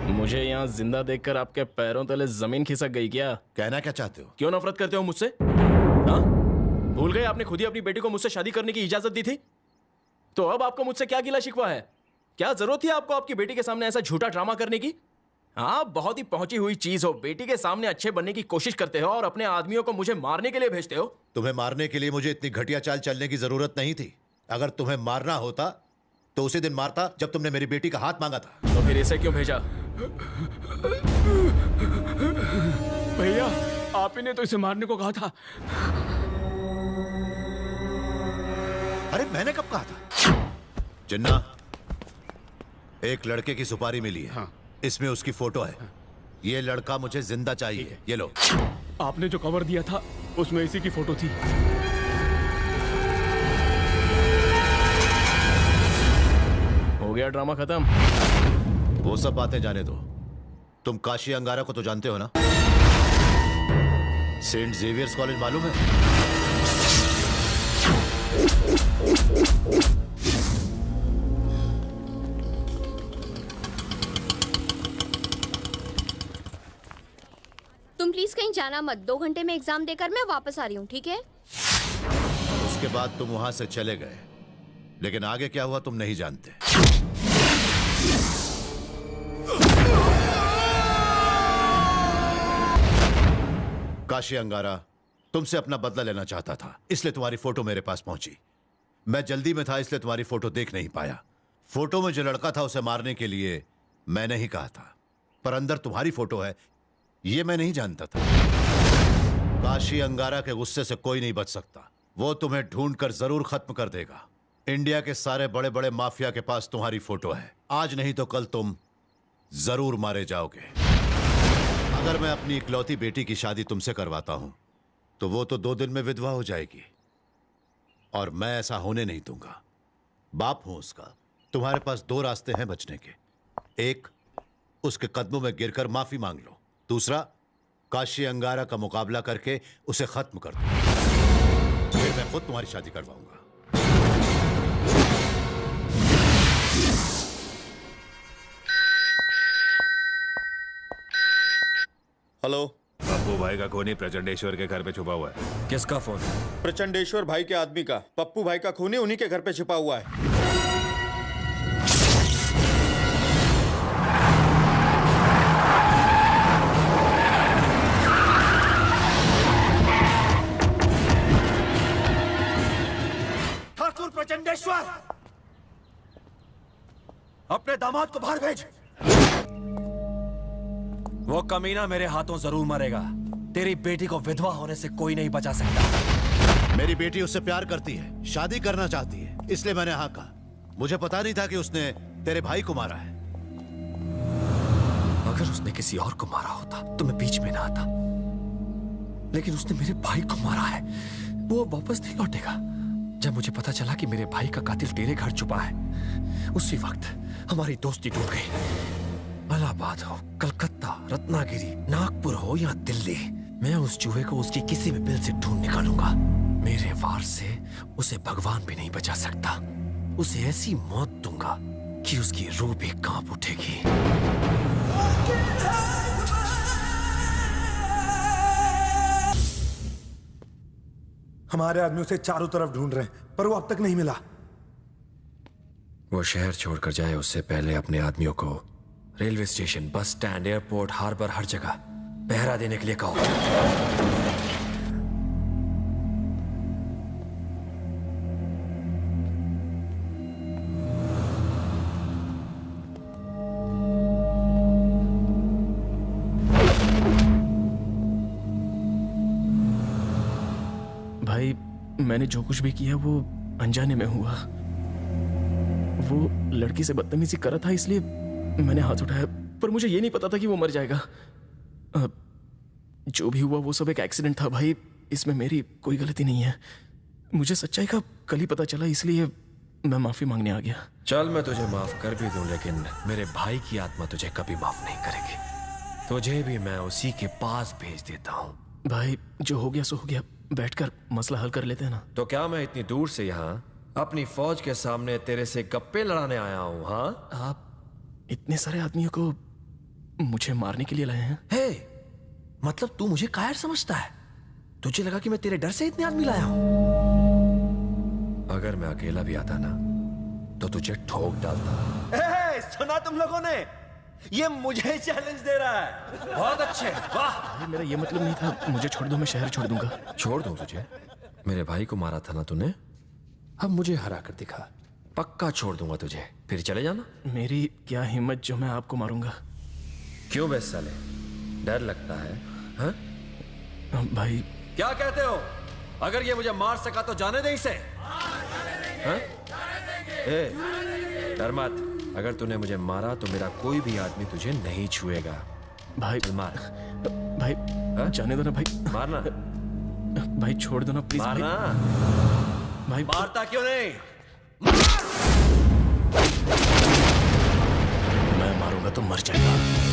मुझे यहाँ जिंदा देखकर आपके पैरों तले जमीन खिसक गई क्या? कहना क्या चाहते हो? क्यों नफरत करते हो मुझसे? हाँ? भूल गए आपने खुद ही अपनी बेटी को मुझसे शादी करने की इजाजत दी थी? तो अब आपको मुझसे क्या गिला शिकवा है? क्या जरूरत थी आपको आपकी बेटी के सामने ऐसा झूठा ड्रामा करने की? आप बहुत ही पहुंची हुई चीज हो। बेटी के सामने अच्छे बनने की कोशिश करते हो और अपने आदमियों को मुझे मारने के लिए भेजते हो। तुम्हें मारने के लिए मुझे इतनी घटिया चाल चलने की जरूरत नहीं थी। अगर तुम्हें मारना होता तो उसी दिन मारता जब तुमने मेरी बेटी का हाथ मांगा था। तो फिर इसे क्यों भेजा? भैया, आप ही ने तो इसे मारने को कहा था। अरे मैंने कब कहा था? जिन्ना, एक लड़के की सुपारी मिली है। हाँ। इसमें उसकी फोटो है। ये लड़का मुझे जिंदा चाहिए। ये लो। आपने जो कवर दिया था उसमें इसी की फोटो थी। हो गया ड्रामा खत्म? वो सब बातें जाने दो। तुम काशी अंगारा को तो जानते हो ना? सेंट जेवियर्स कॉलेज मालूम है? तुम प्लीज कहीं जाना मत। 2 घंटे में एग्जाम देकर मैं वापस आ रही हूँ, ठीक है? उसके बाद तुम वहां से चले गए, लेकिन आगे क्या हुआ तुम नहीं जानते। काशी अंगारा तुमसे अपना बदला लेना चाहता था, इसलिए तुम्हारी फोटो मेरे पास पहुंची। मैं जल्दी में था इसलिए तुम्हारी फोटो देख नहीं पाया। फोटो में जो लड़का था उसे मारने के लिए मैंने ही कहा था, पर अंदर तुम्हारी फोटो है ये मैं नहीं जानता था। काशी अंगारा के गुस्से से कोई नहीं बच सकता। वो तुम्हें ढूंढकर जरूर खत्म कर देगा। इंडिया के सारे बड़े बड़े माफिया के पास तुम्हारी फोटो है। आज नहीं तो कल तुम जरूर मारे जाओगे। अगर मैं अपनी इकलौती बेटी की शादी तुमसे करवाता हूं तो वो तो 2 दिन में विधवा हो जाएगी, और मैं ऐसा होने नहीं दूंगा। बाप हूं उसका। तुम्हारे पास 2 रास्ते हैं बचने के। एक, उसके कदमों में गिरकर माफी मांग लो। दूसरा, काशी अंगारा का मुकाबला करके उसे खत्म कर दो। फिर मैं खुद तुम्हारी शादी करवाऊंगा। हेलो। पप्पू भाई का खूनी प्रचंडेश्वर के घर पे छुपा हुआ है। किसका फोन? प्रचंडेश्वर भाई के आदमी का। पप्पू भाई का खूनी उन्हीं के घर पे छिपा हुआ है। ठाकुर प्रचंडेश्वर, अपने दामाद को बाहर भेज। वो कमीना मेरे हाथों जरूर मरेगा। तेरी बेटी को विधवा होने से कोई नहीं बचा सकता। मेरी बेटी उससे प्यार करती है, शादी करना चाहती है, इसलिए मैंने हाँ कहा। मुझे पता नहीं था कि उसने तेरे भाई को मारा है। अगर उसने किसी और को मारा होता तो मैं बीच में ना आता, लेकिन उसने मेरे भाई को मारा है। वो वापस नहीं लौटेगा। जब मुझे पता चला कि मेरे भाई का कातिल तेरे घर छुपा है, उसी वक्त हमारी दोस्ती टूट गई। इलाहाबाद हो, कलकत्ता, रत्नागिरी, नागपुर हो या दिल्ली, मैं उस चूहे को उसकी किसी भी बिल से ढूंढ निकालूंगा। मेरे वार से उसे भगवान भी नहीं बचा सकता। उसे ऐसी मौत दूंगा कि उसकी रूह भी कांप उठेगी। हमारे आदमी उसे चारों तरफ ढूंढ रहे हैं, पर वो अब तक नहीं मिला। वो शहर छोड़कर जाए उससे पहले अपने आदमियों को railway station, bus stand, airport, harbour, हर जगह पहरा देने के लिए कहो। भाई मैंने जो कुछ भी किया वो अनजाने में हुआ। वो लड़की से बदतमीजी कर रहा था इसलिए मैंने हाथ उठाया, पर मुझे ये नहीं पता था कि वो मर जाएगा। जो भी हुआ वो सब एक एक्सीडेंट था भाई, इसमें मेरी कोई गलती नहीं है। मुझे सच्चाई का कल ही पता चला, इसलिए मैं माफी मांगने आ गया। चल मैं तुझे माफ कर भी दूं, लेकिन मेरे भाई की आत्मा तुझे कभी माफ नहीं करेगी। तुझे भी मैं उसी के पास भेज देता हूँ। भाई जो हो गया सो हो गया, बैठकर मसला हल कर लेते हैं ना। तो क्या मैं इतनी दूर से यहाँ अपनी फौज के सामने तेरे से गप्पे लड़ाने आया हूँ? हाँ, आप इतने सारे आदमियों को मुझे मारने के लिए लाए हैं? हे, मतलब तू मुझे कायर समझता है? तुझे लगा कि मैं तेरे डर से इतने आदमी लाया हूँ? अगर मैं अकेला भी आता ना तो तुझे ठोक डालता। सुना तुम लोगों ने? ये मुझे चैलेंज दे रहा है। बहुत अच्छे, वाह। मेरा ये मतलब नहीं था, मुझे छोड़ दो, मैं शहर छोड़ दूंगा। छोड़ दूं तुझे? मेरे भाई को मारा था ना तूने, अब मुझे हरा कर दिखा। पक्का छोड़ दूंगा तुझे, फिर चले जाना। मेरी क्या हिम्मत जो मैं आपको मारूंगा। क्यों बे साले, डर लगता है? हाँ? भाई क्या कहते हो? अगर ये मुझे मार सका तो जाने दे इसे। हाँ? डर मत, अगर तूने मुझे मारा तो मेरा कोई भी आदमी तुझे नहीं छुएगा। भाई मार। भाई हा? जाने दो ना भाई। मारना। भाई छोड़ दो ना प्लीज। मारना। भाई मारता क्यों नहीं? मैं मारूंगा तो मर जाएगा।